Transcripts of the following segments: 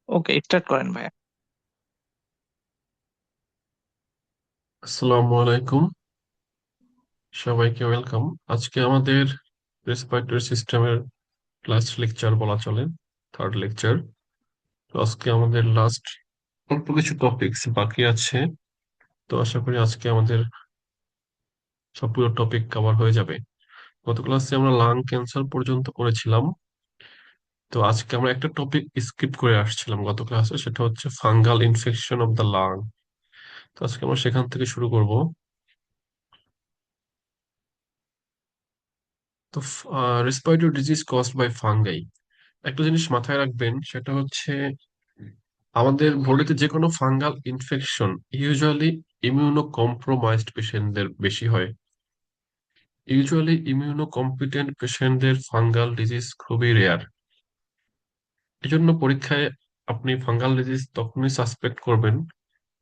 ওকে, start করেন ভাইয়া। আসসালামু আলাইকুম, সবাইকে ওয়েলকাম। আজকে আমাদের রেসপিরেটরি সিস্টেমের লাস্ট লেকচার বলা চলে, থার্ড লেকচার। তো আজকে আমাদের লাস্ট অল্প কিছু টপিকস বাকি আছে। তো আশা করি আজকে আমাদের সবগুলো টপিক কভার হয়ে যাবে। গত ক্লাসে আমরা লাং ক্যান্সার পর্যন্ত করেছিলাম। তো আজকে আমরা একটা টপিক স্কিপ করে আসছিলাম গত ক্লাসে, সেটা হচ্ছে fungal infection of the lung. তো আজকে আমরা সেখান থেকে শুরু করব। তো respiratory disease caused by fungi, একটা জিনিস মাথায় রাখবেন, সেটা হচ্ছে আমাদের বডিতে যে কোনো fungal infection usually immunocompromised পেশেন্টদের বেশি হয়। ইউজুয়ালি ইমিউনো কম্পিটেন্ট পেশেন্টদের ফাঙ্গাল ডিজিজ খুবই রেয়ার। এজন্য পরীক্ষায় আপনি ফাঙ্গাল ডিজিজ তখনই সাসপেক্ট করবেন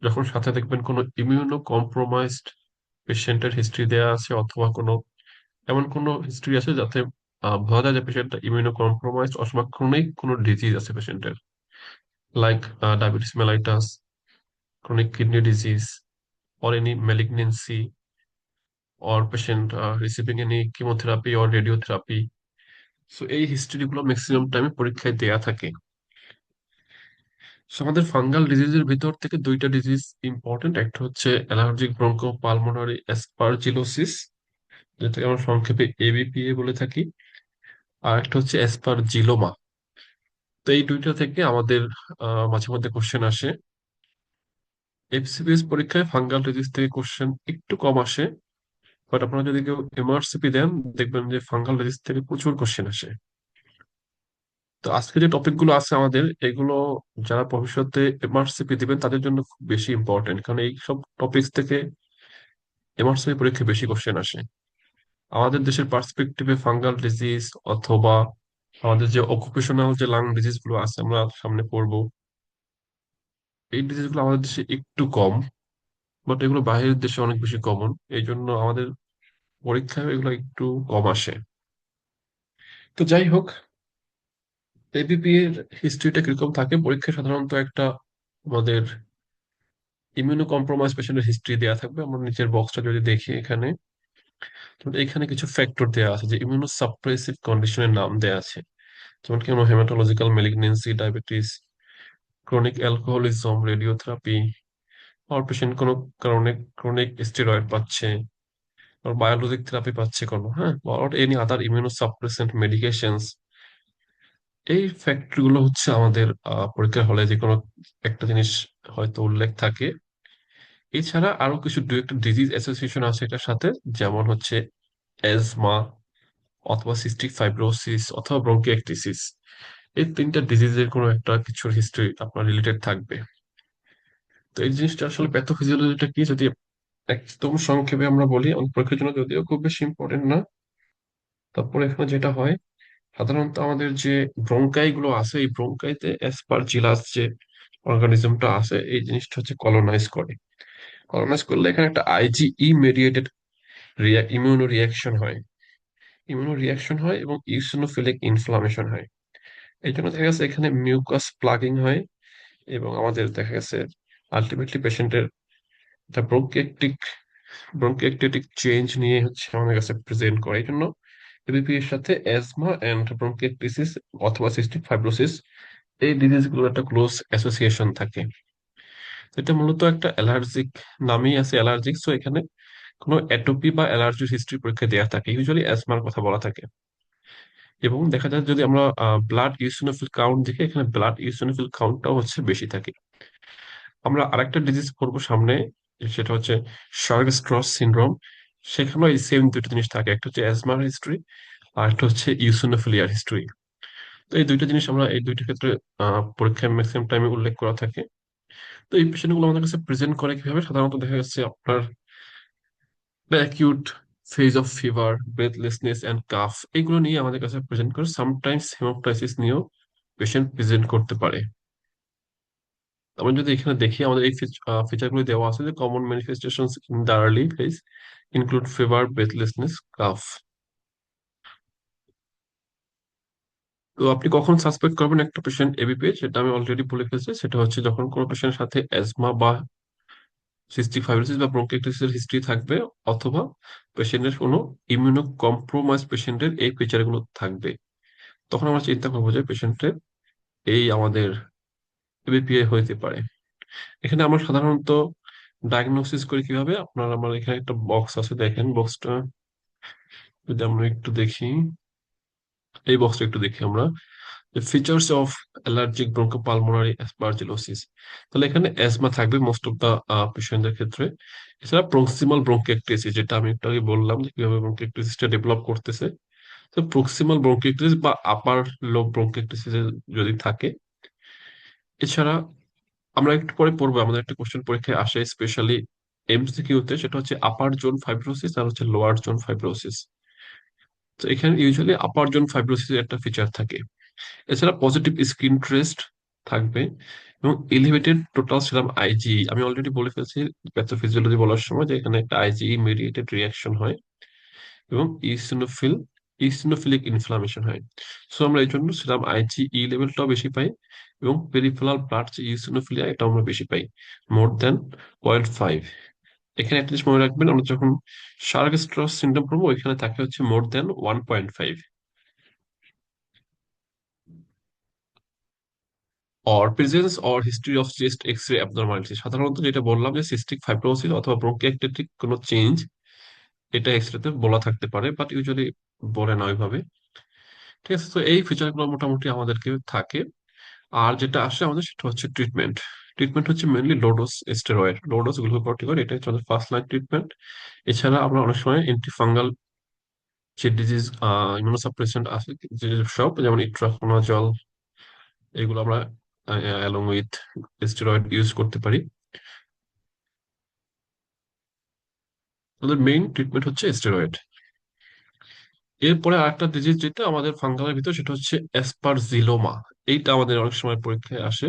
যখন সাথে দেখবেন কোনো ইমিউনো কম্প্রোমাইজড পেশেন্টের হিস্ট্রি দেওয়া আছে, অথবা কোনো এমন কোনো হিস্ট্রি আছে যাতে বোঝা যায় যে পেশেন্টটা ইমিউনো কম্প্রোমাইজড অথবা ক্রনিক কোনো ডিজিজ আছে পেশেন্টের, like diabetes mellitus, chronic kidney disease, or any malignancy, or patient receiving any chemotherapy or radiotherapy. So এই হিস্ট্রি গুলো ম্যাক্সিমাম টাইমে পরীক্ষায় দেয়া থাকে। সো আমাদের ফাঙ্গাল ডিজিজের ভিতর থেকে দুইটা ডিজিজ ইম্পর্টেন্ট, একটা হচ্ছে অ্যালার্জিক ব্রঙ্কো পালমোনারি অ্যাসপারজিলোসিস, যেটাকে আমরা সংক্ষেপে এবিপিএ বলে থাকি, আর একটা হচ্ছে অ্যাসপারজিলোমা। তো এই দুইটা থেকে আমাদের মাঝে মধ্যে কোশ্চেন আসে। এফসিপিএস পরীক্ষায় ফাঙ্গাল ডিজিজ থেকে কোশ্চেন একটু কম আসে, বাট আপনারা যদি কেউ এমআরসিপি দেন, দেখবেন যে ফাঙ্গাল ডিজিজ থেকে প্রচুর কোশ্চেন আসে। তো আজকে যে টপিক গুলো আছে আমাদের, এগুলো যারা ভবিষ্যতে এমআরসিপি দিবেন তাদের জন্য খুব বেশি ইম্পর্টেন্ট, কারণ এই সব টপিকস থেকে এমআরসিপি পরীক্ষায় বেশি কোশ্চেন আসে। আমাদের দেশের পার্সপেক্টিভে ফাঙ্গাল ডিজিজ অথবা আমাদের যে অকুপেশনাল যে লাং ডিজিজ গুলো আছে আমরা সামনে পড়বো, এই ডিজিজ গুলো আমাদের দেশে একটু কম, বাট এগুলো বাইরের দেশে অনেক বেশি কমন। এই জন্য আমাদের পরীক্ষায় এগুলো একটু কম আসে। তো যাই হোক, এবিপি এর হিস্ট্রিটা কিরকম থাকে পরীক্ষায়, সাধারণত একটা আমাদের ইমিউনো কম্প্রোমাইজ পেশেন্টের হিস্ট্রি দেওয়া থাকবে। আমরা নিচের বক্সটা যদি দেখি এখানে, তো এখানে কিছু ফ্যাক্টর দেওয়া আছে যে ইমিউনো সাপ্রেসিভ কন্ডিশনের নাম দেওয়া আছে, যেমন কি আমরা haematological malignancy, diabetes, chronic alcoholism, radiotherapy, আর পেশেন্ট কোনো কারণে ক্রনিক স্টেরয়েড পাচ্ছে, আর বায়োলজিক থেরাপি পাচ্ছে কোনো, হ্যাঁ, আর any other immunosuppressant medications. এই ফ্যাক্টর গুলো হচ্ছে আমাদের পরীক্ষার হলে যে কোনো একটা জিনিস হয়তো উল্লেখ থাকে। এছাড়া আরো কিছু দু একটা ডিজিজ অ্যাসোসিয়েশন আছে এটার সাথে, যেমন হচ্ছে অ্যাজমা, অথবা সিস্টিক ফাইব্রোসিস, অথবা ব্রঙ্কিয়াক্টিসিস। এই তিনটা ডিজিজের কোনো একটা কিছুর হিস্ট্রি আপনার রিলেটেড থাকবে। তো এই জিনিসটা আসলে প্যাথোফিজিওলজিটা কি, যদি একদম সংক্ষেপে আমরা বলি, অনেক পরীক্ষার জন্য যদিও খুব বেশি ইম্পর্টেন্ট না। তারপরে এখানে যেটা হয়, সাধারণত আমাদের যে ব্রঙ্কাই গুলো আছে, এই ব্রঙ্কাইতে অ্যাসপারজিলাস যে অর্গানিজমটা আছে, এই জিনিসটা হচ্ছে কলোনাইজ করে। কলোনাইজ করলে এখানে একটা আইজিই মেডিয়েটেড ইমিউনো রিয়াকশন হয়। ইমিউনো রিয়াকশন হয় এবং ইউসিনোফিলিক ইনফ্লামেশন হয়। এই জন্য দেখা গেছে এখানে মিউকাস প্লাগিং হয়, এবং আমাদের দেখা গেছে আলটিমেটলি পেশেন্টের একটা ব্রঙ্কিয়েক্টিক চেঞ্জ নিয়ে হচ্ছে আমাদের কাছে প্রেজেন্ট করে। এই জন্য এবিপি এর সাথে অ্যাজমা এন্ড ব্রঙ্কিয়েক্টিসিস অথবা সিস্টিক ফাইব্রোসিস, এই ডিজিজ গুলোর একটা ক্লোজ অ্যাসোসিয়েশন থাকে। এটা মূলত একটা অ্যালার্জিক, নামেই আছে অ্যালার্জিক, সো এখানে কোনো অ্যাটোপি বা অ্যালার্জির হিস্ট্রি পরীক্ষা দেওয়া থাকে, ইউজুয়ালি অ্যাজমার কথা বলা থাকে। এবং দেখা যায় যদি আমরা ব্লাড ইউসিনোফিল কাউন্ট দেখি, এখানে ব্লাড ইউসিনোফিল কাউন্টটাও হচ্ছে বেশি থাকে। আমরা আরেকটা ডিজিজ পড়বো সামনে, সেটা হচ্ছে শার্গ স্ট্রস সিনড্রোম। সেখানেও এই সেম দুটো জিনিস থাকে, একটা হচ্ছে অ্যাজমার হিস্ট্রি, আর একটা হচ্ছে ইউসিনোফিলিয়ার হিস্ট্রি। তো এই দুইটা জিনিস আমরা এই দুইটা ক্ষেত্রে পরীক্ষায় ম্যাক্সিমাম টাইমে উল্লেখ করা থাকে। তো এই পেশেন্ট গুলো আমাদের কাছে প্রেজেন্ট করে কিভাবে, সাধারণত দেখা যাচ্ছে আপনার acute phase of fever, breathlessness and cough, এগুলো নিয়ে আমাদের কাছে প্রেজেন্ট করে। সামটাইমস হেমোপটাইসিস নিয়েও পেশেন্ট প্রেজেন্ট করতে পারে। আমরা যদি এখানে দেখি, আমাদের এই ফিচার গুলো দেওয়া আছে যে common manifestations in the early phase include fever, breathlessness, calf. তো আপনি কখন সাসপেক্ট করবেন একটা পেশেন্ট এবিপি, সেটা আমি অলরেডি বলে ফেলছি। সেটা হচ্ছে যখন কোনো পেশেন্টের সাথে অ্যাজমা বা সিস্টিক ফাইব্রোসিস বা ব্রঙ্কাইটিসের হিস্ট্রি থাকবে, অথবা পেশেন্টের কোনো ইমিউনো কম্প্রোমাইজ পেশেন্টের এই ফিচারগুলো থাকবে, তখন আমরা চিন্তা করবো যে পেশেন্টের এই আমাদের এবিপিএ হইতে পারে। এখানে আমরা সাধারণত ডায়াগনোসিস করি কিভাবে, আপনার আমার এখানে একটা বক্স আছে, দেখেন বক্সটা যদি আমরা একটু দেখি, এই বক্সটা একটু দেখি আমরা, features of allergic bronchopulmonary aspergillosis. তাহলে এখানে অ্যাজমা থাকবে মোস্ট অফ দা পেশেন্টদের ক্ষেত্রে। এছাড়া প্রক্সিমাল ব্রঙ্কিয়েক্টেসিস, যেটা আমি একটু আগে বললাম যে কিভাবে ব্রঙ্কিয়েক্টেসিসটা ডেভেলপ করতেছে। তো প্রক্সিমাল ব্রঙ্কিয়েক্টেসিস বা আপার লোব ব্রঙ্কিয়েক্টেসিস যদি থাকে। এছাড়া আমরা একটু পরে পড়বো, আমাদের একটা কোশ্চেন পরীক্ষায় আসে স্পেশালি এমসিকিউতে, সেটা হচ্ছে আপার জোন ফাইব্রোসিস আর হচ্ছে লোয়ার জোন ফাইব্রোসিস। তো এখানে ইউজুয়ালি আপার জোন ফাইব্রোসিস একটা ফিচার থাকে। এছাড়া পজিটিভ স্কিন ট্রেস্ট থাকবে এবং এলিভেটেড টোটাল সিরাম আইজি। আমি অলরেডি বলে ফেলছি প্যাথোফিজিওলজি বলার সময় যে এখানে একটা আইজি মেডিয়েটেড রিয়াকশন হয় এবং ইসিনোফিলিক ইনফ্লামেশন হয়। সো আমরা এই জন্য সিরাম আইজি লেভেলটাও বেশি পাই এবং পেরিফেরাল ব্লাড যে ইসিনোফিলিয়া এটা আমরা বেশি পাই, মোর দেন 0.5। এখানে একটা জিনিস মনে রাখবেন, আমরা যখন শার্ক স্ট্রস সিনড্রোম পড়বো ওইখানে থাকে হচ্ছে মোর দেন 1.5। Or presence or history of chest X ray অ্যাবনরমালিটি, সাধারণত যেটা বললাম যে সিস্টিক ফাইব্রোসিস অথবা ব্রোঙ্কিয়ালটিক কোনো চেঞ্জ, এটা এক্স রেতে বলা থাকতে পারে, বাট ইউজুয়ালি বলে না ওইভাবে। ঠিক আছে, তো এই ফিচারগুলো মোটামুটি আমাদেরকে থাকে। আর যেটা আসে আমাদের সেটা হচ্ছে ট্রিটমেন্ট। ট্রিটমেন্ট হচ্ছে মেনলি লোডোস স্টেরয়েড, লোডোস গ্লুকোকর্টিকয়েড, এটা হচ্ছে আমাদের ফার্স্ট লাইন ট্রিটমেন্ট। এছাড়া আমরা অনেক সময় অ্যান্টিফাঙ্গাল যে ডিজিজ ইমিউনোসাপ্রেসেন্ট আছে, যে সব যেমন ইট্রাকোনাজল, এগুলো আমরা অ্যালং উইথ স্টেরয়েড ইউজ করতে পারি। আমাদের মেইন ট্রিটমেন্ট হচ্ছে স্টেরয়েড। এরপরে আরেকটা ডিজিজ যেটা আমাদের ফাঙ্গালের ভিতর, সেটা হচ্ছে অ্যাসপারজিলোমা। এইটা আমাদের অনেক সময় পরীক্ষায় আসে।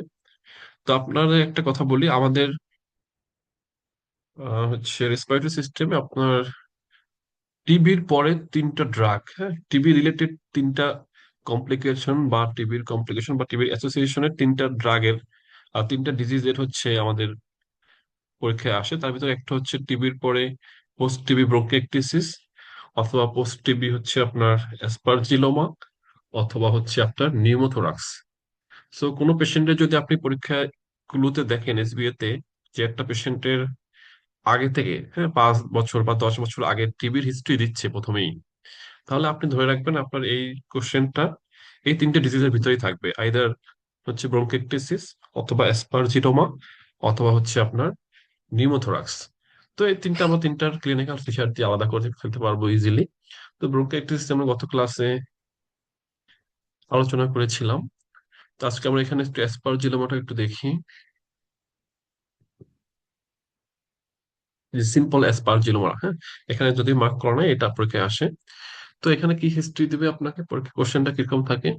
তো আপনাদের একটা কথা বলি, আমাদের হচ্ছে রেসপিরেটরি সিস্টেমে আপনার টিবির পরে তিনটা ড্রাগ, হ্যাঁ, টিবি রিলেটেড তিনটা কমপ্লিকেশন বা টিবির কমপ্লিকেশন বা টিবির অ্যাসোসিয়েশনের তিনটা ড্রাগের তিনটা ডিজিজের হচ্ছে আমাদের পরীক্ষায় আসে। তার ভিতরে একটা হচ্ছে টিবির পরে পোস্ট টিবি ব্রোঙ্কিয়েক্টিসিস, অথবা পোস্ট টিবি হচ্ছে আপনার অ্যাসপারজিলোমা, অথবা হচ্ছে আপনার নিউমোথোরাক্স। সো কোনো পেশেন্টের যদি আপনি পরীক্ষায় গুলোতে দেখেন এসবিএ তে যে একটা পেশেন্টের আগে থেকে, হ্যাঁ, 5 বছর বা 10 বছর আগে টিবির হিস্ট্রি দিচ্ছে প্রথমেই, তাহলে আপনি ধরে রাখবেন আপনার এই কোশ্চেনটা এই তিনটে ডিজিজের ভিতরেই থাকবে, আইদার হচ্ছে ব্রোঙ্কিয়েক্টিসিস, অথবা অ্যাসপারজিলোমা, অথবা হচ্ছে আপনার নিউমোথোরাক্স। তো এই তিনটা আমরা তিনটার ক্লিনিক্যাল ফিচার দিয়ে আলাদা করে ফেলতে পারবো ইজিলি। তো ব্রোঙ্কিয়েক্টিসিস আমরা গত ক্লাসে আলোচনা করেছিলাম। তো আজকে আমরা এখানে একটু অ্যাসপারজিলোমাটা একটু দেখি, যে সিম্পল অ্যাসপারজিলোমা, হ্যাঁ, এখানে যদি মার্ক করা নাই এটা পরীক্ষায় আসে। তো এখানে কি হিস্ট্রি দিবে আপনাকে, পরীক্ষা কোশ্চেনটা কিরকম থাকে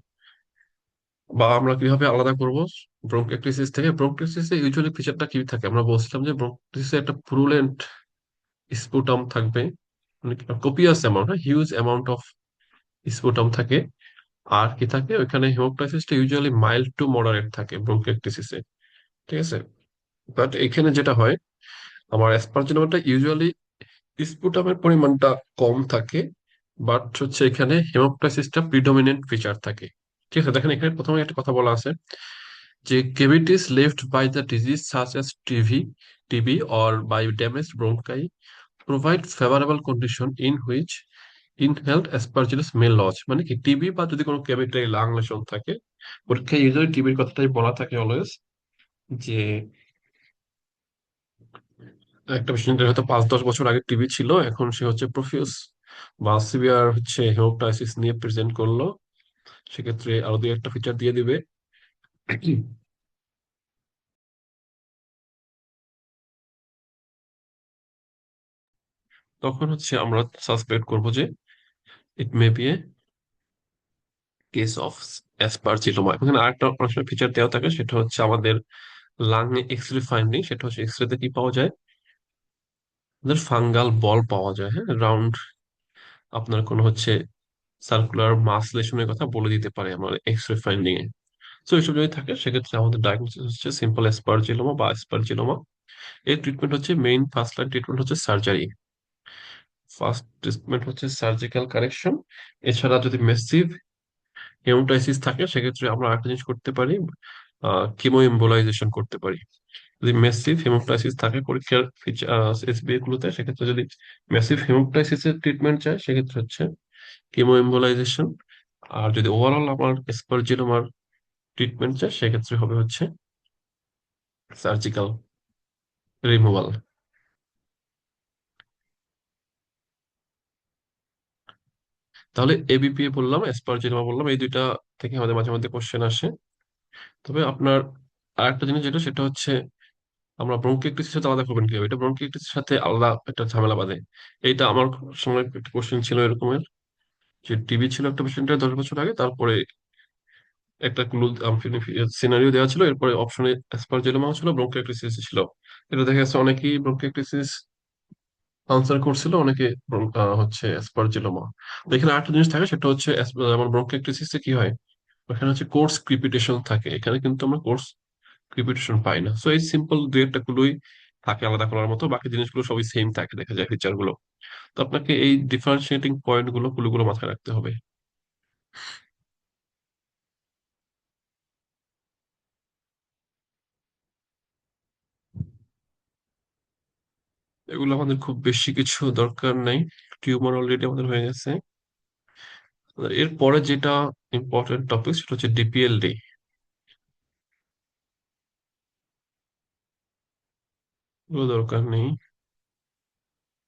বা আমরা কিভাবে আলাদা করব ব্রঙ্কিওক্লিসিস থেকে। ব্রঙ্কিওক্লিসিসে ইউজুয়ালি ফিচারটা কি থাকে, আমরা বলছিলাম যে ব্রঙ্কিওক্লিসিসে একটা পুরুলেন্ট স্পুটাম থাকবে, মানে কপিয়াস amount, huge amount of sputum থাকে। আর কি থাকে ওইখানে, হেমোপ্টাইসিসটা ইউজুয়ালি মাইল্ড টু মডারেট থাকে ব্রঙ্কিওক্লিসিসে। ঠিক আছে, বাট এখানে যেটা হয়, আমার অ্যাসপারজিলোমাটা ইউজুয়ালি স্পুটামের পরিমাণটা কম থাকে, বাট হচ্ছে এখানে হেমোপ্টাইসিসটা প্রিডমিনেন্ট ফিচার থাকে। ঠিক আছে, দেখেন এখানে প্রথমে একটা কথা বলা আছে যে cavities left by the disease such as TB or by damaged bronchi provide favorable condition in which inhaled aspergillus may lodge। মানে কি, টিবি বা যদি কোনো ক্যাভিটি লাং লেশন থাকে, পরীক্ষায় ইউজুয়ালি টিবির কথাটাই বলা থাকে অলওয়েজ, যে একটা পেশেন্টের হয়তো 5-10 বছর আগে টিবি ছিল, এখন সে হচ্ছে প্রফিউজ বা সিভিয়ার হচ্ছে হেমোপ্টাইসিস নিয়ে প্রেজেন্ট করলো, সেক্ষেত্রে আরো দুই একটা ফিচার দিয়ে দিবে। তখন হচ্ছে আমরা সাসপেক্ট করবো যে it may be a case of aspergilloma. এখানে আরেকটা অনেক সময় ফিচার দেওয়া থাকে, সেটা হচ্ছে আমাদের লাং এক্স রে ফাইন্ডিং। সেটা হচ্ছে এক্স রেতে কি পাওয়া যায়, আমাদের ফাঙ্গাল বল পাওয়া যায়, হ্যাঁ, রাউন্ড আপনার কোনো হচ্ছে সার্কুলার মাস লেশনের কথা বলে দিতে পারে আমার এক্স রে ফাইন্ডিং এ। তো এইসব যদি থাকে সেক্ষেত্রে আমাদের ডায়াগনোসিস হচ্ছে সিম্পল অ্যাসপারজিলোমা বা অ্যাসপারজিলোমা। এর ট্রিটমেন্ট হচ্ছে, মেইন ফার্স্ট লাইন ট্রিটমেন্ট হচ্ছে সার্জারি। ফার্স্ট ট্রিটমেন্ট হচ্ছে সার্জিক্যাল কারেকশন। এছাড়া যদি মেসিভ হেমাটাইসিস থাকে সেক্ষেত্রে আমরা আরেকটা জিনিস করতে পারি, কিমো এম্বোলাইজেশন করতে পারি। যদি মেসিভ হেমোপ্টাইসিস থাকে পরীক্ষার এসবিএ গুলোতে, সেক্ষেত্রে যদি মেসিভ হেমোপ্টাইসিসের ট্রিটমেন্ট চাই সেক্ষেত্রে হচ্ছে কিমো এম্বোলাইজেশন। আর যদি ওভারঅল আমার স্পারজিলোমার ট্রিটমেন্ট চাই সেক্ষেত্রে হবে হচ্ছে সার্জিক্যাল রিমুভাল। তাহলে এবিপিএ বললাম, স্পারজিলোমা বললাম, এই দুইটা থেকে আমাদের মাঝে মধ্যে কোশ্চেন আসে। তবে আপনার আরেকটা জিনিস যেটা, সেটা হচ্ছে আমরা ব্রঙ্কিওক্লিসিসের সাথে আলাদা করবেন কিভাবে, এটা ব্রঙ্কিওক্লিসিসের সাথে আলাদা একটা ঝামেলা বাঁধে। এইটা আমার সময় একটা কোশ্চেন ছিল এরকমের, যে টিবি ছিল একটা পেশেন্টের 10 বছর আগে, তারপরে একটা ক্লু সিনারিও দেওয়া ছিল, এরপরে অপশনে অ্যাসপারজিলোমা ছিল, ব্রঙ্কিওক্লিসিস ছিল। এটা দেখা যাচ্ছে অনেকেই ব্রঙ্কিওক্লিসিস আনসার করছিল, অনেকে হচ্ছে অ্যাসপারজিলোমা। তো এখানে আরেকটা জিনিস থাকে, সেটা হচ্ছে যেমন ব্রঙ্কিওক্লিসিসে কি হয়, ওখানে হচ্ছে কোর্স ক্রিপিটেশন থাকে, এখানে কিন্তু আমরা কোর্স ক্রিপিটেশন পাই না। সো এই সিম্পল দুই একটা গুলোই থাকে আলাদা করার মতো, বাকি জিনিসগুলো সবই সেম থাকে দেখা যায় ফিচার গুলো। তো আপনাকে এই ডিফারেন্সিয়েটিং পয়েন্ট গুলো ক্লুগুলো মাথায় রাখতে হবে। এগুলো আমাদের খুব বেশি কিছু দরকার নাই, টিউমার অলরেডি আমাদের হয়ে গেছে। এরপরে যেটা ইম্পর্টেন্ট টপিক সেটা হচ্ছে ডিপিএলডি। এগুলো দরকার নেই।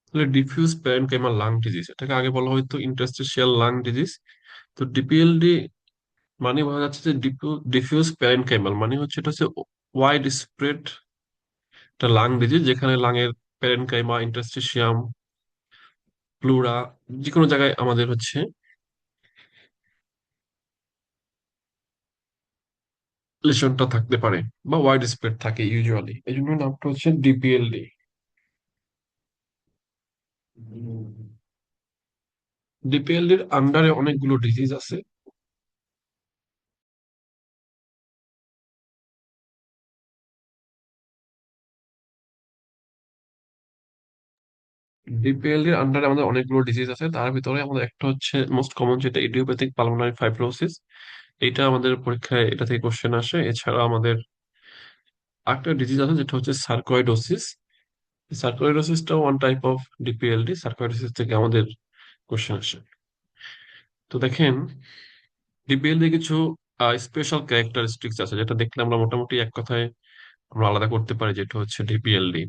তাহলে ডিফিউজ প্যারেনকাইমাল লাং ডিজিজ, এটাকে আগে বলা হয়তো ইন্টারস্টিশিয়াল লাং ডিজিজ। তো ডিপিএলডি মানে বোঝা যাচ্ছে যে ডিফিউজ প্যারেনকাইমাল মানে হচ্ছে, এটা হচ্ছে ওয়াইড স্প্রেড একটা লাং ডিজিজ, যেখানে লাঙের প্যারেনকাইমা, ইন্টারস্টিশিয়াম, প্লুরা, যে কোনো জায়গায় আমাদের হচ্ছে লেশনটা থাকতে পারে, বা ওয়াইড স্প্রেড থাকে ইউজুয়ালি, এই জন্য নামটা হচ্ছে ডিপিএলডি। ডিপিএলডি এর আন্ডারে অনেকগুলো ডিজিজ আছে। ডিপিএলডি এর আন্ডারে আমাদের অনেকগুলো ডিজিজ আছে, তার ভিতরে আমাদের একটা হচ্ছে মোস্ট কমন, যেটা ইডিওপ্যাথিক পালমোনারি ফাইব্রোসিস। এইটা আমাদের পরীক্ষায় এটা থেকে কোশ্চেন আসে। এছাড়া আমাদের আরেকটা ডিজিজ আছে যেটা হচ্ছে সার্কোয়েডোসিস। সার্কোয়েডোসিসটাও one type of DPLD, sarcoidosis থেকে আমাদের কোশ্চেন আসে। তো দেখেন, ডিপিএলডি কিছু স্পেশাল ক্যারেক্টারিস্টিক্স আছে, যেটা দেখলে আমরা মোটামুটি এক কথায় আমরা আলাদা করতে পারি যেটা হচ্ছে ডিপিএলডি।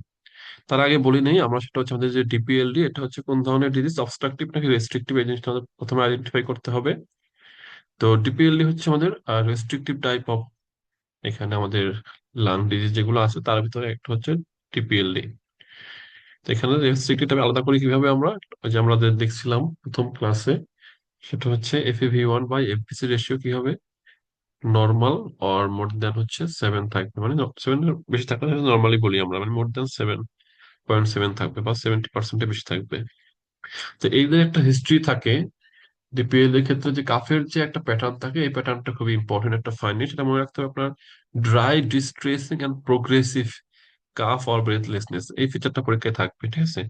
তার আগে বলি নেই আমরা, সেটা হচ্ছে আমাদের যে ডিপিএলডি, এটা হচ্ছে কোন ধরনের ডিজিজ, অবস্ট্রাকটিভ নাকি রেস্ট্রিকটিভ, এই জিনিসটা আমাদের প্রথমে আইডেন্টিফাই করতে হবে। তো ডিপিএলডি হচ্ছে আমাদের রেস্ট্রিকটিভ টাইপ অফ, এখানে আমাদের লাং ডিজিজ যেগুলো আছে তার ভিতরে একটা হচ্ছে ডিপিএলডি। তো এখানে রেস্ট্রিকটিভ আলাদা করি কিভাবে আমরা, ওই যে আমরা যে দেখছিলাম প্রথম ক্লাসে, সেটা হচ্ছে FEV1/FVC রেশিও কি হবে, নর্মাল অর মোর দেন হচ্ছে 7 থাকবে, মানে 7 এর বেশি থাকলে নর্মালি বলি আমরা, মানে মোর দেন 7.7 থাকবে বা 70% বেশি থাকবে। তো এই যে একটা হিস্ট্রি থাকে ডিপিএল এর ক্ষেত্রে, যে কাফের যে একটা প্যাটার্ন থাকে, এই প্যাটার্নটা খুবই ইম্পর্টেন্ট একটা ফাইন্ডিং, সেটা মনে রাখতে হবে আপনার। Dry distressing and progressive cough or breathlessness, এই ফিচারটা পরীক্ষায় থাকবে, ঠিক আছে।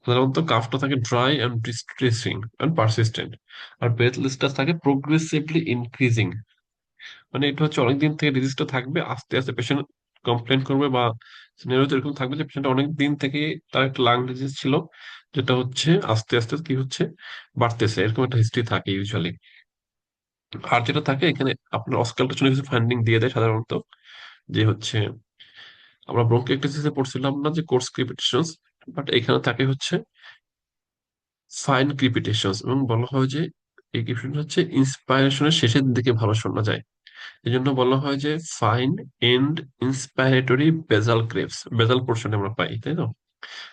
সাধারণত কাফটা থাকে dry and distressing and persistent, আর ব্রেথলেসটা থাকে প্রোগ্রেসিভলি ইনক্রিজিং। মানে এটা হচ্ছে অনেকদিন থেকে ডিজিজটা থাকবে, আস্তে আস্তে পেশেন্ট কমপ্লেন করবে বা সিনারিও এরকম থাকবে যে পেশেন্ট অনেক দিন থেকে তার একটা লাং ডিজিজ ছিল, যেটা হচ্ছে আস্তে আস্তে কি হচ্ছে, বাড়তেছে, এরকম একটা হিস্ট্রি থাকে ইউজুয়ালি। আর যেটা থাকে এখানে আপনার অস্কালটেশনের কিছু ফাইন্ডিং দিয়ে দেয় সাধারণত, যে হচ্ছে আমরা ব্রঙ্কিওক্লিসিসে পড়ছিলাম না যে কোর্স ক্রিপিটেশনস, বাট এখানে থাকে হচ্ছে ফাইন ক্রিপিটেশনস, এবং বলা হয় যে এই ক্রিপিটেশন হচ্ছে ইন্সপাইরেশনের শেষের দিকে ভালো শোনা যায়। এই জন্য বলা হয় যে ফাইন এন্ড ইন্সপাইরেটরি বেজাল ক্রেভস, বেজাল পোর্শনে আমরা পাই, তাই না।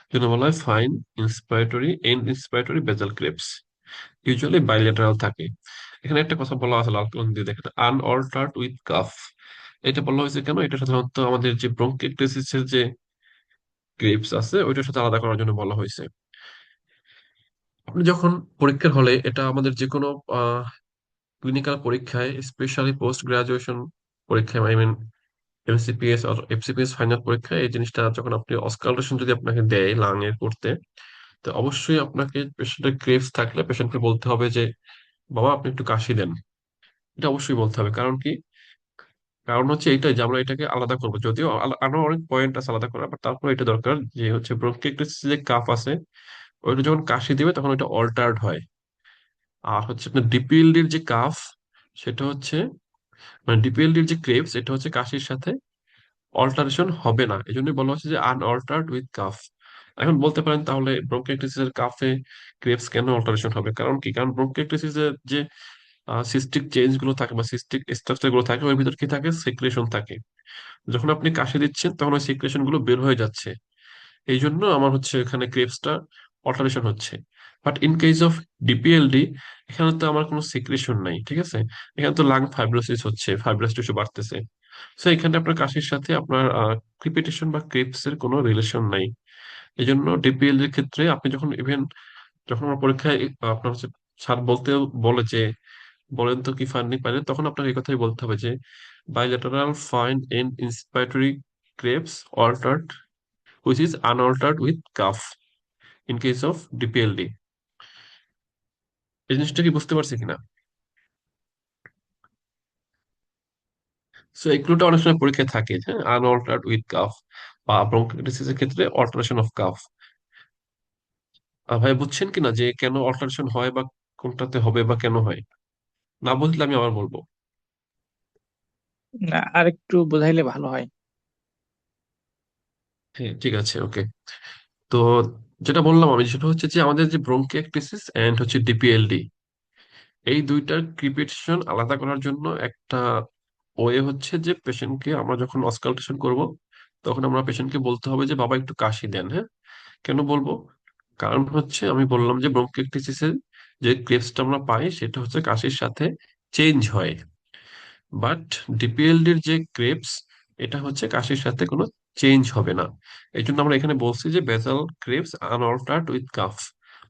এই জন্য বলা হয় ফাইন ইন্সপাইরেটরি এন্ড ইন্সপাইরেটরি বেজাল ক্রেভস, ইউজুয়ালি বাইলেটারাল থাকে। এখানে একটা কথা বলা আছে লাল কালার দিয়ে দেখেন, আনঅল্টার্ড উইথ কাফ। এটা বলা হয়েছে কেন, এটা সাধারণত আমাদের যে ব্রঙ্কিওক্লিসিসের যে ক্রেভস আছে ওইটার সাথে আলাদা করার জন্য বলা হয়েছে। আপনি যখন পরীক্ষার হলে, এটা আমাদের যে কোনো ক্লিনিক্যাল পরীক্ষায়, স্পেশালি পোস্ট গ্রাজুয়েশন পরীক্ষায়, আই মিন এমসিপিএস আর এফসিপিএস ফাইনাল পরীক্ষায়, এই জিনিসটা যখন আপনি অস্কালটেশন যদি আপনাকে দেয় লাং এর করতে, তো অবশ্যই আপনাকে পেশেন্টের ক্রেভস থাকলে পেশেন্টকে বলতে হবে যে বাবা আপনি একটু কাশি দেন। এটা অবশ্যই বলতে হবে। কারণ কি? কারণ হচ্ছে এইটাই যে আমরা এটাকে আলাদা করবো, যদিও আরো অনেক পয়েন্ট আছে আলাদা করা, বাট তারপর এটা দরকার যে হচ্ছে ব্রঙ্কিয়ালটিস যে কাফ আছে, ওইটা যখন কাশি দিবে তখন ওইটা অল্টার্ড হয়। আর হচ্ছে আপনার ডিপিএলডির যে কাফ, সেটা হচ্ছে মানে ডিপিএলডির যে ক্রেভস, এটা হচ্ছে কাশির সাথে অল্টারেশন হবে না, এই জন্যই বলা হচ্ছে যে আনঅল্টার্ড উইথ কাফ। এখন বলতে পারেন তাহলে ব্রঙ্কিয়ালটিসের কাফে ক্রেভস কেন অল্টারেশন হবে? কারণ কি? কারণ ব্রঙ্কিয়ালটিসের যে সিস্টিক চেঞ্জ গুলো থাকে বা সিস্টিক স্ট্রাকচার গুলো থাকে, ওর ভিতর কি থাকে? সিক্রেশন থাকে। যখন আপনি কাশি দিচ্ছেন তখন ওই সিক্রেশন গুলো বের হয়ে যাচ্ছে, এই জন্য আমার হচ্ছে এখানে ক্রেভসটা অল্টারেশন হচ্ছে। বাট ইন কেস অফ ডিপিএলডি, এখানে তো আমার কোনো সিক্রেশন নাই, ঠিক আছে? এখানে তো লাং ফাইব্রোসিস হচ্ছে, ফাইব্রাস টিস্যু বাড়তেছে। তো এখানে আপনার কাশির সাথে আপনার ক্রিপিটেশন বা ক্রেভস এর কোনো রিলেশন নাই। এই জন্য ডিপিএলডি এর ক্ষেত্রে আপনি যখন ইভেন যখন আমার পরীক্ষায় আপনার হচ্ছে স্যার বলতে বলে যে বলেন তো কি ফান্ডিং পাইলেন, তখন আপনাকে এই কথাই বলতে হবে যে bilateral fine and inspiratory crepes altered which is unaltered with cuff in case of DPLD। এই জিনিসটা কি বুঝতে পারছি কিনা? সো এগুলোটা অনেক সময় পরীক্ষায় থাকে, হ্যাঁ, আনঅল্টার্ড উইথ কাফ বা ব্রঙ্কাইটিস এর ক্ষেত্রে অল্টারেশন অফ কাফ। ভাই বুঝছেন কিনা যে কেন অল্টারেশন হয় বা কোনটাতে হবে বা কেন হয়? না বুঝলে আমি আবার বলবো। না, আরেকটু বোঝাইলে ভালো হয়। হ্যাঁ, ঠিক আছে, ওকে। তো যেটা বললাম আমি, সেটা হচ্ছে যে আমাদের যে ব্রঙ্কিয়াকটিসিস এন্ড হচ্ছে ডিপিএলডি, এই দুইটার ক্রিপিটেশন আলাদা করার জন্য একটা ওয়ে হচ্ছে যে পেশেন্টকে আমরা যখন অসকালটেশন করব, তখন আমরা পেশেন্টকে বলতে হবে যে বাবা একটু কাশি দেন, হ্যাঁ। কেন বলবো? কারণ হচ্ছে আমি বললাম যে ব্রঙ্কিয়াকটিসিসের যে ক্রেভসটা আমরা পাই সেটা হচ্ছে কাশির সাথে চেঞ্জ হয়। বাট ডিপিএলডির যে ক্রেভস, এটা হচ্ছে কাশির সাথে কোনো চেঞ্জ হবে না। এই জন্য আমরা এখানে বলছি যে বেসাল ক্রেভস আনঅল্টার্ড উইথ কাফ,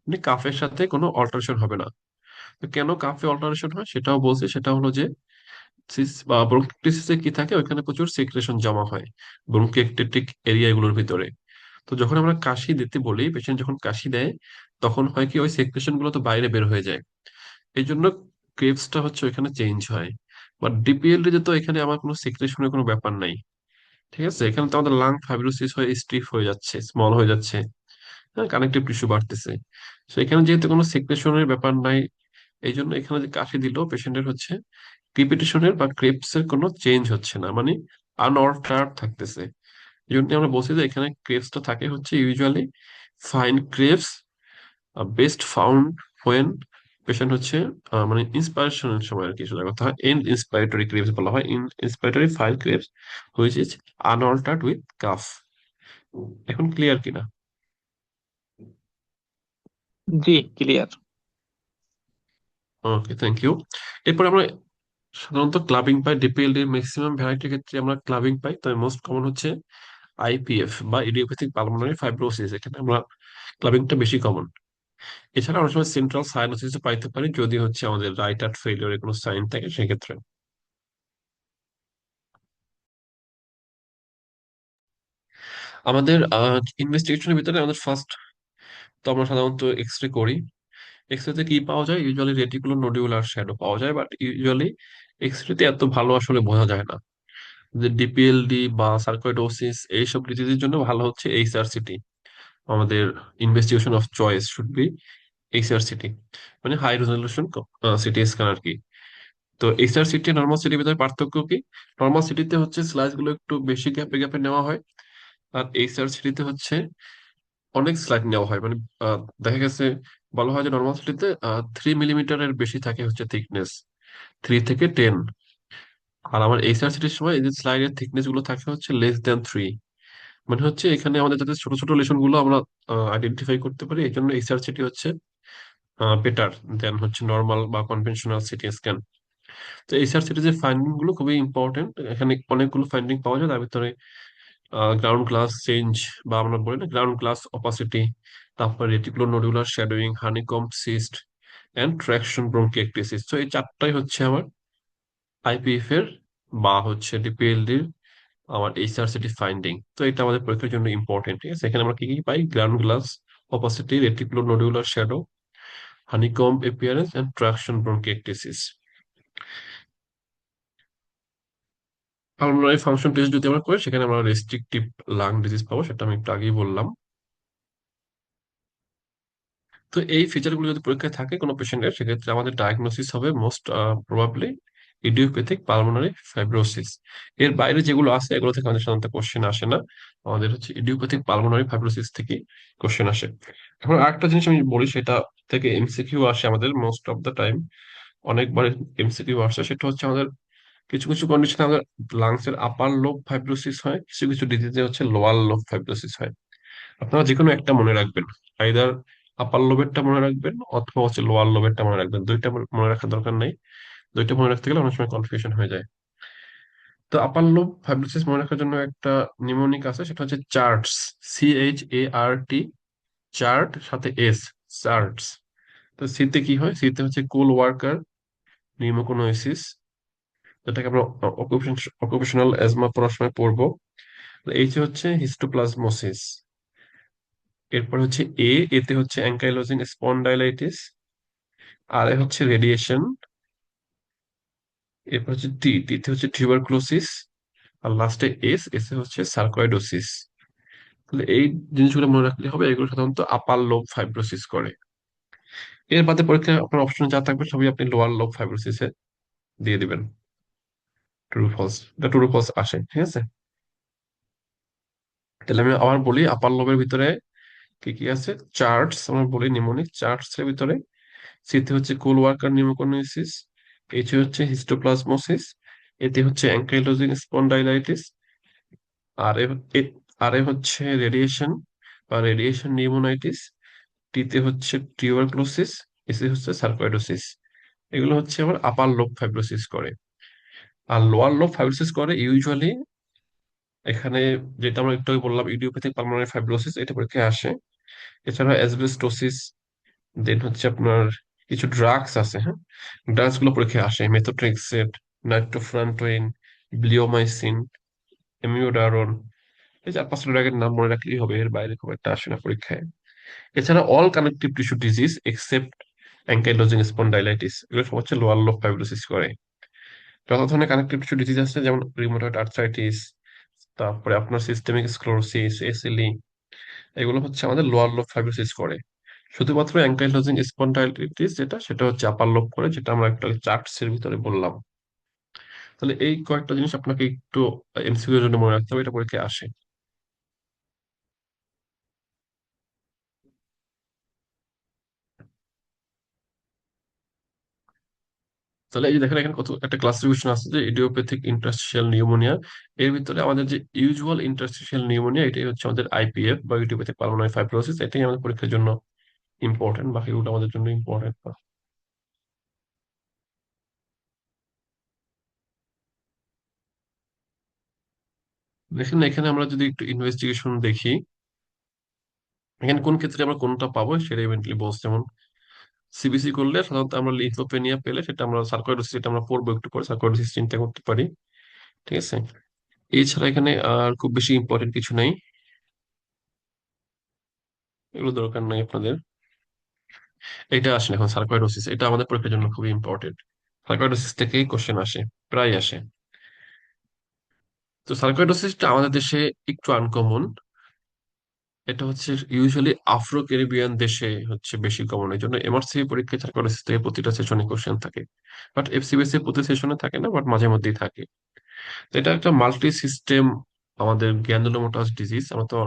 মানে কাফের সাথে কোনো অল্টারেশন হবে না। তো কেন কাফে অল্টারেশন হয় সেটাও বলছি। সেটা হলো যে বা ব্রঙ্কিটিসিসে কি থাকে, ওইখানে প্রচুর সিক্রেশন জমা হয় ব্রঙ্কিয়েক্টেটিক এরিয়া গুলোর ভিতরে। তো যখন আমরা কাশি দিতে বলি, পেশেন্ট যখন কাশি দেয়, তখন হয় কি ওই সিক্রেশন গুলো তো বাইরে বের হয়ে যায়। এই জন্য ক্রেভসটা হচ্ছে ওইখানে চেঞ্জ হয়। বাট ডিপিএলডি তে তো এখানে আমার কোনো সিক্রেশনের কোনো ব্যাপার নাই, ঠিক আছে? এখানে তো আমাদের লাং ফাইব্রোসিস হয়ে স্টিফ হয়ে যাচ্ছে, স্মল হয়ে যাচ্ছে, হ্যাঁ, কানেকটিভ টিস্যু বাড়তেছে। তো এখানে যেহেতু কোনো সিক্রেশনের ব্যাপার নাই, এই জন্য এখানে যে কাশি দিল পেশেন্টের হচ্ছে ক্রিপিটেশনের বা ক্রেপস এর কোনো চেঞ্জ হচ্ছে না, মানে আনঅল্টার্ড থাকতেছে। এই জন্য আমরা বলছি যে এখানে ক্রেপসটা থাকে হচ্ছে usually fine Krebs, best found when patient হচ্ছে মানে ইন্সপাইরেশনের সময় আর কি, সোজা কথা হয় এন্ড ইন্সপাইরেটরি ক্রেপস বলা হয়, in inspiratory fine creps which is unaltered with cough. এখন ক্লিয়ার কিনা? জি, ক্লিয়ার। Okay, thank you. এরপর আমরা সাধারণত ক্লাবিং পাই, ডিপিএলডি এর ম্যাক্সিমাম ভ্যারাইটির ক্ষেত্রে আমরা ক্লাবিং পাই, তবে মোস্ট কমন হচ্ছে আইপিএফ বা ইডিওপ্যাথিক পালমোনারি ফাইব্রোসিস, এখানে আমরা ক্লাবিংটা বেশি কমন। এছাড়া অনেক সময় সেন্ট্রাল সাইনোসিস পাইতে পারি যদি হচ্ছে আমাদের রাইট হার্ট ফেলিওরের কোনো সাইন থাকে সেক্ষেত্রে। আমাদের ইনভেস্টিগেশনের ভিতরে আমাদের ফার্স্ট, তো আমরা সাধারণত এক্স রে করি। এক্স রে তে কি পাওয়া যায়? ইউজুয়ালি রেটিকুলো নোডুলার শ্যাডো পাওয়া যায়, বাট ইউজুয়ালি এক্স রে তে এত ভালো আসলে বোঝা যায় না যে ডিপিএলডি বা সার্কোইডোসিস এইসব ডিজিজের জন্য ভালো হচ্ছে এইচআরসিটি। আমাদের investigation of choice should be HRCT, মানে হাই রেজলিউশন সিটি স্ক্যান আর কি। তো এইচআরসিটি নর্মাল সিটির ভিতরে পার্থক্য কি? নর্মাল সিটিতে হচ্ছে স্লাইস গুলো একটু বেশি গ্যাপে গ্যাপে নেওয়া হয়, আর এইচআরসিটিতে হচ্ছে অনেক স্লাইড নেওয়া হয়, মানে দেখা গেছে বলা হয় যে নর্মাল সিটিতে 3 মিলিমিটারের বেশি থাকে হচ্ছে থিকনেস, 3 থেকে 10। আর আমার এইচআরসিটির সময় এই যে স্লাইডের থিকনেস গুলো থাকে হচ্ছে লেস দ্যান 3। মানে হচ্ছে এখানে আমাদের যাতে ছোট ছোট লেশন গুলো আমরা আইডেন্টিফাই করতে পারি, এই জন্য এইচআরসিটি হচ্ছে বেটার দেন হচ্ছে নর্মাল বা কনভেনশনাল সিটি স্ক্যান। তো এইচআরসিটি যে ফাইন্ডিং গুলো খুবই ইম্পর্টেন্ট, এখানে অনেকগুলো ফাইন্ডিং পাওয়া যায়। তার ভিতরে গ্রাউন্ড গ্লাস চেঞ্জ বা আমরা বলি না গ্রাউন্ড গ্লাস অপাসিটি, তারপর reticulonodular shadowing, honeycomb cyst and traction bronchiectasis. তো এই চারটাই হচ্ছে আমার আইপিএফ এর বা হচ্ছে ডিপিএলডির আমার এইচআরসিটি ফাইন্ডিং। তো এটা আমাদের পরীক্ষার জন্য ইম্পর্টেন্ট। ঠিক আছে, এখানে আমরা কি কি পাই? Ground glass opacity, reticular nodular shadow, honeycomb appearance, and traction bronchiectasis. Pulmonary function test যদি আমরা করি, সেখানে আমরা রেস্ট্রিকটিভ লাং ডিজিজ পাবো, সেটা আমি একটু আগেই বললাম। তো এই ফিচারগুলো যদি পরীক্ষায় থাকে কোনো পেশেন্টের, সেক্ষেত্রে আমাদের ডায়াগনোসিস হবে most probably idiopathic pulmonary fibrosis. এর বাইরে যেগুলো আছে এগুলো থেকে আমাদের সাধারণত কোশ্চেন আসে না, আমাদের হচ্ছে ইডিওপ্যাথিক পালমোনারি ফাইব্রোসিস থেকে কোশ্চেন আসে। এখন আরেকটা জিনিস আমি বলি, সেটা থেকে এমসিকিউ আসে আমাদের মোস্ট অফ দ্য টাইম, অনেকবার এমসিকিউ আসে। সেটা হচ্ছে আমাদের কিছু কিছু কন্ডিশনে আমাদের লাংস এর আপার লোব ফাইব্রোসিস হয়, কিছু কিছু ডিজিজে হচ্ছে লোয়ার লোব ফাইব্রোসিস হয়। আপনারা যে কোনো একটা মনে রাখবেন, আইদার আপার লোবেরটা মনে রাখবেন অথবা হচ্ছে লোয়ার লোবেরটা মনে রাখবেন, দুইটা মনে রাখার দরকার নেই। দুইটা মনে রাখতে গেলে অনেক সময় কনফিউশন হয়ে যায়। তো আপার লোব ফাইব্রোসিস মনে রাখার জন্য একটা নিমোনিক আছে, সেটা হচ্ছে চার্টস, CHART, চার্ট সাথে এস, চার্টস। তো সিতে কি হয়? সিতে হচ্ছে কোল ওয়ার্কার নিউমোকোনোসিস, যেটাকে আমরা অকুপেশনাল অ্যাজমা পড়ার সময় পড়বো। এইচ হচ্ছে হিস্টোপ্লাজমোসিস। এরপর হচ্ছে এতে হচ্ছে অ্যাঙ্কাইলোজিং স্পন্ডাইলাইটিস। আর এ হচ্ছে রেডিয়েশন। এরপর হচ্ছে টিতে হচ্ছে টিউবারকুলোসিস। আর লাস্টে এসে হচ্ছে সার্কয়েডোসিস। তাহলে এই জিনিসগুলো মনে রাখলে হবে, এগুলো সাধারণত আপার লোব ফাইব্রোসিস করে। এর বাদে পরীক্ষা আপনার অপশন যা থাকবে সবই আপনি লোয়ার লোব ফাইব্রোসিসে দিয়ে দিবেন। ট্রু ফলস, এটা ট্রু ফলস আসে। ঠিক আছে, তাহলে আমি আবার বলি, আপার লোবের ভিতরে কি কি আছে? চার্টস আমরা বলি নিমোনিক, চার্টস এর ভিতরে সিতে হচ্ছে কোল ওয়ার্কার নিউমোকোনিসিস, এইচ হচ্ছে হিস্টোপ্লাজমোসিস, এতে হচ্ছে অ্যাঙ্কাইলোজিং স্পন্ডাইলাইটিস, আর এ এ- আর এ হচ্ছে রেডিয়েশন বা রেডিয়েশন নিউমোনাইটিস, টিতে হচ্ছে টিউবারকুলোসিস, এসে হচ্ছে সার্কোইডোসিস। এগুলো হচ্ছে আবার আপার লোব ফাইব্রোসিস করে। আর লোয়ার লোব ফাইব্রোসিস করে ইউজুয়ালি এখানে, যেটা আমরা একটু আগে বললাম ইডিওপ্যাথিক পালমোনারি ফাইব্রোসিস, এটা পরীক্ষায় আসে। এছাড়া অ্যাসবেস্টোসিস, দেন হচ্ছে আপনার কিছু ড্রাগস আছে, হ্যাঁ, ড্রাগস গুলো পরীক্ষায় আসে, মেথোট্রেক্সেট, নাইট্রোফ্রান্টোইন, ব্লিওমাইসিন, এমিওডারন। এই 4-5টা ড্রাগের নাম মনে রাখলেই হবে, এর বাইরে খুব একটা আসে না পরীক্ষায়। এছাড়া all connective tissue disease except ankylosing spondylitis, এগুলো সব হচ্ছে লোয়ার লোব ফাইব্রোসিস করে। যত ধরনের কানেকটিভ টিস্যু ডিজিজ আছে, যেমন রিউমাটয়েড আর্থ্রাইটিস, তারপরে আপনার সিস্টেমিক স্ক্লেরোসিস, এসিলি, এগুলো হচ্ছে আমাদের লোয়ার লোব ফাইব্রোসিস করে। শুধুমাত্র অ্যাঙ্কাইলোজিং স্পন্ডাইলিটিস যেটা, সেটা হচ্ছে আপার লোব করে, যেটা আমরা একটা চার্টস এর ভিতরে বললাম। তাহলে এই কয়েকটা জিনিস আপনাকে একটু এমসিকিউ এর জন্য মনে রাখতে হবে, এটা পরীক্ষায় আসে। তাহলে এই যে দেখেন, এখানে কত একটা ক্লাসিফিকেশন আছে যে ইডিওপ্যাথিক ইন্টারস্টিশিয়াল নিউমোনিয়া। এর ভিতরে আমাদের যে ইউজুয়াল ইন্টারস্টিশিয়াল নিউমোনিয়া, এটাই হচ্ছে আমাদের আইপিএফ বা ইডিওপ্যাথিক পালমোনারি ফাইব্রোসিস। এটাই আমাদের পরীক্ষার জন্য ইম্পর্টেন্ট, বাকিগুলো আমাদের জন্য ইম্পর্টেন্ট না। দেখেন এখানে আমরা যদি একটু ইনভেস্টিগেশন দেখি, এখানে কোন ক্ষেত্রে আমরা কোনটা পাবো সেটা ইভেন্টলি বলছে। যেমন সিবিসি করলে সাধারণত আমরা লিথোপেনিয়া পেলে, সেটা আমরা সার্কোইডোসিস, এটা আমরা পড়বো একটু পরে, সার্কোইডোসিস চিন্তা করতে পারি। ঠিক আছে, এছাড়া এখানে আর খুব বেশি ইম্পর্টেন্ট কিছু নাই, এগুলো দরকার নাই আপনাদের। এটা আসলে এখন সার্কোইডোসিস, এটা আমাদের পরীক্ষার জন্য খুবই ইম্পর্টেন্ট। সার্কোইডোসিস থেকেই কোশ্চেন আসে, প্রায় আসে। তো সার্কোইডোসিসটা আমাদের দেশে একটু আনকমন। এটা হচ্ছে ইউজুয়ালি আফ্রো ক্যারিবিয়ান দেশে হচ্ছে বেশি কমন, এই জন্য এমআরসিপি পরীক্ষায় সার্কোইডোসিস থেকে প্রতিটা সেশনে কোশ্চেন থাকে। বাট এফসিবিএসসি প্রতি সেশনে থাকে না, বাট মাঝে মধ্যেই থাকে। তো এটা একটা মাল্টি সিস্টেম আমাদের গ্র্যানুলোমাটাস ডিজিজ। আমরা তো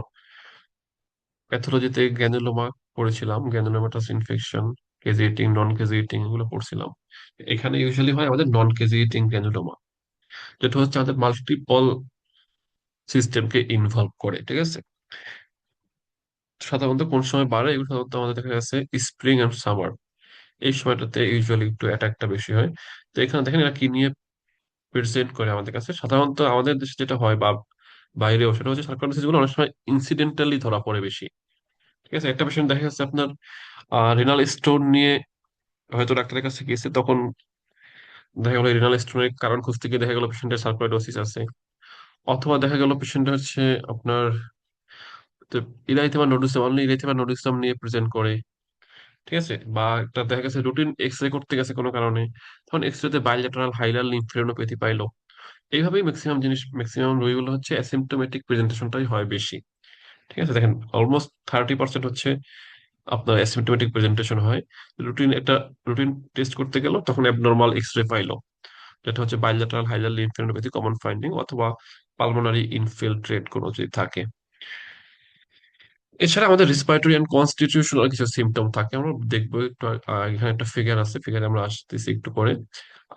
প্যাথোলজিতে গ্র্যানুলোমা পড়েছিলাম, গ্র্যানুলোমাটাস ইনফেকশন, কেজিএটিং, নন কেজিএটিং, এগুলো পড়ছিলাম। এখানে ইউজুয়ালি হয় আমাদের নন কেজিএটিং গ্র্যানুলোমা, যেটা হচ্ছে আমাদের মাল্টিপল সিস্টেমকে ইনভলভ করে। ঠিক আছে, সাধারণত কোন সময় বাড়ে? এগুলো সাধারণত আমাদের দেখা গেছে স্প্রিং এন্ড সামার, এই সময়টাতে ইউজুয়ালি একটু অ্যাটাকটা বেশি হয়। তো এখানে দেখেন এরা কি নিয়ে প্রেজেন্ট করে আমাদের কাছে। সাধারণত আমাদের দেশে যেটা হয় বা বাইরেও, সেটা হচ্ছে সার্কোইডোসিস গুলো অনেক সময় ইনসিডেন্টালি ধরা পড়ে বেশি। ঠিক আছে, একটা পেশেন্ট দেখা যাচ্ছে আপনার রিনাল স্টোন নিয়ে হয়তো ডাক্তারের কাছে গেছে, তখন দেখা গেলো রিনাল স্টোনের কারণ খুঁজতে গিয়ে দেখা গেলো পেশেন্টের সার্কোইডোসিস আছে, অথবা দেখা গেল পেশেন্ট হচ্ছে আপনার ইরাইথেমা নোডুসাম, অনলি ইরাইথেমা নোডুসাম নিয়ে প্রেজেন্ট করে। ঠিক আছে, বা একটা দেখা গেছে রুটিন এক্স রে করতে গেছে কোনো কারণে, তখন এক্স রেতে বাইলেটারাল হাইলার লিম্ফোডেনোপ্যাথি পাইলো। এইভাবেই ম্যাক্সিমাম রোগীগুলো হচ্ছে অ্যাসিম্পটোমেটিক প্রেজেন্টেশনটাই হয় বেশি। ঠিক আছে, দেখেন অলমোস্ট 30% হচ্ছে আপনার অ্যাসিম্পটোমেটিক প্রেজেন্টেশন হয়। রুটিন টেস্ট করতে গেল তখন অ্যাবনর্মাল এক্স রে পাইলো, যেটা হচ্ছে বাইলেটারাল হাইলার লিম্ফোডেনোপ্যাথি কমন ফাইন্ডিং, অথবা পালমোনারি ইনফিলট্রেট কোনো যদি থাকে। এছাড়া আমাদের রেসপিরেটরি এন্ড কনস্টিটিউশনাল কিছু সিমটম থাকে, আমরা দেখবো একটু। এখানে একটা ফিগার আছে, ফিগারে আমরা আসতেছি একটু পরে।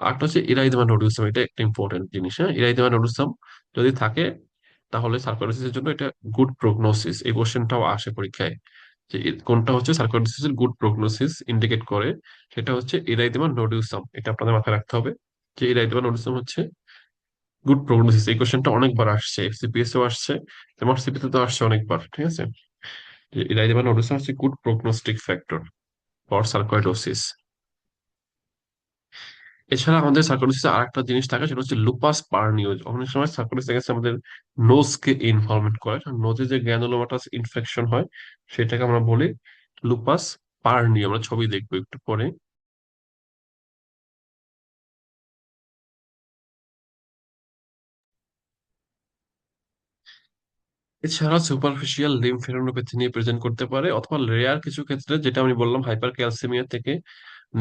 আরেকটা হচ্ছে ইরাইদেমা নোডুসাম, এটা একটা ইম্পর্টেন্ট জিনিস। হ্যাঁ, ইরাইদেমা নোডুসাম যদি থাকে তাহলে সার্কোইডোসিসের জন্য এটা গুড প্রগনোসিস। এই কোশ্চেনটাও আসে পরীক্ষায়, যে কোনটা হচ্ছে সার্কোইডোসিসের গুড প্রগনোসিস ইন্ডিকেট করে। সেটা হচ্ছে ইরাইদেমা নোডুসাম, এটা আপনাদের মাথায় রাখতে হবে, যে ইরাইদেমা নোডুসাম হচ্ছে গুড প্রগনোসিস। এই কোশ্চেনটা অনেকবার আসছে, এফসিপিএস ও আসছে, এমআরসিপি তে তো আসছে অনেকবার। ঠিক আছে, ইরাইদেমা নোডুসাম হচ্ছে good prognostic factor for sarcoidosis. এছাড়া আমাদের সার্কোইডোসিসে আরেকটা জিনিস থাকে, সেটা হচ্ছে লুপাস পার্নিওজ। অনেক সময় সার্কোইডোসিস দেখা যাচ্ছে আমাদের নোজ কে ইনভলভমেন্ট করে, নোজে যে গ্র্যানুলোমাটাস ইনফেকশন হয় সেটাকে আমরা বলি লুপাস পার্নিও। আমরা ছবি দেখবো একটু পরে। এছাড়া সুপারফিশিয়াল লিম্ফেডেনোপ্যাথি নিয়ে প্রেজেন্ট করতে পারে, অথবা রেয়ার কিছু ক্ষেত্রে যেটা আমি বললাম হাইপার ক্যালসিমিয়া থেকে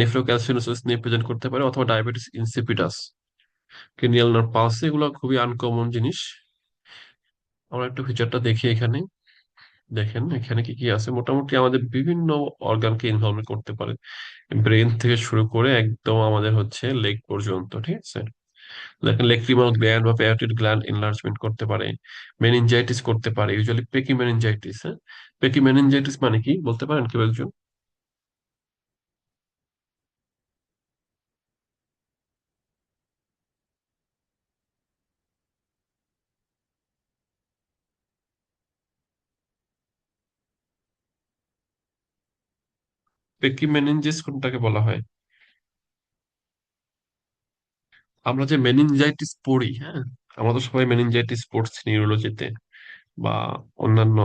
নেফ্রোক্যালসিনোসিস নিয়ে প্রেজেন্ট করতে পারে, অথবা ডায়াবেটিস ইনসিপিটাস, ক্রিনিয়াল নার্ভ পালসি। এগুলো খুবই আনকমন জিনিস। আমরা একটু ফিচারটা দেখি এখানে। দেখেন এখানে কি কি আছে, মোটামুটি আমাদের বিভিন্ন অর্গানকে ইনভলভ করতে পারে, ব্রেন থেকে শুরু করে একদম আমাদের হচ্ছে লেগ পর্যন্ত। ঠিক আছে, দেখেন লেক্রিমাল গ্ল্যান্ড বা প্যারোটিড গ্ল্যান্ড এনলার্জমেন্ট করতে পারে, মেনিনজাইটিস করতে পারে, ইউজুয়ালি পেকি মেনিনজাইটিস। হ্যাঁ, পেকি মেনিনজাইটিস মানে কি বলতে পারেন কেউ একজন? পেকি মেনিনজিস কোনটাকে বলা হয়? আমরা যে মেনিনজাইটিস পড়ি, হ্যাঁ, আমরা তো সবাই মেনিনজাইটিস পড়ছি নিউরোলজিতে বা অন্যান্য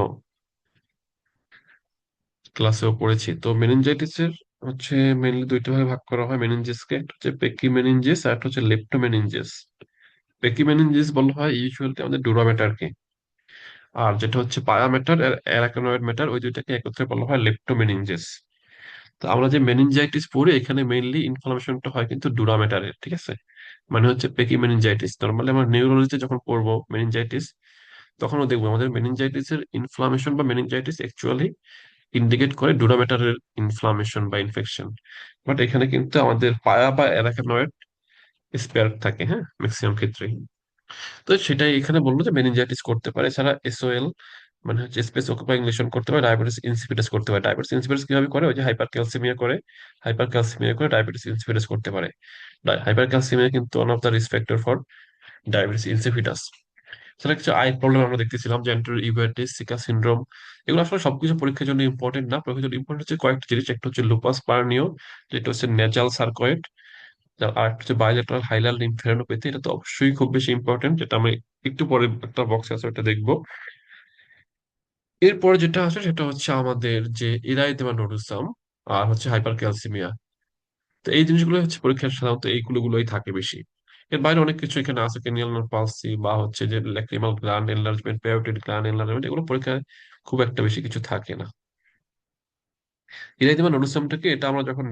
ক্লাসেও পড়েছি। তো মেনিনজাইটিসের হচ্ছে মেইনলি দুইটা ভাগে ভাগ করা হয় মেনিনজিসকে, একটা হচ্ছে পেকি মেনিনজিস আর একটা হচ্ছে লেপ্টোমেনিনজিস। পেকি মেনিনজিস বলা হয় ইউজুয়ালি আমাদের ডুরামেটারকে, আর যেটা হচ্ছে পায়ামেটার আর অ্যারাকানয়েড ম্যাটার, ওই দুইটাকে একত্রে বলা হয় লেপ্টোমেনিনজিস। তো আমরা যে মেনিনজাইটিস পড়ি এখানে মেইনলি ইনফ্লামেশনটা হয় কিন্তু ডুরামেটারের। ঠিক আছে, মানে হচ্ছে পেকি মেনিনজাইটিস। নর্মালি আমরা নিউরোলজিতে যখন পড়বো মেনিনজাইটিস, তখনও দেখবো আমাদের মেনিনজাইটিসের ইনফ্লামেশন বা মেনিনজাইটিস অ্যাকচুয়ালি ইন্ডিকেট করে ডুরামেটারের ইনফ্লামেশন বা ইনফেকশন। বাট এখানে কিন্তু আমাদের পায়া বা অ্যারাকানয়েড স্পেয়ার থাকে, হ্যাঁ, ম্যাক্সিমাম ক্ষেত্রে। তো সেটাই এখানে বললো যে মেনিনজাইটিস করতে পারে। এছাড়া এসওএল মানে হচ্ছে স্পেস অকুপাইং লিশন করতে পারে, ডায়াবেটিস ইনসিপিটাস করতে পারে। ডায়াবেটিস ইনসিপিটাস কিভাবে করে, ওই যে হাইপার ক্যালসিমিয়া করে, হাইপার ক্যালসিমিয়া করে ডায়াবেটিস ইনসিপিটাস করতে পারে। হাইপার ক্যালসিমিয়া কিন্তু one of the risk factor for diabetes insipidus. সেটা কিছু আই প্রবলেম আমরা দেখতেছিলাম, যে ইউভেটিস, সিকা সিনড্রোম। এগুলো আসলে সবকিছু পরীক্ষার জন্য ইম্পর্টেন্ট না, পরীক্ষার জন্য ইম্পর্টেন্ট হচ্ছে কয়েকটা জিনিস। একটা হচ্ছে লুপাস পার্নিও, যেটা হচ্ছে নেজাল সার্কয়েড, আর একটা হচ্ছে বায়োলেটারাল হাইলার লিম্ফোডেনোপ্যাথি। এটা তো অবশ্যই খুব বেশি ইম্পর্টেন্ট, যেটা আমি একটু পরে একটা বক্স আছে ওটা দেখবো। এরপরে যেটা আছে সেটা হচ্ছে আমাদের যে ইরাইদেমা নোডুসাম আর হচ্ছে হাইপার ক্যালসিমিয়া। তো এই জিনিসগুলো হচ্ছে পরীক্ষার সাধারণত এইগুলোই থাকে বেশি। এর বাইরে অনেক কিছু এখানে আছে, ক্রেনিয়াল নার্ভ পালসি বা হচ্ছে যে lacrimal gland enlargement, parotid gland enlargement, এগুলো পরীক্ষায় খুব একটা বেশি কিছু থাকে না। ইরাইদেমা নোডুসামটাকে এটা আমরা যখন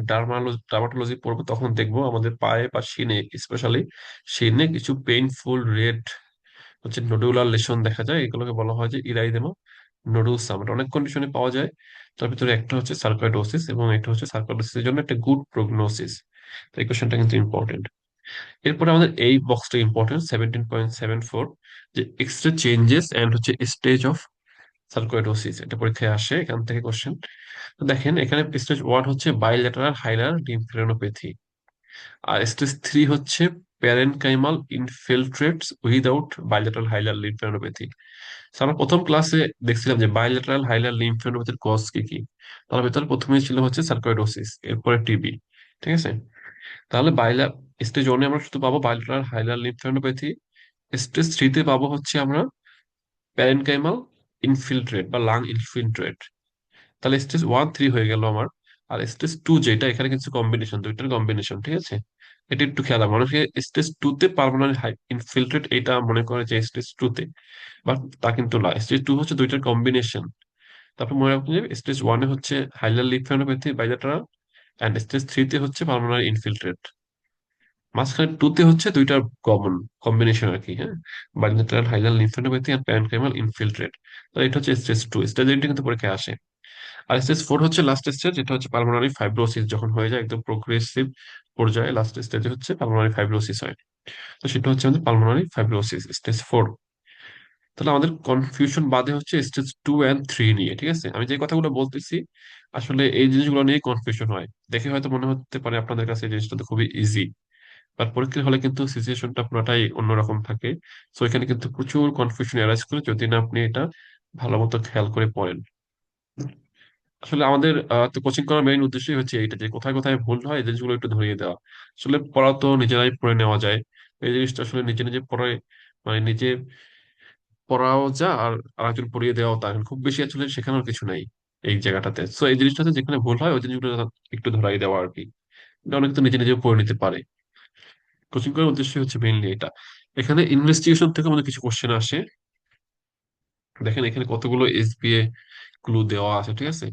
ডার্মাটোলজি পড়বো তখন দেখবো আমাদের পায়ে বা শিনে, স্পেশালি শিনে কিছু পেইনফুল রেড হচ্ছে নোডুলার লেশন দেখা যায়, এগুলোকে বলা হয় যে ইরাইদেমা নোডুলসাম। এটা অনেক কন্ডিশনে পাওয়া যায়, তার ভিতরে একটা হচ্ছে সার্কোইডোসিস, এবং একটা হচ্ছে সার্কোইডোসিসের জন্য একটা গুড প্রগনোসিস। তো এই কোশ্চেনটা কিন্তু ইম্পর্টেন্ট। এরপরে আমাদের এই বক্সটা ইম্পর্টেন্ট, 17.74, যে এক্সরে চেঞ্জেস এন্ড হচ্ছে স্টেজ অফ সার্কোইডোসিস। এটা পরীক্ষায় আসে, এখান থেকে কোশ্চেন। তো দেখেন এখানে স্টেজ 1 হচ্ছে বাইলেটারাল হাইলার লিম্ফোডেনোপ্যাথি, আর স্টেজ 3 হচ্ছে প্যারেনকাইমাল ইনফিলট্রেটস উইদাউট বাইলেটারাল হাইলার লিম্ফোডেনোপ্যাথি। আমরা প্রথম ক্লাসে দেখছিলাম যে বাইলেটারাল হাইলার লিম্ফোডেনোপ্যাথির কজ কি কি। তার ভিতরে প্রথমেই ছিল হচ্ছে সার্কোইডোসিস, এরপরে টিবি। ঠিক আছে, তাহলে স্টেজ 1 এ আমরা শুধু পাবো বাইলেটারাল হাইলার লিম্ফোডেনোপ্যাথি। স্টেজ 3 তে পাবো হচ্ছে আমরা প্যারেনকাইমাল ইনফিলট্রেট বা লাং ইনফিলট্রেট। তাহলে স্টেজ 1 3 হয়ে গেল আমার। আর স্টেজ 2 যেটা, এখানে কিছু কম্বিনেশন, দুইটার কম্বিনেশন। ঠিক আছে, এটা একটু খেয়াল রাখবো। অনেকে স্টেজ 2 তে পার্মানেন্ট ইনফিলট্রেট এটা মনে করে যে স্টেজ 2 তে, বাট তা কিন্তু না। স্টেজ 2 হচ্ছে দুইটার কম্বিনেশন। তারপর মনে রাখবেন যে স্টেজ 1 এ হচ্ছে হাইলার লিম্ফোডেনোপ্যাথি বাইলেটারাল, অ্যান্ড স্টেজ 3 তে হচ্ছে পার্মানেন্ট ইনফিলট্রেট। মাঝখানে 2 তে হচ্ছে দুইটার কমন কম্বিনেশন আর কি। হ্যাঁ, বাইলেটারাল হাইলার লিম্ফোডেনোপ্যাথি অ্যান্ড প্যারেনকাইমাল ইনফিলট্রেট। তো এটা হচ্ছে স্টেজ 2। স্টেজ 8 কিন্তু পরীক্ষায় আসে। আর স্টেজ 4 হচ্ছে লাস্ট স্টেজ, যেটা হচ্ছে পালমোনারি ফাইব্রোসিস যখন হয়ে যায় একদম প্রোগ্রেসিভ পর্যায়ে। লাস্ট স্টেজে হচ্ছে পালমোনারি ফাইব্রোসিস হয়। তো সেটা হচ্ছে আমাদের পালমোনারি ফাইব্রোসিস স্টেজ 4। তাহলে আমাদের কনফিউশন বাদে হচ্ছে স্টেজ 2 and 3 নিয়ে। ঠিক আছে, আমি যে কথাগুলো বলতেছি আসলে এই জিনিসগুলো নিয়ে কনফিউশন হয়। দেখে হয়তো মনে হতে পারে আপনাদের কাছে এই জিনিসটা তো খুবই ইজি, বাট পরীক্ষার হলে কিন্তু সিচুয়েশনটা পুরোটাই অন্যরকম থাকে। তো এখানে কিন্তু প্রচুর কনফিউশন অ্যারাইজ করে যদি না আপনি এটা ভালো মতো খেয়াল করে পড়েন। আসলে আমাদের তো কোচিং করার মেইন উদ্দেশ্যই হচ্ছে এইটা, যে কোথায় কোথায় ভুল হয় এই জিনিসগুলো একটু ধরিয়ে দেওয়া। আসলে পড়া তো নিজেরাই পড়ে নেওয়া যায়, এই জিনিসটা আসলে নিজে নিজে পড়ে, মানে নিজে পড়াও যা আর আরেকজন পড়িয়ে দেওয়াও তা। খুব বেশি আসলে শেখানোর কিছু নাই এই জায়গাটাতে। সো এই জিনিসটাতে যেখানে ভুল হয় ওই জিনিসগুলো একটু ধরাই দেওয়া আর কি। এটা অনেকে তো নিজে নিজে পড়ে নিতে পারে। কোচিং করার উদ্দেশ্য হচ্ছে মেইনলি এটা। এখানে ইনভেস্টিগেশন থেকে আমাদের কিছু কোশ্চেন আসে। দেখেন এখানে কতগুলো এসবিএ ক্লু দেওয়া আছে। ঠিক আছে,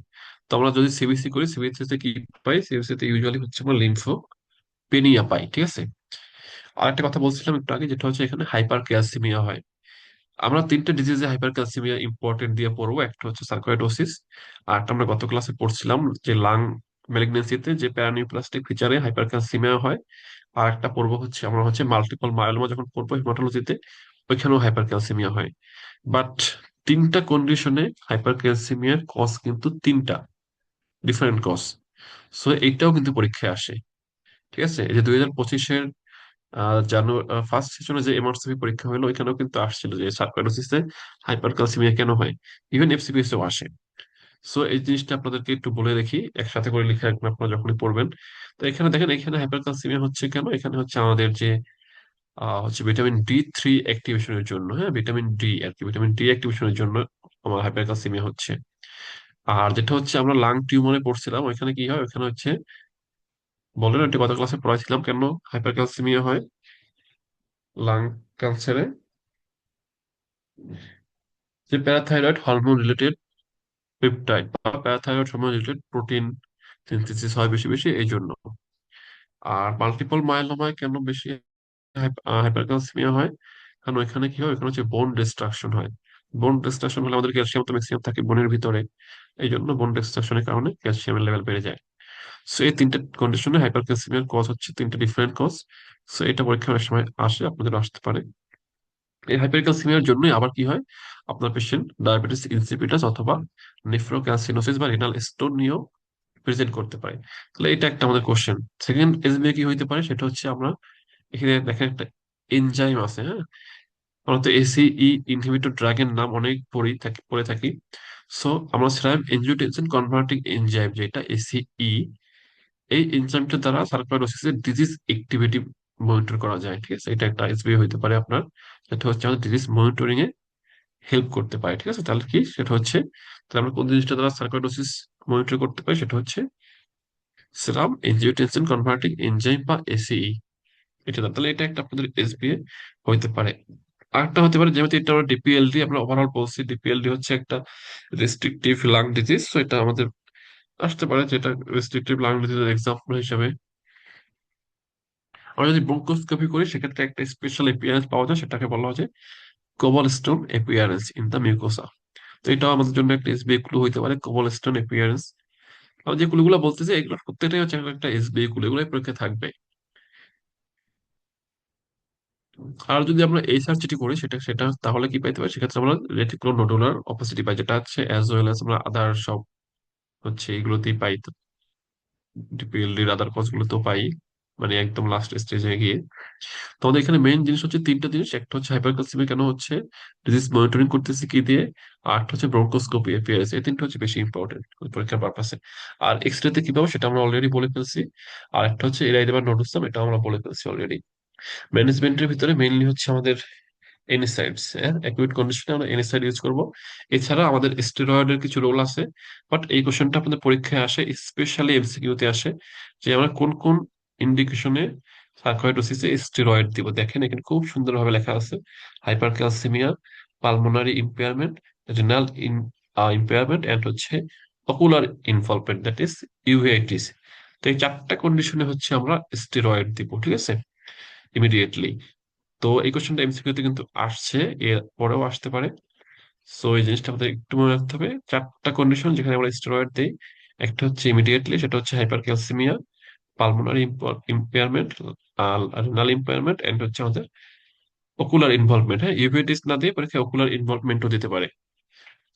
তো আমরা যদি সিবিসি করি, সিবিসি তে কি পাই? সিবিসি তে ইউজুয়ালি হচ্ছে আমরা লিম্ফো পেনিয়া পাই। ঠিক আছে, আর একটা কথা বলছিলাম একটু আগে, যেটা হচ্ছে এখানে হাইপার ক্যালসিমিয়া হয়। আমরা তিনটা ডিজিজে হাইপার ক্যালসিমিয়া ইম্পর্টেন্ট দিয়ে পড়বো। একটা হচ্ছে সার্কোয়েডোসিস, আর একটা আমরা গত ক্লাসে পড়ছিলাম যে লাং ম্যালিগনেন্সিতে যে প্যারানিউপ্লাস্টিক ফিচারে হাইপার ক্যালসিমিয়া হয়। আর একটা পড়বো হচ্ছে আমরা হচ্ছে মাল্টিপল মায়োলোমা যখন পড়বো হেমাটোলজিতে, ওইখানেও হাইপার ক্যালসিমিয়া হয়। বাট তিনটা কন্ডিশনে হাইপার ক্যালসিমিয়ার কজ কিন্তু তিনটা ডিফারেন্ট কজ। সো এইটাও কিন্তু পরীক্ষায় আসে। ঠিক আছে, এই যে 2025-এর জানুয়ারি ফার্স্ট সেশনে যে এমআরসিপি পরীক্ষা হলো, ওইখানেও কিন্তু আসছিল যে সার্কোইডোসিসে হাইপার ক্যালসিমিয়া কেন হয়। ইভেন এফসিপিএস এও আসে। সো এই জিনিসটা আপনাদেরকে একটু বলে রাখি, একসাথে করে লিখে রাখবেন আপনারা যখনই পড়বেন। তো এখানে দেখেন, এখানে হাইপার ক্যালসিমিয়া হচ্ছে কেন? এখানে হচ্ছে আমাদের যে হচ্ছে ভিটামিন D3 অ্যাক্টিভেশনের জন্য। হ্যাঁ, ভিটামিন D আর কি, ভিটামিন D অ্যাক্টিভেশনের জন্য আমার হাইপার ক্যালসিমিয়া হচ্ছে। আর যেটা হচ্ছে আমরা লাং টিউমারে পড়ছিলাম, ওইখানে কি হয়? ওইখানে হচ্ছে বললেন, একটু গত ক্লাসে পড়াইছিলাম কেন হাইপার ক্যালসিমিয়া হয় লাং ক্যান্সারে। যে প্যারাথাইরয়েড হরমোন রিলেটেড পেপটাইড বা parathyroid hormone related protein synthesis হয় বেশি বেশি, এই জন্য। আর মাল্টিপল মায়োলোমায় কেন বেশি হাইপারক্যালসিমিয়া হয়? কারণ ওইখানে কি হয়? ওইখানে হচ্ছে বোন ডিস্ট্রাকশন হয়। বোন ডিস্ট্রাকশন হলে আমাদের ক্যালসিয়াম তো ম্যাক্সিমাম থাকে বোনের ভিতরে, এই জন্য বোন ডিস্ট্রাকশনের কারণে ক্যালসিয়ামের লেভেল বেড়ে যায়। সো এই তিনটে কন্ডিশনে হাইপারক্যালসিমিয়ার কজ হচ্ছে তিনটে ডিফারেন্ট কজ। সো এটা পরীক্ষার অনেক সময় আসে, আপনাদের আসতে পারে। এই হাইপারক্যালসিমিয়ার জন্যই আবার কি হয়, আপনার পেশেন্ট ডায়াবেটিস ইনসিপিটাস অথবা নেফ্রোক্যালসিনোসিস বা রিনাল স্টোন নিয়েও প্রেজেন্ট করতে পারে। তাহলে এটা একটা আমাদের কোশ্চেন। সেকেন্ড এসবিআই কি হইতে পারে, সেটা হচ্ছে আমরা এখানে দেখেন একটা এনজাইম আছে। হ্যাঁ, আমরা তো এসিই ইনহিবিটর ড্রাগের নাম অনেক পড়ে থাকি। সো আমরা সেরাম এনজিওটেনসিন কনভার্টিং এনজাইম, যেটা এসিই, এই এনজাইমটা দ্বারা সার্কোইডোসিসের ডিজিজ অ্যাক্টিভিটি মনিটর করা যায়। ঠিক আছে, এটা একটা এসবিআই হইতে পারে আপনার, যেটা হচ্ছে আমাদের ডিজিজ মনিটরিং এ হেল্প করতে পারে। ঠিক আছে, তাহলে কি সেটা হচ্ছে, তাহলে আমরা কোন জিনিসটা দ্বারা সার্কোইডোসিস মনিটর করতে পারি? সেটা হচ্ছে সেরাম এনজিওটেনসিন কনভার্টিং এনজাইম বা এসিই। এটা না, তাহলে এটা একটা আপনাদের এসবিএ হইতে পারে। আরেকটা হতে পারে, যেহেতু এটা আমরা ডিপিএলডি আমরা ওভারঅল বলছি, ডিপিএলডি হচ্ছে একটা রেস্ট্রিকটিভ লাং ডিজিজ। তো এটা আমাদের আসতে পারে, যেটা রেস্ট্রিকটিভ লাং ডিজিজের এক্সাম্পল হিসেবে আমরা যদি ব্রঙ্কোস্কোপি করি, সেক্ষেত্রে একটা স্পেশাল এপিয়ারেন্স পাওয়া যায়, সেটাকে বলা হয় যে COBOL stone appearance in the mucosa. তো এটাও আমাদের জন্য একটা এসবিএ ক্লু হইতে পারে, কোবল স্টোন এপিয়ারেন্স। আর যে ক্লুগুলো বলতেছে এগুলো প্রত্যেকটাই হচ্ছে একটা এসবিএ ক্লু, এগুলোই পরীক্ষায় থাকবে। আর যদি আমরা এই সার্চটি করি, সেটা সেটা তাহলে কি পাইতে পারি? সেক্ষেত্রে আমরা রেটিকুলো নোডুলার অপাসিটি পাই, যেটা হচ্ছে অ্যাজ ওয়েল অ্যাজ আমরা আদার সব হচ্ছে এগুলোতেই পাই, ডিপিএলডির আদার কজ গুলোতেও পাই। মানে একদম লাস্ট স্টেজে গিয়ে। তো আমাদের এখানে মেইন জিনিস হচ্ছে তিনটা জিনিস, একটা হচ্ছে হাইপারক্যালসিমিয়া কেন হচ্ছে, ডিজিজ মনিটরিং করতেছি কি দিয়ে, আর একটা হচ্ছে ব্রঙ্কোস্কোপি এপিআরএস। এই তিনটা হচ্ছে বেশি ইম্পর্টেন্ট পরীক্ষার পারপাসে। আর এক্সরেতে কি পাবো সেটা আমরা অলরেডি বলে ফেলছি। আর একটা হচ্ছে এরাইদেবার নোডুসাম, এটা আমরা বলে ফেলছি অলরেডি। ম্যানেজমেন্টের ভিতরে মেইনলি হচ্ছে আমাদের এনএসআইডস, হ্যাঁ, অ্যাকুইট কন্ডিশনে আমরা এনএসআইড ইউজ করব। এছাড়া আমাদের স্টেরয়েডের কিছু রোল আছে, বাট এই কোশ্চেনটা আপনাদের পরীক্ষায় আসে, স্পেশালি এমসিকিউতে আসে, যে আমরা কোন কোন ইন্ডিকেশনে সার্কোইডোসিসে স্টেরয়েড দিব। দেখেন এখানে খুব সুন্দরভাবে লেখা আছে: hypercalcaemia, pulmonary impairment, renal impairment, and হচ্ছে ocular involvement, that is uveitis. তো এই চারটা কন্ডিশনে হচ্ছে আমরা স্টেরয়েড দিব, ঠিক আছে, ইমিডিয়েটলি। তো এই কোশ্চেনটা এমসিকিউতে কিন্তু আসছে, এর পরেও আসতে পারে। সো এই জিনিসটা আমাদের একটু মনে রাখতে হবে, চারটা কন্ডিশন যেখানে আমরা স্টেরয়েড দেই। একটা হচ্ছে ইমিডিয়েটলি, সেটা হচ্ছে hypercalcaemia, pulmonary impairment, renal impairment, and হচ্ছে আমাদের ওকুলার ইনভলভমেন্ট। হ্যাঁ, ইউভেটিস না দিয়ে পরীক্ষায় ওকুলার ইনভলভমেন্টও দিতে পারে।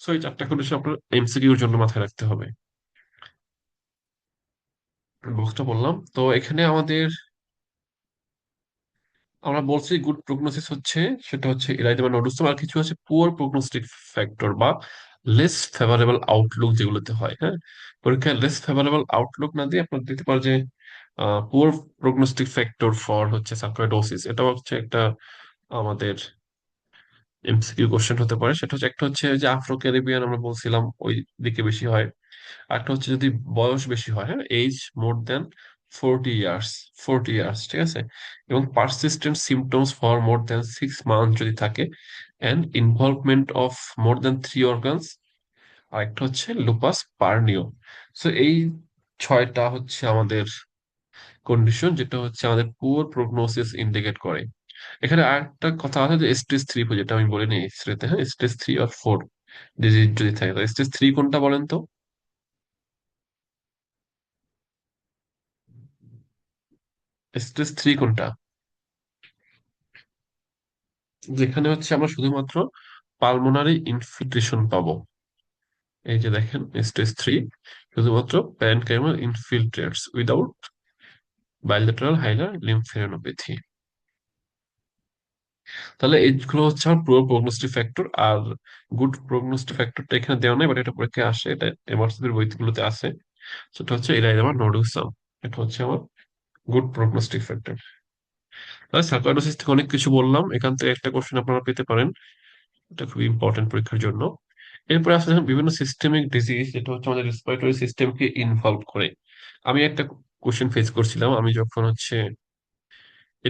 সো এই চারটা কন্ডিশন আপনার এমসিকিউর জন্য মাথায় রাখতে হবে। বক্সটা বললাম তো এখানে আমাদের, আমরা বলছি গুড প্রগনোসিস হচ্ছে, সেটা হচ্ছে ইরাইদেমা নডুসাম। আর কিছু আছে পুয়ার প্রগনোস্টিক ফ্যাক্টর বা লেস ফেভারেবল আউটলুক যেগুলোতে হয়। হ্যাঁ, পরীক্ষায় লেস ফেভারেবল আউটলুক না দিয়ে আপনার দিতে পারে যে পুয়ার প্রগনোস্টিক ফ্যাক্টর ফর হচ্ছে সার্কোইডোসিস। এটা হচ্ছে একটা আমাদের এমসিকিউ কোশ্চেন হতে পারে। সেটা হচ্ছে, একটা হচ্ছে যে আফ্রো ক্যারিবিয়ান আমরা বলছিলাম ওই দিকে বেশি হয়। আরেকটা হচ্ছে যদি বয়স বেশি হয়, হ্যাঁ, age more than 40 years, 40 years, ঠিক আছে, এবং persistent symptoms for more than 6 month যদি থাকে, and involvement of more than 3 organs. আর একটা হচ্ছে লুপাস পার্নিও। সো এই ছয়টা হচ্ছে আমাদের কন্ডিশন, যেটা হচ্ছে আমাদের পুয়ার প্রগনোসিস ইন্ডিকেট করে। এখানে আরেকটা কথা আছে যে স্টেজ 3, যেটা আমি বলিনি এক্সরেতে, হ্যাঁ, স্টেজ 3 আর 4 ডিজিজ যদি থাকে। তো স্টেজ 3 কোনটা বলেন তো? স্টেজ 3 কোনটা? যেখানে হচ্ছে আমরা শুধুমাত্র পালমোনারি ইনফিল্ট্রেশন পাবো। এই যে দেখেন, স্টেজ 3 শুধুমাত্র প্যারেনকাইমাল ইনফিল্ট্রেটস উইদাউট বাইলেটারাল হাইলার লিম্ফেনোপ্যাথি। তাহলে এইগুলো হচ্ছে আমার পুরো প্রগনোস্টিক ফ্যাক্টর। আর গুড প্রগনোস্টিক ফ্যাক্টরটা এখানে দেওয়া নাই, বাট এটা পরীক্ষায় আসে, এটা এমআরসিপির বইগুলোতে আছে। সেটা হচ্ছে এরাই আমার নোডুসাম। এটা হচ্ছে আমার গুড প্রগনোস্টিক ফ্যাক্টর। তাহলে সার্কোইডোসিস থেকে অনেক কিছু বললাম, এখান থেকে একটা কোশ্চেন আপনারা পেতে পারেন, এটা খুবই ইম্পর্টেন্ট পরীক্ষার জন্য। এরপরে আসলে বিভিন্ন সিস্টেমিক ডিজিজ, যেটা হচ্ছে আমাদের রেসপিরেটরি সিস্টেমকে ইনভলভ করে। আমি একটা কোশ্চেন ফেস করছিলাম, আমি যখন হচ্ছে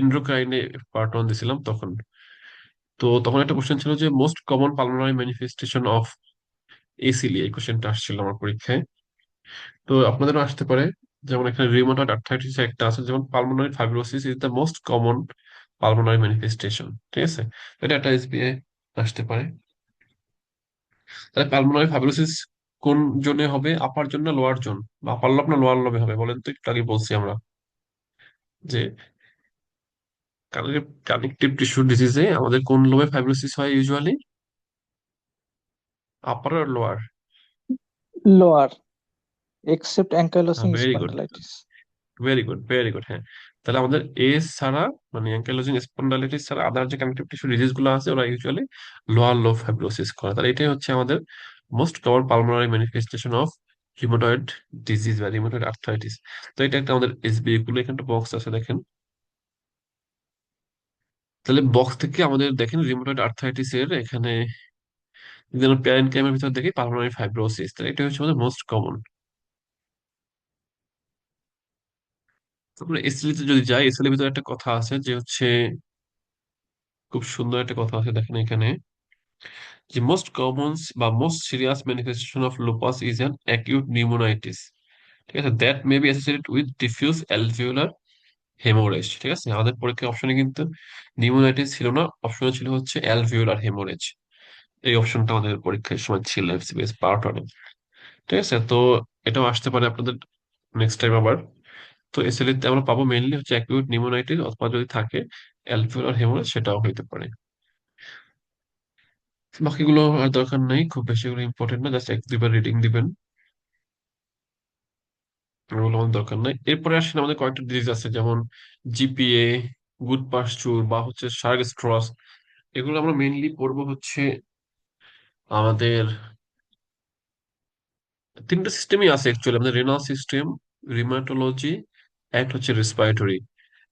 এন্ডোক্রাইনে পার্ট 1 দিছিলাম তখন। তো তখন একটা কোশ্চেন ছিল যে most common pulmonary manifestation of SLE, এই কোশ্চেনটা আসছিল আমার পরীক্ষায়। তো আপনাদেরও আসতে পারে। যেমন এখানে রিউমাটয়েড আর্থ্রাইটিস একটা আছে, যেমন pulmonary fibrosis is the most common pulmonary manifestation, ঠিক আছে। তো এটা একটা এসবিআই আসতে পারে। তাহলে পালমোনারি ফাইব্রোসিস কোন জোনে হবে, আপার জোন না লোয়ার জোন, বা আপার লব না লোয়ার লবে হবে বলেন তো? একটু আগে বলছি আমরা যে কানেকটিভ টিস্যু ডিজিজে আমাদের কোন লোবে ফাইব্রোসিস হয় ইউজুয়ালি, আপার আর lower? Lower, except ankylosing very good, spondylitis. Very good, very good. হ্যাঁ, তাহলে আমাদের এস ছাড়া, মানে অ্যাঙ্কাইলোজিং স্পন্ডাইলিটিস ছাড়া আদার যে কানেকটিভ টিস্যু ডিজিজ গুলো আছে ওরা ইউজুয়ালি লোয়ার লোব ফাইব্রোসিস করে। তাহলে এটাই হচ্ছে আমাদের most common pulmonary manifestation of rheumatoid disease বা রিউমাটয়েড আর্থ্রাইটিস। তো এটা একটা আমাদের এসবি গুলো, এখানে একটা বক্স আছে দেখেন। তাহলে বক্স থেকে আমাদের দেখেন রিউমাটয়েড আর্থ্রাইটিস এর এখানে প্যারেন্ট ক্যামের ভিতর দেখি পালমোনারি ফাইব্রোসিস, তাহলে এটা হচ্ছে আমাদের মোস্ট কমন। তারপরে এসএলই তে যদি যাই, এসএলই ভিতরে একটা কথা আছে যে হচ্ছে, খুব সুন্দর একটা কথা আছে দেখেন এখানে, যে মোস্ট কমন বা most serious manifestation of lupus is an acute pneumonitis, ঠিক আছে, that may be associated with diffuse alveolar haemorrhage. ঠিক আছে, আমাদের পরীক্ষার অপশনে কিন্তু নিউমোনাইটিস ছিল না, অপশনে ছিল হচ্ছে অ্যালভিওলার হেমোরেজ। এই অপশনটা আমাদের পরীক্ষার সময় ছিল এফসিবিএস পার্ট 1। ঠিক আছে, তো এটাও আসতে পারে আপনাদের নেক্সট টাইম আবার। তো এসএলই তে আমরা পাবো মেইনলি হচ্ছে অ্যাকিউট নিউমোনাইটিস, অথবা যদি থাকে অ্যালভিওলার হেমোরেজ, সেটাও হইতে পারে। বাকিগুলো আর দরকার নেই, খুব বেশি এগুলো ইম্পর্টেন্ট না, জাস্ট 1-2 বার রিডিং দিবেন। ওগুলো আমাদের দরকার নাই। এরপরে আসেন আমাদের কয়েকটা ডিজিজ আছে, যেমন জিপিএ, গুড পাস্চুর বা হচ্ছে শার্ক স্ট্রস। এগুলো আমরা মেইনলি পড়বো হচ্ছে আমাদের তিনটা সিস্টেমই আছে অ্যাকচুয়ালি, আমাদের রেনাল সিস্টেম, রিমাটোলজি, একটা হচ্ছে রেসপিরেটরি।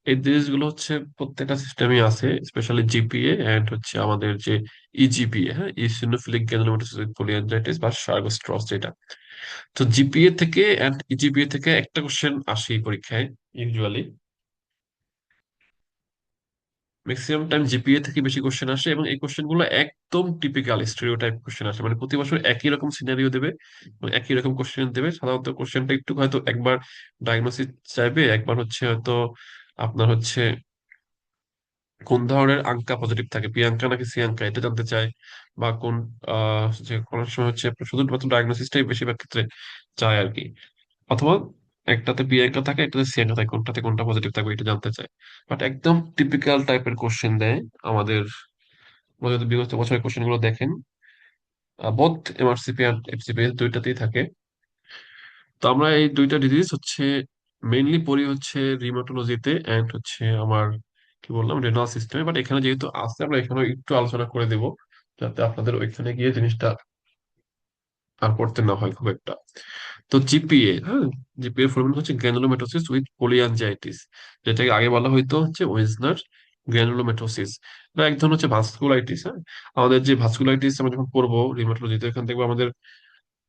এই জিনিসগুলো হচ্ছে প্রত্যেকটা সিস্টেমই আছে, স্পেশালি জিপিএ এন্ড হচ্ছে আমাদের যে ইজিপিএ, হ্যাঁ, ইসিনোফিলিক গ্রানুলোমাটোসিস উইথ পলিঅ্যাঞ্জাইটিস বা শার্ক স্ট্রস যেটা। তো জিপিএ থেকে এন্ড ইজিপিএ থেকে একটা কোশ্চেন আসে এই পরীক্ষায় ইউজুয়ালি। ম্যাক্সিমাম টাইম জিপিএ থেকে বেশি কোশ্চেন আসে, এবং এই কোশ্চেন গুলো একদম টিপিক্যাল স্টেরিওটাইপ কোশ্চেন আসে, মানে প্রতি বছর একই রকম সিনারিও দেবে, মানে একই রকম কোশ্চেন দেবে। সাধারণত কোশ্চেনটা একটু হয়তো একবার ডায়াগনোসিস চাইবে, একবার হচ্ছে হয়তো আপনার হচ্ছে কোন ধরনের আঙ্কা পজিটিভ থাকে, প্রিয়াঙ্কা নাকি সিয়াঙ্কা এটা জানতে চায়, বা কোন যে কোনো সময় হচ্ছে আপনার শুধুমাত্র ডায়াগনোসিসটাই বেশিরভাগ ক্ষেত্রে চায় আর কি। অথবা একটাতে প্রিয়াঙ্কা থাকে, একটাতে সিয়াঙ্কা থাকে, কোনটাতে কোনটা পজিটিভ থাকবে এটা জানতে চায়। বাট একদম টিপিক্যাল টাইপের কোশ্চেন দেয় আমাদের। আপনারা যদি বিগত বছরের কোশ্চেন গুলো দেখেন, বোথ এমআরসিপি আর এফসিপি দুইটাতেই থাকে। তো আমরা এই দুইটা ডিজিজ হচ্ছে মেইনলি পড়ি হচ্ছে রিমাটোলজিতে এন্ড হচ্ছে আমার কি বললাম রেনাল সিস্টেমে। বাট এখানে যেহেতু আছে আমরা এখানে একটু আলোচনা করে দেব, যাতে আপনাদের ওইখানে গিয়ে জিনিসটা আর পড়তে না হয় খুব একটা। তো জিপিএ, হ্যাঁ, জিপিএ ফর্মুলা হচ্ছে গ্র্যানুলোমেটোসিস উইথ পলিয়ানজাইটিস, যেটাকে আগে বলা হইতো হচ্ছে ওয়েজনার গ্র্যানুলোমেটোসিস। এটা এক ধরনের হচ্ছে ভাস্কুলাইটিস। হ্যাঁ, আমাদের যে ভাস্কুলাইটিস আমরা যখন পড়বো রিমাটোলজিতে, এখান থেকে আমাদের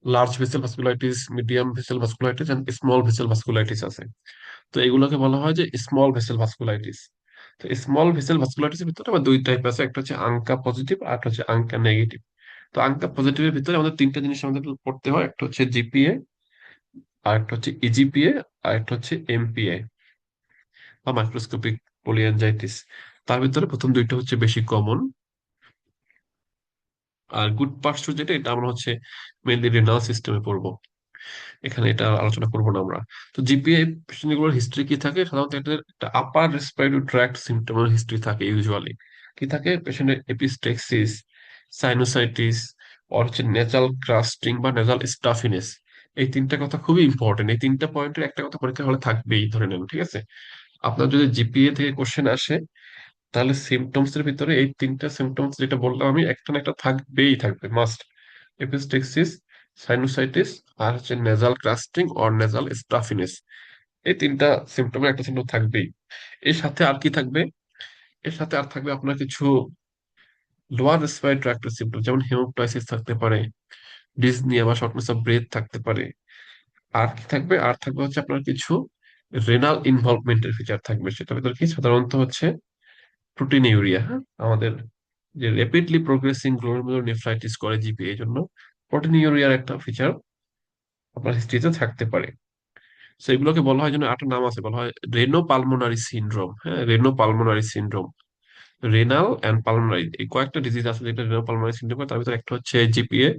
large vessel vasculitis, medium vessel vasculitis and small vessel vasculitis আছে। তো এগুলোকে বলা হয় যে স্মল ভেসেল ভাস্কুলাইটিস। তো স্মল ভেসেল ভাস্কুলাইটিসের ভিতরে আবার দুই টাইপ আছে, একটা হচ্ছে আঙ্কা পজিটিভ আর একটা হচ্ছে আঙ্কা নেগেটিভ। তো আঙ্কা পজিটিভের ভিতরে আমাদের তিনটা জিনিস আমাদের পড়তে হয়, একটা হচ্ছে জিপিএ, আর একটা হচ্ছে ইজিপিএ, আর একটা হচ্ছে এমপিএ বা মাইক্রোস্কোপিক পলিঅ্যাঞ্জাইটিস। তার ভিতরে প্রথম দুইটা হচ্ছে বেশি কমন। আর গুড পার্সু যেটা, এটা আমরা হচ্ছে মেইনলি রেনাল সিস্টেমে পড়বো, এখানে এটা আলোচনা করবো না আমরা। তো জিপিএ পেশেন্টগুলোর হিস্ট্রি কি থাকে, সাধারণত এটার একটা আপার রেসপিরেটরি ট্র্যাক্ট সিম্পটমের হিস্ট্রি থাকে ইউজুয়ালি। কি থাকে, পেশেন্টের এপিস্টেক্সিস, সাইনোসাইটিস, আর হচ্ছে নেজাল ক্রাস্টিং বা নেজাল স্টাফিনেস। এই তিনটা কথা খুবই ইম্পর্টেন্ট, এই তিনটা পয়েন্টের একটা কথা পরীক্ষা হলে থাকবেই ধরে নেন, ঠিক আছে। আপনার যদি জিপিএ থেকে কোশ্চেন আসে, তাহলে সিমটমস এর ভিতরে এই তিনটা সিমটমস যেটা বললাম আমি, একটা না একটা থাকবেই থাকবে, মাস্ট। এপিস্টেক্সিস, সাইনোসাইটিস, আর হচ্ছে নেজাল ক্রাস্টিং অর নেজাল স্টাফিনেস। এই তিনটা সিমটমের একটা সিমটম থাকবেই। এর সাথে আর কি থাকবে, এর সাথে আর থাকবে আপনার কিছু লোয়ার রেসপিরেটরি ট্র্যাক্টের সিমটম, যেমন হেমোপটাইসিস থাকতে পারে, ডিসনিয়া বা শর্টনেস অফ ব্রেথ থাকতে পারে। আর কি থাকবে, আর থাকবে হচ্ছে আপনার কিছু রেনাল ইনভলভমেন্টের ফিচার থাকবে, সেটার ভিতরে কি সাধারণত হচ্ছে প্রোটিনিউরিয়া। হ্যাঁ, আমাদের যে র্যাপিডলি প্রোগ্রেসিং গ্লোমেরুলোনেফ্রাইটিস করে জিপি, এই জন্য প্রোটিনিউরিয়ার একটা ফিচার আপনার হিস্ট্রিতে থাকতে পারে। সেগুলোকে বলা হয়, যেন একটা নাম আছে, বলা হয় রেনো পালমোনারি সিনড্রোম। হ্যাঁ, reno pulmonary syndrome, renal and pulmonary, এই কয়েকটা ডিজিজ আছে যেটা রেনো পালমোনারি সিনড্রোম। তার ভিতরে একটা হচ্ছে জিপিএ,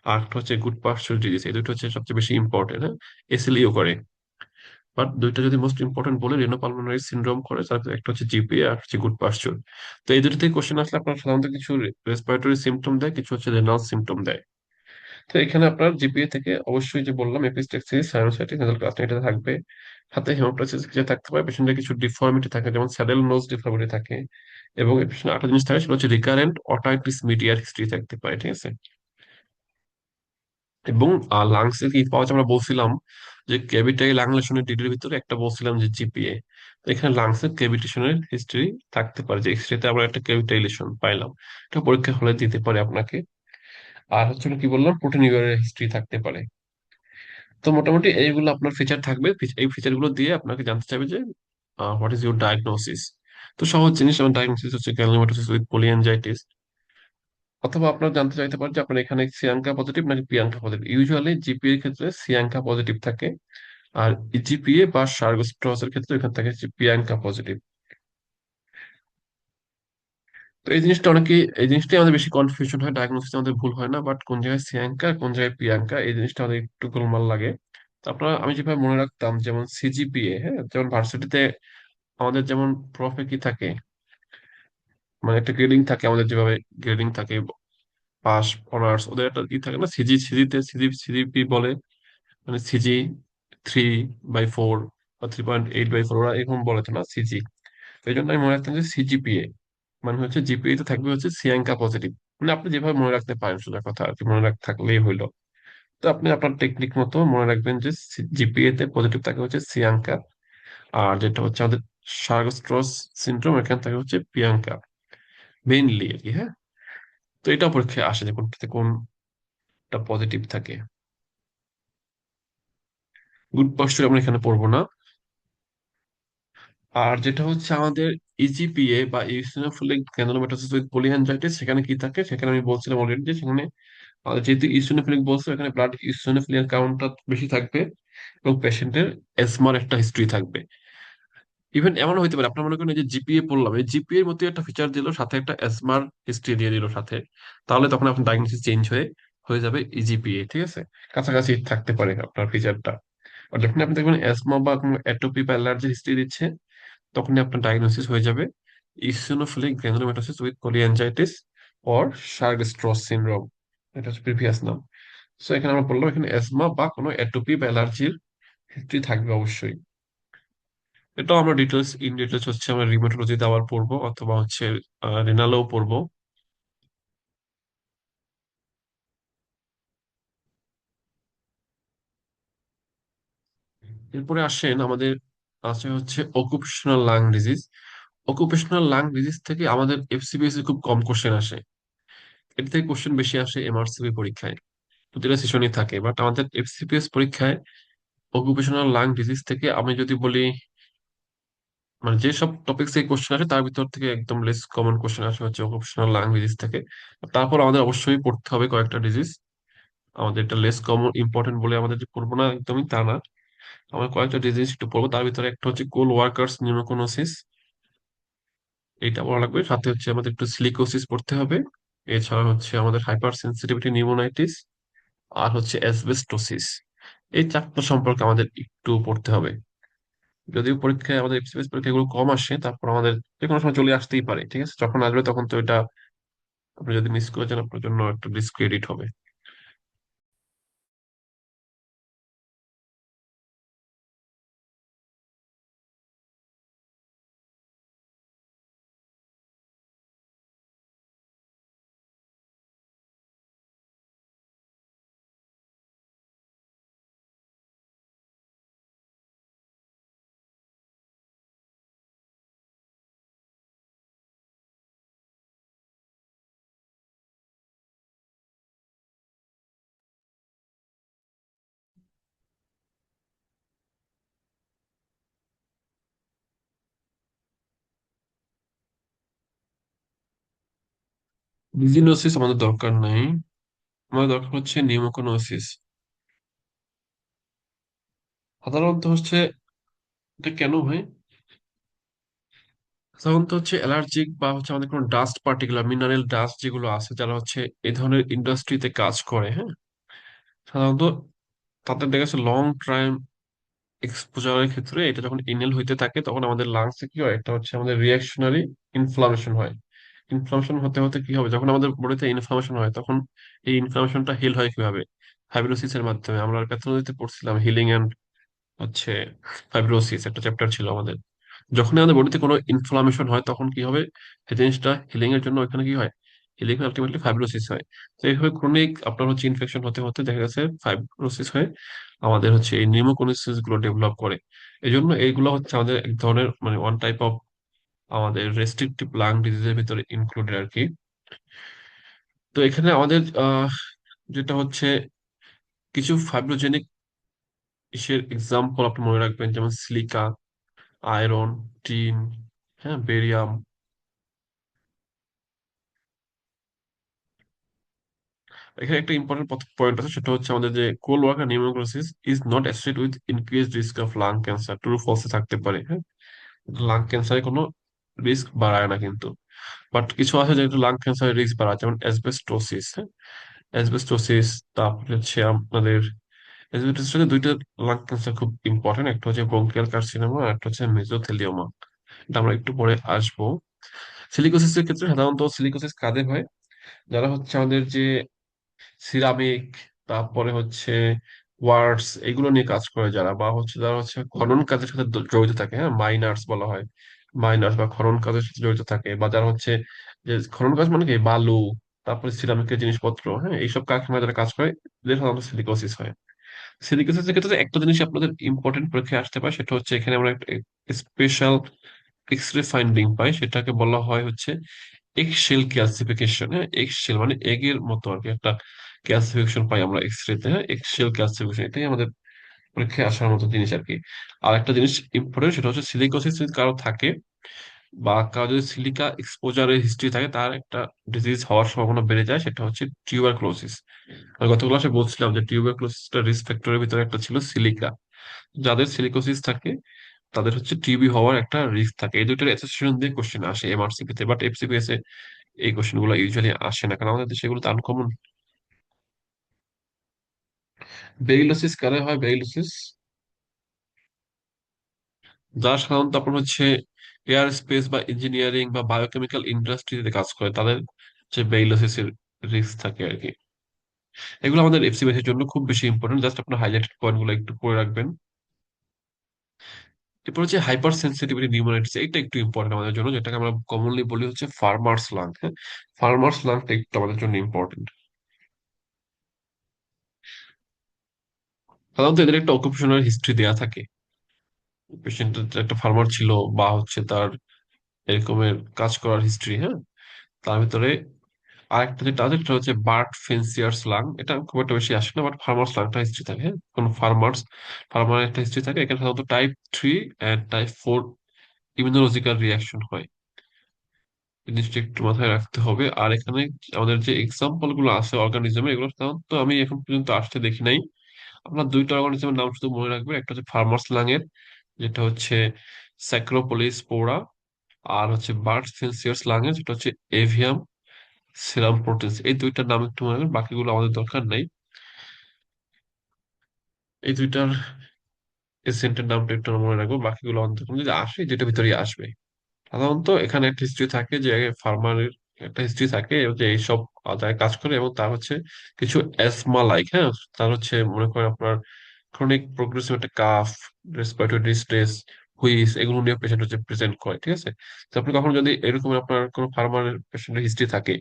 আর একটা হচ্ছে গুড পার্সুয়াল ডিজিজ। এই দুটো হচ্ছে সবচেয়ে বেশি ইম্পর্টেন্ট। হ্যাঁ, এসএলইও করে। বাট দুইটা যদি মোস্ট ইম্পর্টেন্ট বলে, রেনো পালমোনারি সিনড্রোম করে, তার ভিতরে একটা হচ্ছে জিপিএ আর হচ্ছে গুড পার্সুয়াল। তো এই দুটো থেকে কোশ্চেন আসলে আপনার সাধারণত কিছু রেসপিরেটরি সিমটম দেয়, কিছু হচ্ছে রেনাল সিমটম দেয়। তো এখানে আপনার জিপিএ থেকে অবশ্যই যে বললাম এপিস্টেক্সিস, সাইনোসাইটিস, নেজাল ক্লাস্টিং এটা থাকবে। হাতে হেমোপ্টাইসিস কিছু থাকতে পারে, পেশেন্টের কিছু ডিফর্মিটি থাকে, যেমন স্যাডেল নোজ ডিফর্মিটি থাকে। এবং এর পেছনে আরেকটা জিনিস থাকে, সেটা হচ্ছে রিকারেন্ট অটাইটিস মিডিয়ার হিস্ট্রি থাকতে পারে, ঠিক আছে। এবং লাংসে কি পাওয়া যায় আমরা বলছিলাম যে ক্যাভিটারি লাংলেশনের ডিগ্রির ভিতরে একটা বলছিলাম যে জিপিএ। তো এখানে লাংসের ক্যাভিটেশনের হিস্ট্রি থাকতে পারে, যে এক্সরেতে আমরা একটা ক্যাভিটাইলেশন পাইলাম, এটা পরীক্ষা হলে দিতে পারে আপনাকে। আর হচ্ছে কি বললাম, প্রোটিনিউরিয়ার হিস্ট্রি থাকতে পারে। তো মোটামুটি এইগুলো আপনার ফিচার থাকবে, এই ফিচার গুলো দিয়ে আপনাকে জানতে চাইবে যে হোয়াট ইজ ইউর ডায়াগনোসিস। তো সহজ জিনিস, আমার ডায়াগনোসিস হচ্ছে গ্যালনোমাটোসিস উইথ পলিঅ্যাঞ্জাইটিস। অথবা আপনার জানতে চাইতে পারেন যে আপনার এখানে সিয়াঙ্কা পজিটিভ নাকি প্রিয়াঙ্কা পজিটিভ। ইউজুয়ালি জিপি এর ক্ষেত্রে সিয়াঙ্কা পজিটিভ থাকে, আর ইজিপিএ বা সার্গোস্ট্রস এর ক্ষেত্রে এখান থেকে হচ্ছে প্রিয়াঙ্কা পজিটিভ। তো এই জিনিসটা অনেকে, এই জিনিসটাই আমাদের বেশি কনফিউশন হয়, ডায়াগনোসিস আমাদের ভুল হয় না, বাট কোন জায়গায় সিয়াঙ্কা কোন জায়গায় প্রিয়াঙ্কা এই জিনিসটা আমাদের একটু গোলমাল লাগে। তো আপনারা, আমি যেভাবে মনে রাখতাম, যেমন সিজিপিএ, হ্যাঁ, যেমন ভার্সিটিতে আমাদের যেমন প্রফে কি থাকে, মানে একটা গ্রেডিং থাকে আমাদের, যেভাবে গ্রেডিং থাকে পাস, অনার্স, ওদের একটা ই থাকে না, সিজিপি বলে, মানে সিজি 3/4 বা 3.8/4, ওরা এরকম বলে তো না, সিজি। এই জন্য আমি মনে রাখতাম যে সিজিপিএ মানে হচ্ছে জিপিএ তে থাকবে হচ্ছে সিয়াঙ্কা পজিটিভ। মানে আপনি যেভাবে মনে রাখতে পারেন, সোজা কথা আর কি, মনে রাখ থাকলেই হইলো। তো আপনি আপনার টেকনিক মতো মনে রাখবেন যে জিপিএ তে পজিটিভ থাকে হচ্ছে সিয়াঙ্কা, আর যেটা হচ্ছে আমাদের শার্গস্ট্রস সিনড্রোম, এখানে থাকে হচ্ছে প্রিয়াঙ্কা, মেইনলি আর কি। হ্যাঁ, তো এটা পরীক্ষায় আসে যে কোনটা পজিটিভ থাকে। গুড পশ্চার আমরা এখানে পড়বো না। আর যেটা হচ্ছে আমাদের ইজিপিএ বা ইওসিনোফিলিক গ্রানুলোমাটোসিস উইথ পলিঅ্যানজাইটিস, সেখানে কি থাকে, সেখানে আমি বলছিলাম অলরেডি যে সেখানে যেহেতু ইওসিনোফিলিক বলছো, এখানে ব্লাড ইওসিনোফিলিয়ার কাউন্টটা বেশি থাকবে এবং পেশেন্টের এসমার একটা হিস্ট্রি থাকবে। ইভেন এমন হইতে পারে আপনার মনে করেন এই যে জিপিএ পড়লাম, এই জিপিএ এর মতো একটা ফিচার দিল, সাথে একটা এসমার হিস্ট্রি দিয়ে দিল সাথে, তাহলে তখন আপনার ডায়াগনোসিস চেঞ্জ হয়ে হয়ে যাবে ইজিপিএ। ঠিক আছে, কাছাকাছি থাকতে পারে আপনার ফিচারটা। আর যখন আপনি দেখবেন এসমা বা কোনো অ্যাটোপি বা অ্যালার্জি হিস্ট্রি দিচ্ছে, তখনই আপনার ডায়াগনোসিস হয়ে যাবে ইসিনোফিলিক গ্রানুলোমাটোসিস উইথ কোলিঅ্যানজাইটিস অর শার্গ-স্ট্রস সিনড্রোম। এটা হচ্ছে প্রিভিয়াস নাম। সো এখানে আমরা বললাম এখানে এসমা বা কোনো অ্যাটোপি বা অ্যালার্জির হিস্ট্রি থাকবে অবশ্যই। এটাও আমরা ডিটেলস ইন ডিটেলস হচ্ছে আমরা রিউমাটোলজিতে আবার পড়বো, অথবা হচ্ছে রেনালেও পড়বো। এরপরে আসেন আমাদের আছে হচ্ছে occupational lung disease. Occupational lung disease থেকে আমাদের এফসিপিএস খুব কম কোশ্চেন আসে। এর থেকে কোশ্চেন বেশি আসে এমআরসিপি পরীক্ষায়, প্রতিটা সেশনই থাকে। বাট আমাদের এফসিপিএস পরীক্ষায় অকুপেশনাল লাং ডিজিজ থেকে আমি যদি বলি, মানে যে সব টপিক থেকে কোশ্চেন আসে তার ভিতর থেকে একদম লেস কমন কোশ্চেন আসে হচ্ছে অকুপেশনাল লাং ডিজিজ থেকে। তারপর আমাদের অবশ্যই পড়তে হবে কয়েকটা ডিজিজ। আমাদের এটা লেস কমন ইম্পর্টেন্ট বলে আমাদের যে পড়বো না, একদমই তা না। আমরা কয়েকটা ডিজিজ একটু পড়বো, তার ভিতরে একটা হচ্ছে কোল ওয়ার্কার্স নিউমোকোনোসিস, এইটা পড়া লাগবে। সাথে হচ্ছে আমাদের একটু সিলিকোসিস পড়তে হবে। এছাড়া হচ্ছে আমাদের হাইপার সেন্সিটিভিটি নিউমোনাইটিস, আর হচ্ছে অ্যাসবেস্টোসিস। এই চারটা সম্পর্কে আমাদের একটু পড়তে হবে। যদিও পরীক্ষায় আমাদের এফসিপিএস পরীক্ষা এগুলো কম আসে, তারপর আমাদের যে কোনো সময় চলে আসতেই পারে। ঠিক আছে, যখন আসবে তখন তো এটা আপনি যদি মিস করে যান আপনার জন্য একটা ডিসক্রেডিট হবে। ডিজিনোসিস আমাদের দরকার নাই, আমাদের দরকার হচ্ছে নিউমোকোনোসিস। সাধারণত হচ্ছে এটা কেন হয়, সাধারণত হচ্ছে অ্যালার্জিক বা হচ্ছে আমাদের কোনো ডাস্ট, পার্টিকুলার মিনারেল ডাস্ট যেগুলো আছে, যারা হচ্ছে এই ধরনের ইন্ডাস্ট্রিতে কাজ করে, হ্যাঁ, সাধারণত তাদের দেখা যাচ্ছে লং টাইম এক্সপোজারের ক্ষেত্রে এটা যখন ইনহেল হইতে থাকে, তখন আমাদের লাংসে কি হয়, একটা হচ্ছে আমাদের রিয়াকশনারি ইনফ্লামেশন হয়। ইনফ্লামেশন হতে হতে কি হবে, যখন আমাদের বডিতে ইনফ্লামেশন হয়, তখন এই ইনফ্লামেশনটা হিল হয় কিভাবে, ফাইব্রোসিস এর মাধ্যমে। আমরা প্যাথোলজিতে পড়ছিলাম হিলিং এন্ড হচ্ছে ফাইব্রোসিস, একটা চ্যাপ্টার ছিল আমাদের। যখন আমাদের বডিতে কোনো ইনফ্লামেশন হয় তখন কি হবে, এই জিনিসটা হিলিং এর জন্য ওইখানে কি হয়, হিলিং আলটিমেটলি ফাইব্রোসিস হয়। তো এইভাবে ক্রনিক আপনার হচ্ছে ইনফেকশন হতে হতে দেখা গেছে ফাইব্রোসিস হয়ে আমাদের হচ্ছে এই নিউমোকোনিসিস গুলো ডেভেলপ করে। এই জন্য এইগুলো হচ্ছে আমাদের এক ধরনের মানে ওয়ান টাইপ অফ আমাদের রেস্ট্রিকটিভ লাং ডিজিজের ভিতরে ইনক্লুডেড আর কি। তো এখানে আমাদের যেটা হচ্ছে কিছু ফাইব্রোজেনিক ইসের এক্সাম্পল আপনি মনে রাখবেন, যেমন সিলিকা, আয়রন, টিন, হ্যাঁ, বেরিয়াম। এখানে একটা ইম্পর্টেন্ট পয়েন্ট আছে, সেটা হচ্ছে আমাদের যে coal worker pneumoconiosis is not associated with increase risk of lung cancer. True ফলসে থাকতে পারে, হ্যাঁ, লাং ক্যান্সারে কোনো রিস্ক বাড়ায় না কিন্তু। বাট কিছু আছে যেটা লাং ক্যান্সারের রিস্ক বাড়ায়, যেমন অ্যাসবেস্টোসিস। হ্যাঁ, অ্যাসবেস্টোসিস, তারপরে হচ্ছে আপনাদের অ্যাসবেস্টোসিস থেকে দুইটা লাং ক্যান্সার খুব ইম্পর্টেন্ট, একটা হচ্ছে ব্রঙ্কিয়াল কার্সিনোমা আর একটা হচ্ছে মেসোথেলিওমা। এটা আমরা একটু পরে আসবো। সিলিকোসিসের ক্ষেত্রে সাধারণত সিলিকোসিস কাদের হয়, যারা হচ্ছে আমাদের যে সিরামিক, তারপরে হচ্ছে ওয়ার্ডস এগুলো নিয়ে কাজ করে যারা, বা হচ্ছে যারা হচ্ছে খনন কাজের সাথে জড়িত থাকে, হ্যাঁ, মাইনার্স বলা হয়, মাইনার্স বা খনন কাজের সাথে জড়িত থাকে, বা যারা হচ্ছে যে খনন কাজ মানে কি বালু, তারপরে সিরামিকের জিনিসপত্র, হ্যাঁ, এইসব কারখানায় যারা কাজ করে এদের সাধারণত সিলিকোসিস হয়। সিলিকোসিসের ক্ষেত্রে একটা জিনিস আপনাদের ইম্পর্টেন্ট পরীক্ষায় আসতে পারে, সেটা হচ্ছে এখানে আমরা একটা স্পেশাল এক্স রে ফাইন্ডিং পাই, সেটাকে বলা হয় হচ্ছে এগ শেল ক্যালসিফিকেশন। হ্যাঁ, এগ শেল মানে এগের মতো আর কি একটা ক্যালসিফিকেশন পাই আমরা এক্স রেতে। হ্যাঁ, এগ শেল ক্যালসিফিকেশন, এটাই আমাদের পরীক্ষায় আসার মতো জিনিস আর কি। আর একটা জিনিস ইম্পর্টেন্ট, সেটা হচ্ছে সিলিকোসিস যদি কারো থাকে বা কারো যদি সিলিকা এক্সপোজারের হিস্ট্রি থাকে, তার একটা ডিজিজ হওয়ার সম্ভাবনা বেড়ে যায়, সেটা হচ্ছে টিউবারক্লোসিস। আর গত ক্লাসে বলছিলাম যে টিউবারক্লোসিসটা রিস্ক ফ্যাক্টরের ভিতরে একটা ছিল সিলিকা। যাদের সিলিকোসিস থাকে তাদের হচ্ছে টিবি হওয়ার একটা রিস্ক থাকে। এই দুইটার অ্যাসোসিয়েশন দিয়ে কোশ্চেন আসে এমআরসিপি তে, বাট এফসিপিএস এ এই কোশ্চেন গুলো ইউজুয়ালি আসে না, কারণ আমাদের দেশে এগুলো তো আনকমন। বেরিলোসিস কারে হয়? বেরিলোসিস যারা সাধারণত আপনার হচ্ছে এয়ার স্পেস বা ইঞ্জিনিয়ারিং বা বায়োকেমিক্যাল ইন্ডাস্ট্রিতে কাজ করে, তাদের যে বেরিলোসিস এর রিস্ক থাকে আর কি। এগুলো আমাদের এফসিপিএস এর জন্য খুব বেশি ইম্পর্টেন্ট, জাস্ট আপনার হাইলাইটেড পয়েন্ট গুলো একটু পড়ে রাখবেন। এরপর হচ্ছে হাইপার সেন্সিটিভিটি নিউমোনাইটিস, এটা একটু ইম্পর্টেন্ট আমাদের জন্য, যেটাকে আমরা কমনলি বলি হচ্ছে ফার্মার্স লাং। হ্যাঁ, ফার্মার্স লাংটা একটু আমাদের জন্য ইম্পর্টেন্ট। সাধারণত এদের একটা অকুপেশনাল হিস্ট্রি দেয়া থাকে, পেশেন্ট একটা ফার্মার ছিল বা হচ্ছে তার এরকমের কাজ করার হিস্ট্রি। হ্যাঁ, তার ভিতরে আরেকটা যেটা আছে সেটা হচ্ছে বার্ড ফেন্সিয়ার্স লাং, এটা খুব একটা বেশি আসে না, বাট ফার্মার্স লাংটা হিস্ট্রি থাকে। হ্যাঁ, কোন ফার্মার একটা হিস্ট্রি থাকে। এখানে সাধারণত type 3 and type 4 immunological reaction হয়, জিনিসটা একটু মাথায় রাখতে হবে। আর এখানে আমাদের যে এক্সাম্পল গুলো আছে অর্গানিজমের, এগুলো সাধারণত আমি এখন পর্যন্ত আসতে দেখি নাই। আপনার দুইটা অর্গানিজমের নাম শুধু মনে রাখবেন, একটা হচ্ছে ফার্মার্স লাং এর, যেটা হচ্ছে স্যাক্রোপোলিস পোরা, আর হচ্ছে বার্ড ফেন্সিয়ার্স লাং এর, যেটা হচ্ছে এভিয়াম সেরাম প্রোটিনস। এই দুইটার নাম একটু মনে রাখবেন, বাকিগুলো আমাদের দরকার নাই। এই দুইটার এসেন্টের নামটা একটু মনে রাখবো, বাকিগুলো আমাদের দরকার নেই। যদি আসে যেটা ভিতরে আসবে। সাধারণত এখানে একটা হিস্ট্রি থাকে যে ফার্মারের একটা হিস্ট্রি থাকে যে এইসব জায়গায় কাজ করে, এবং তার হচ্ছে কিছু অ্যাজমা লাইক, হ্যাঁ, তার হচ্ছে মনে করেন আপনার ক্রনিক প্রোগ্রেসিভ একটা কাফ, রেসপিরেটরি ডিস্ট্রেস, হুইস, এগুলো নিয়ে পেশেন্ট হচ্ছে প্রেজেন্ট করে। ঠিক আছে, তো আপনি কখনো যদি এরকম আপনার কোনো ফার্মারের পেশেন্টের হিস্ট্রি থাকে,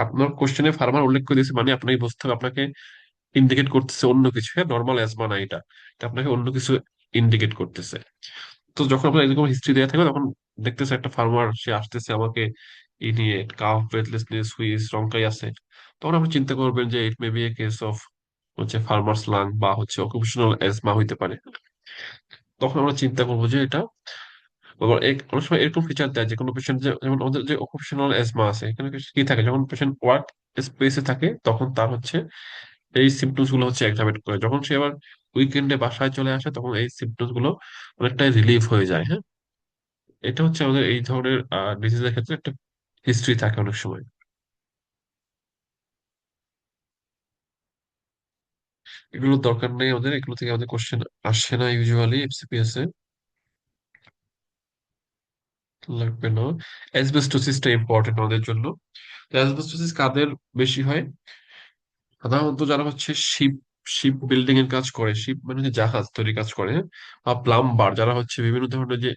আপনার কোশ্চেনে ফার্মার উল্লেখ করে দিয়েছে, মানে আপনাকে বুঝতে হবে আপনাকে ইন্ডিকেট করতেছে অন্য কিছু। হ্যাঁ, নর্মাল অ্যাজমা না এটা, এটা আপনাকে অন্য কিছু ইন্ডিকেট করতেছে। তো যখন আপনার এরকম হিস্ট্রি দেওয়া থাকবে, তখন দেখতেছে একটা ফার্মার সে আসতেছে আমাকে এই নিয়ে কাফ, ব্রেথলেসনেস, হুইস, রংকাই আছে, তখন আপনি চিন্তা করবেন যে it may be a case of হচ্ছে ফার্মার্স লাং বা হচ্ছে অকুপেশনাল অ্যাজমা হইতে পারে। তখন আমরা চিন্তা করবো যে এটা আবার অনেক সময় এরকম ফিচার দেয় যে কোনো পেশেন্ট, যেমন আমাদের যে অকুপেশনাল অ্যাজমা আছে, এখানে কি থাকে, যখন পেশেন্ট ওয়ার্ক স্পেসে থাকে তখন তার হচ্ছে এই সিমটমস গুলো হচ্ছে এক্সামিট করে, যখন সে আবার উইকেন্ডে বাসায় চলে আসে তখন এই সিমটমস গুলো অনেকটাই রিলিভ হয়ে যায়। হ্যাঁ, এটা হচ্ছে আমাদের এই ধরনের ডিজিজের ক্ষেত্রে একটা হিস্ট্রি থাকে অনেক সময়। এগুলো দরকার নেই আমাদের, এগুলো থেকে আমাদের কোশ্চেন আসে না ইউজুয়ালি এফসিপিএস এ, লাগবে না। অ্যাসবেস্টোসিসটা ইম্পর্টেন্ট আমাদের জন্য। অ্যাসবেস্টোসিস কাদের বেশি হয়? সাধারণত যারা হচ্ছে শিপ শিপ বিল্ডিং এর কাজ করে, শিপ মানে যে জাহাজ তৈরি কাজ করে, হ্যাঁ, বা প্লাম্বার যারা হচ্ছে বিভিন্ন ধরনের যে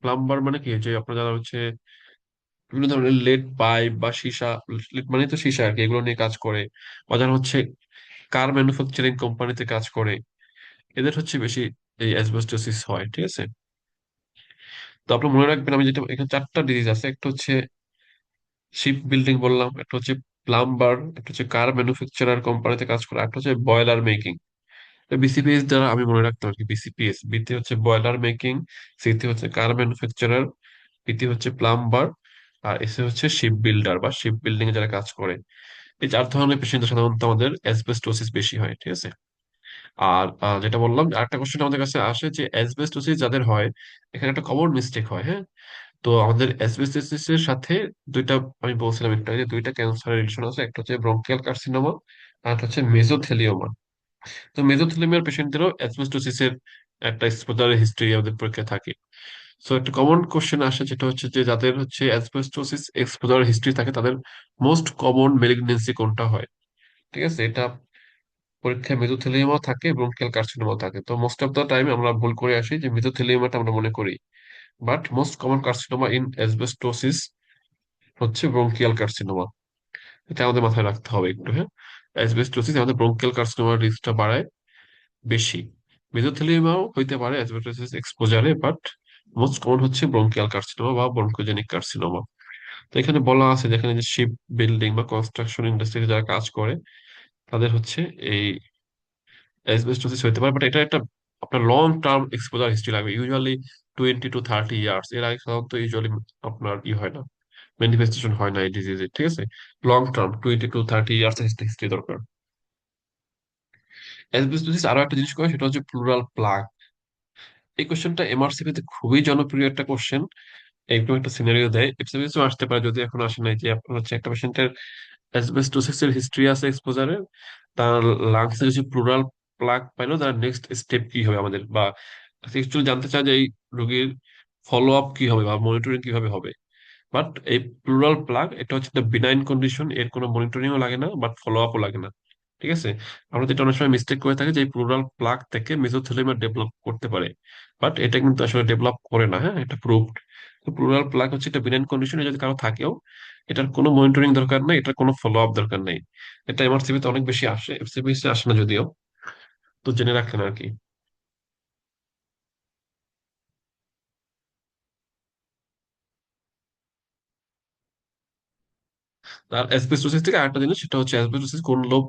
প্লাম্বার মানে কি, যে আপনার যারা হচ্ছে বিভিন্ন ধরনের লেড পাইপ বা সীসা, lead মানে তো সীসা আর কি, এগুলো নিয়ে কাজ করে, বা যারা হচ্ছে কার ম্যানুফ্যাকচারিং কোম্পানিতে কাজ করে, এদের হচ্ছে বেশি এই অ্যাসবেস্টোসিস হয়। ঠিক আছে, তো আপনি মনে রাখবেন আমি যেটা এখানে চারটা ডিজিজ আছে, একটা হচ্ছে শিপ বিল্ডিং বললাম, একটা হচ্ছে প্লাম্বার, একটা হচ্ছে কার ম্যানুফ্যাকচারার কোম্পানিতে কাজ করে, একটা হচ্ছে বয়লার মেকিং। বিসিপিএস দ্বারা আমি মনে রাখতাম আর কি, বিসিপিএস, বিতে হচ্ছে বয়লার মেকিং, সিতে হচ্ছে কার ম্যানুফ্যাকচারার, পিতে হচ্ছে প্লাম্বার, আর এসে হচ্ছে শিপ বিল্ডার বা শিপ বিল্ডিং এ যারা কাজ করে। এই চার ধরনের পেশেন্ট সাধারণত আমাদের অ্যাসবেস্টোসিস বেশি হয়। ঠিক আছে, আর যেটা বললাম আরেকটা কোশ্চেন আমাদের কাছে আসে যে অ্যাসবেস্টোসিস যাদের হয়, এখানে একটা কমন মিস্টেক হয়। হ্যাঁ, তো আমাদের অ্যাসবেস্টোসিস এর সাথে দুইটা, আমি বলছিলাম একটু আগে, দুইটা ক্যান্সারের রিলেশন আছে, একটা হচ্ছে ব্রঙ্কিয়াল কার্সিনোমা আর একটা হচ্ছে মেজোথেলিওমা। তো মেজোথেলিওমার পেশেন্টদেরও অ্যাসবেস্টোসিসের একটা এক্সপোজারের হিস্ট্রি আমাদের পরীক্ষায় থাকে। সো একটা কমন কোশ্চেন আসে, যেটা হচ্ছে যে যাদের হচ্ছে অ্যাসবেস্টোসিস এক্সপোজার হিস্ট্রি থাকে তাদের মোস্ট কমন মেলিগনেন্সি কোনটা হয়। ঠিক আছে, এটা পরীক্ষায় মেসোথেলিওমা থাকে, ব্রঙ্কিয়াল কার্সিনোমা থাকে। তো মোস্ট অফ দ্য টাইম আমরা ভুল করে আসি যে মেসোথেলিওমাটা আমরা মনে করি, but most common carcinoma in asbestosis হচ্ছে ব্রঙ্কিয়াল কার্সিনোমা। এটা আমাদের মাথায় রাখতে হবে একটু, হ্যাঁ। অ্যাসবেস্টোসিস আমাদের ব্রঙ্কিয়াল কার্সিনোমার রিস্কটা বাড়ায় বেশি। মেসোথেলিওমাও হইতে পারে অ্যাসবেস্টোসিস এক্সপোজারে, বাট মোস্ট কমন হচ্ছে ব্রঙ্কিয়াল কার্সিনোমা বা ব্রঙ্কোজেনিক কার্সিনোমা। তো এখানে বলা আছে যেখানে যে শিপ বিল্ডিং বা কনস্ট্রাকশন ইন্ডাস্ট্রিতে যারা কাজ করে তাদের হচ্ছে এই অ্যাসবেস্টোসিস হইতে পারে, বাট এটা একটা আপনার লং টার্ম এক্সপোজার হিস্ট্রি লাগবে, ইউজুয়ালি 20 to 30 ইয়ার্স। এর আগে সাধারণত ইউজুয়ালি আপনার হয় না, ম্যানিফেস্টেশন হয় না এই ডিজিজের, ঠিক আছে। Long term 20 to 30 years history দরকার। অ্যাসবেস্টোসিস আরো একটা জিনিস করে, সেটা হচ্ছে প্লুরাল প্লাগ। এই কোশ্চেনটা এমআরসিপি তে খুবই জনপ্রিয় একটা কোশ্চেন। একদম একটা সিনারিও দেয়, এমসিকিউ আসতে পারে, যদি এখন আসে নাই, যে আপনার হচ্ছে একটা পেশেন্টের অ্যাসবেস্টোসিস এর হিস্ট্রি আছে এক্সপোজারে, তার লাংসে কিছু প্লুরাল প্লাগ পাইলো, তার নেক্সট স্টেপ কি হবে আমাদের, বা অ্যাকচুয়ালি জানতে চায় যে এই রোগীর ফলো আপ কি হবে বা মনিটরিং কিভাবে হবে। বাট এই প্লুরাল প্লাগ এটা হচ্ছে একটা বিনাইন কন্ডিশন, এর কোনো মনিটরিংও লাগে না, বাট ফলো আপও লাগে না, ঠিক আছে। আমরা যেটা অনেক সময় মিস্টেক করে থাকি যে এই প্লুরাল প্লাগ থেকে মেসোথেলিoma ডেভেলপ করতে পারে, বাট এটা কিন্তু আসলে ডেভেলপ করে না, হ্যাঁ, এটা প্রুভড। তো প্লুরাল প্লাগ হচ্ছে একটা বিনাইন কন্ডিশন, যদি কারো থাকেও এটার কোনো মনিটরিং দরকার নেই, এটার কোনো ফলো আপ দরকার নেই। এটা এমআরসিবি তে অনেক বেশি আসে, এফসিবি তে আসে না যদিও। তো জেনে রাখলেন আর কি। আর অ্যাসবেস্টোসিস থেকে আরেকটা জিনিস, সেটা হচ্ছে অ্যাসবেস্টোসিস কোন লোব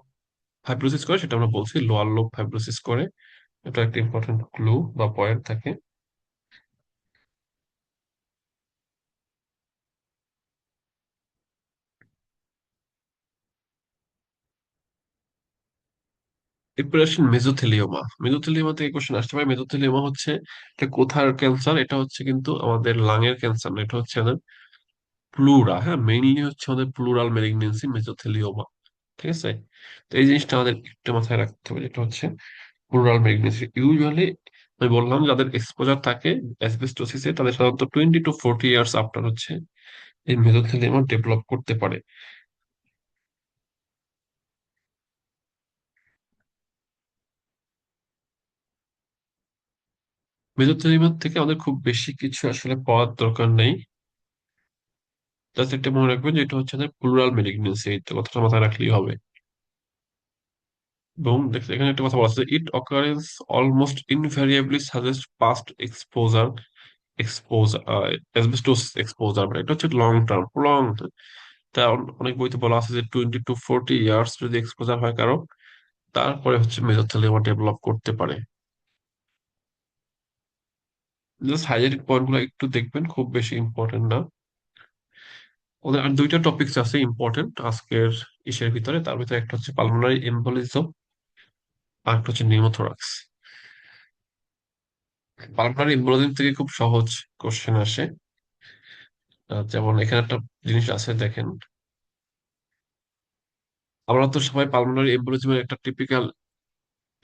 ফাইব্রোসিস করে, সেটা আমরা বলছি লোয়ার লোব ফাইব্রোসিস করে। এটা একটা ইম্পর্টেন্ট ক্লু বা পয়েন্ট থাকে। এরপরে আসেন মেজোথেলিওমা। মেজোথেলিওমা থেকে কোশ্চেন আসতে পারে। মেজোথেলিওমা হচ্ছে এটা কোথার ক্যান্সার, এটা হচ্ছে কিন্তু আমাদের লাং এর ক্যান্সার না, এটা হচ্ছে আমাদের প্লুরা, হ্যাঁ, মেইনলি হচ্ছে আমাদের প্লুরাল মেলিগনেন্সি মেজোথেলিওমা, ঠিক আছে। তো এই জিনিসটা আমাদের একটু মাথায় রাখতে হবে, যেটা হচ্ছে প্লুরাল মেলিগনেন্সি। ইউজুয়ালি আমি বললাম যাদের এক্সপোজার থাকে অ্যাসবেস্টোসিসে, তাদের সাধারণত 20 to 40 ইয়ার্স আফটার হচ্ছে এই মেজোথেলিওমা ডেভেলপ করতে পারে। মেজোথেলিওমা থেকে আমাদের খুব বেশি কিছু আসলে পাওয়ার দরকার নেই। জাস্ট একটা মনে রাখবেন যে এটা হচ্ছে প্লুরাল মেলিগনেন্সি, এই কথাটা মাথায় রাখলেই হবে। এবং দেখতে এখানে একটা কথা বলা আছে, it occurrence almost invariably suggest past exposure exposure asbestos exposure, মানে এটা হচ্ছে লং টার্ম লং। তা অনেক বইতে বলা আছে যে 20 to 40 ইয়ার্স যদি এক্সপোজার হয় কারো, তারপরে হচ্ছে মেসোথেলিওমা ডেভেলপ করতে পারে। জাস্ট হাইলাইটেড পয়েন্ট গুলো একটু দেখবেন, খুব বেশি ইম্পর্টেন্ট না। ওদের আর দুইটা টপিকস আছে ইম্পর্টেন্ট আজকের ইসের ভিতরে, তার ভিতরে একটা হচ্ছে পালমোনারি এম্বোলিজম আর একটা হচ্ছে নিউমোথোরাক্স। পালমোনারি এম্বোলিজম থেকে খুব সহজ কোশ্চেন আসে। যেমন এখানে একটা জিনিস আছে দেখেন, আমরা তো সবাই পালমোনারি এম্বোলিজমের একটা টিপিক্যাল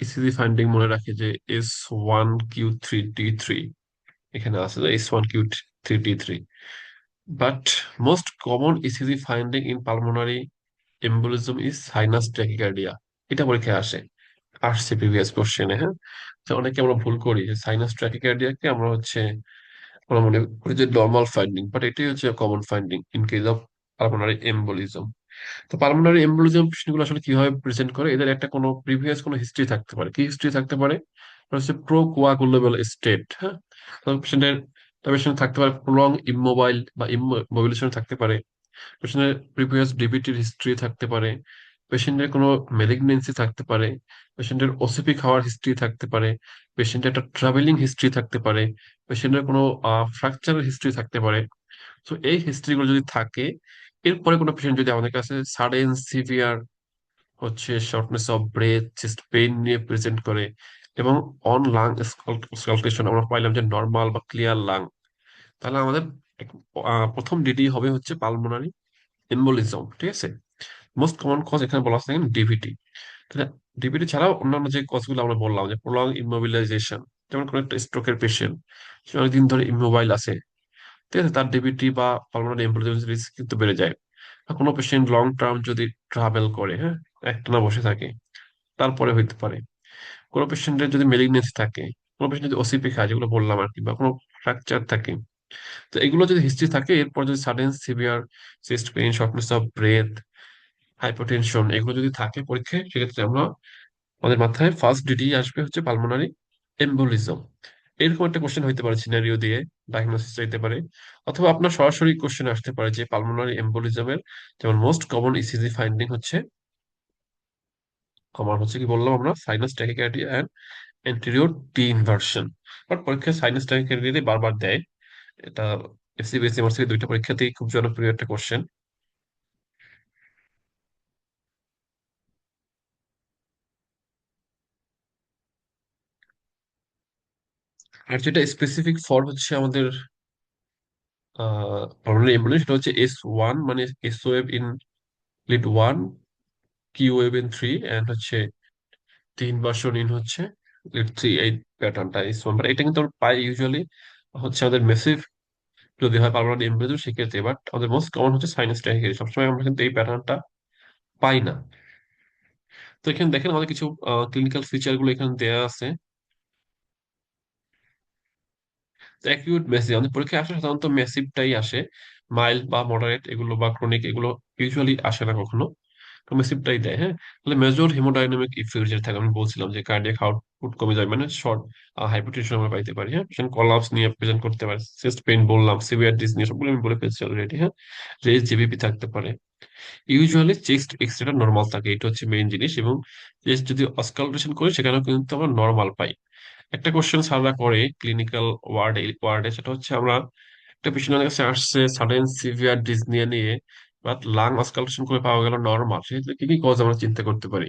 ইসিজি ফাইন্ডিং মনে রাখি যে S1Q3D3, এখানে আছে যে S1Q3D3। But most common ECG finding in pulmonary embolism is sinus tachycardia. এটা পরীক্ষায় আসে, আসছে প্রিভিয়াস কোশ্চেনে, হ্যাঁ। তো অনেকে আমরা ভুল করি যে সাইনাস ট্র্যাকিকার্ডিয়াকে আমরা মনে করি যে নর্মাল ফাইন্ডিং, বাট এটাই হচ্ছে common finding in case of pulmonary embolism. তো পালমোনারি এম্বোলিজম পেশেন্টগুলো আসলে কিভাবে প্রেজেন্ট করে, এদের একটা কোনো প্রিভিয়াস কোনো হিস্ট্রি থাকতে পারে। কি হিস্ট্রি থাকতে পারে? এটা হচ্ছে প্রো কোয়াগুলেবল স্টেট, হ্যাঁ। তো পেশেন্ট থাকতে পারে প্রলং ইমোবাইল বা ইমোবিলাইজেশন থাকতে পারে, পেশেন্টের প্রিভিয়াস ডিবিটির হিস্ট্রি থাকতে পারে, পেশেন্টের কোনো মেলিগনেন্সি থাকতে পারে, পেশেন্টের ওসিপি খাওয়ার হিস্ট্রি থাকতে পারে, পেশেন্টের একটা ট্রাভেলিং হিস্ট্রি থাকতে পারে, পেশেন্টের কোনো ফ্র্যাকচারের হিস্ট্রি থাকতে পারে। তো এই হিস্ট্রিগুলো যদি থাকে, এরপরে কোনো পেশেন্ট যদি আমাদের কাছে সাডেন সিভিয়ার হচ্ছে shortness of breadth, chest pain নিয়ে প্রেজেন্ট করে, এবং অন লাং স্কালটেশন আমরা পাইলাম যে নর্মাল বা ক্লিয়ার লাং, তাহলে আমাদের প্রথম ডিডি হবে হচ্ছে পালমোনারি এম্বোলিজম, ঠিক আছে। মোস্ট কমন কজ এখানে বলা আছে ডিভিটি। তাহলে ডিভিটি ছাড়াও অন্যান্য যে কজগুলো আমরা বললাম, যে প্রলং ইমোবিলাইজেশন, যেমন কোনো একটা স্ট্রোকের পেশেন্ট, সে অনেকদিন ধরে ইমোবাইল আছে, ঠিক আছে, তার ডিভিটি বা পালমোনারি এম্বোলিজম রিস্ক কিন্তু বেড়ে যায়। আর কোনো পেশেন্ট লং টার্ম যদি ট্রাভেল করে, হ্যাঁ, একটানা বসে থাকে, তারপরে হইতে পারে। কোনো পেশেন্টের যদি মেলিগনেন্সি থাকে, কোনো পেশেন্ট যদি ওসিপি খায়, যেগুলো বললাম আর কি, বা কোনো ফ্র্যাকচার থাকে, তো এগুলো যদি হিস্ট্রি থাকে, এরপর যদি sudden severe chest pain, shortness of breadth, hypotension এগুলো যদি থাকে পরীক্ষায়, সেক্ষেত্রে আমাদের মাথায় ফার্স্ট ডিটি আসবে হচ্ছে পালমোনারি এম্বোলিজম। এরকম একটা কোশ্চেন হইতে পারে, সিনারিও দিয়ে ডায়াগনোসিস চাইতে পারে। অথবা আপনার সরাসরি কোশ্চেন আসতে পারে যে পালমোনারি এম্বোলিজমের যেমন মোস্ট কমন ইসিজি ফাইন্ডিং হচ্ছে, আমার হচ্ছে কি বললাম আমরা, sinus tachycardia and anterior T inversion. But পরীক্ষায় সাইনাস ট্যাকিকার্ডিয়া বারবার দেয়। এটা এফসিবিএসসি এমআরসি দুইটা পরীক্ষাতেই খুব জনপ্রিয় একটা কোশ্চেন। আর যেটা স্পেসিফিক ফর হচ্ছে আমাদের পালমোনারি এম্বোলিজম, সেটা হচ্ছে S1, মানে S wave in lead 1, Q wave in 3, and হচ্ছে তিন ভার্সন ইন হচ্ছে লিড 3। এই প্যাটার্নটা S1, বাট এটা কিন্তু আমরা পাই ইউজুয়ালি হচ্ছে আমাদের মেসিভ যদি হয় পালমোনারি এম্বোলিজম সেক্ষেত্রে। বাট আমাদের মোস্ট কমন হচ্ছে সাইনাস ট্যাকিকার্ডিয়া, সবসময় আমরা কিন্তু এই প্যাটার্নটা পাই না। তো এখানে দেখেন আমাদের কিছু ক্লিনিক্যাল ফিচার গুলো এখানে দেয়া আছে। অ্যাকিউট মেসিভ আমাদের পরীক্ষায় আসে, সাধারণত মেসিভটাই আসে। মাইল্ড বা মডারেট এগুলো বা ক্রনিক এগুলো ইউজুয়ালি আসে না কখনো। তো মেসিভটাই দেয়, হ্যাঁ। তাহলে মেজর হিমোডাইনামিক ইফেক্ট যেটা থাকে, আমি বলছিলাম যে কার্ডিয়াক আউটপুট কমে যায়, মানে শর্ট হাইপারটেনশন আমরা পাইতে পারি, হ্যাঁ। পেশেন্ট কলাপস নিয়ে প্রেজেন্ট করতে পারে, চেস্ট পেইন বললাম, সিভিয়ার ডিসনিয়া সবগুলো আমি বলে ফেলছি অলরেডি, হ্যাঁ। রেজ জিবিপি থাকতে পারে। ইউজুয়ালি চেস্ট এক্সরেটা নর্মাল থাকে, এটা হচ্ছে মেইন জিনিস। এবং চেস্ট যদি অস্কালটেশন করি সেখানেও কিন্তু আমরা নর্মাল পাই। একটা কোশ্চেন স্যাররা করে ক্লিনিক্যাল ওয়ার্ডে, সেটা হচ্ছে আমরা একটা পেশেন্টের কাছে আসছে সাডেন সিভিয়ার ডিসনিয়া নিয়ে, বাট লাং অস্কালটেশন করে পাওয়া গেল নর্মাল, সেক্ষেত্রে কি কি কজ আমরা চিন্তা করতে পারি?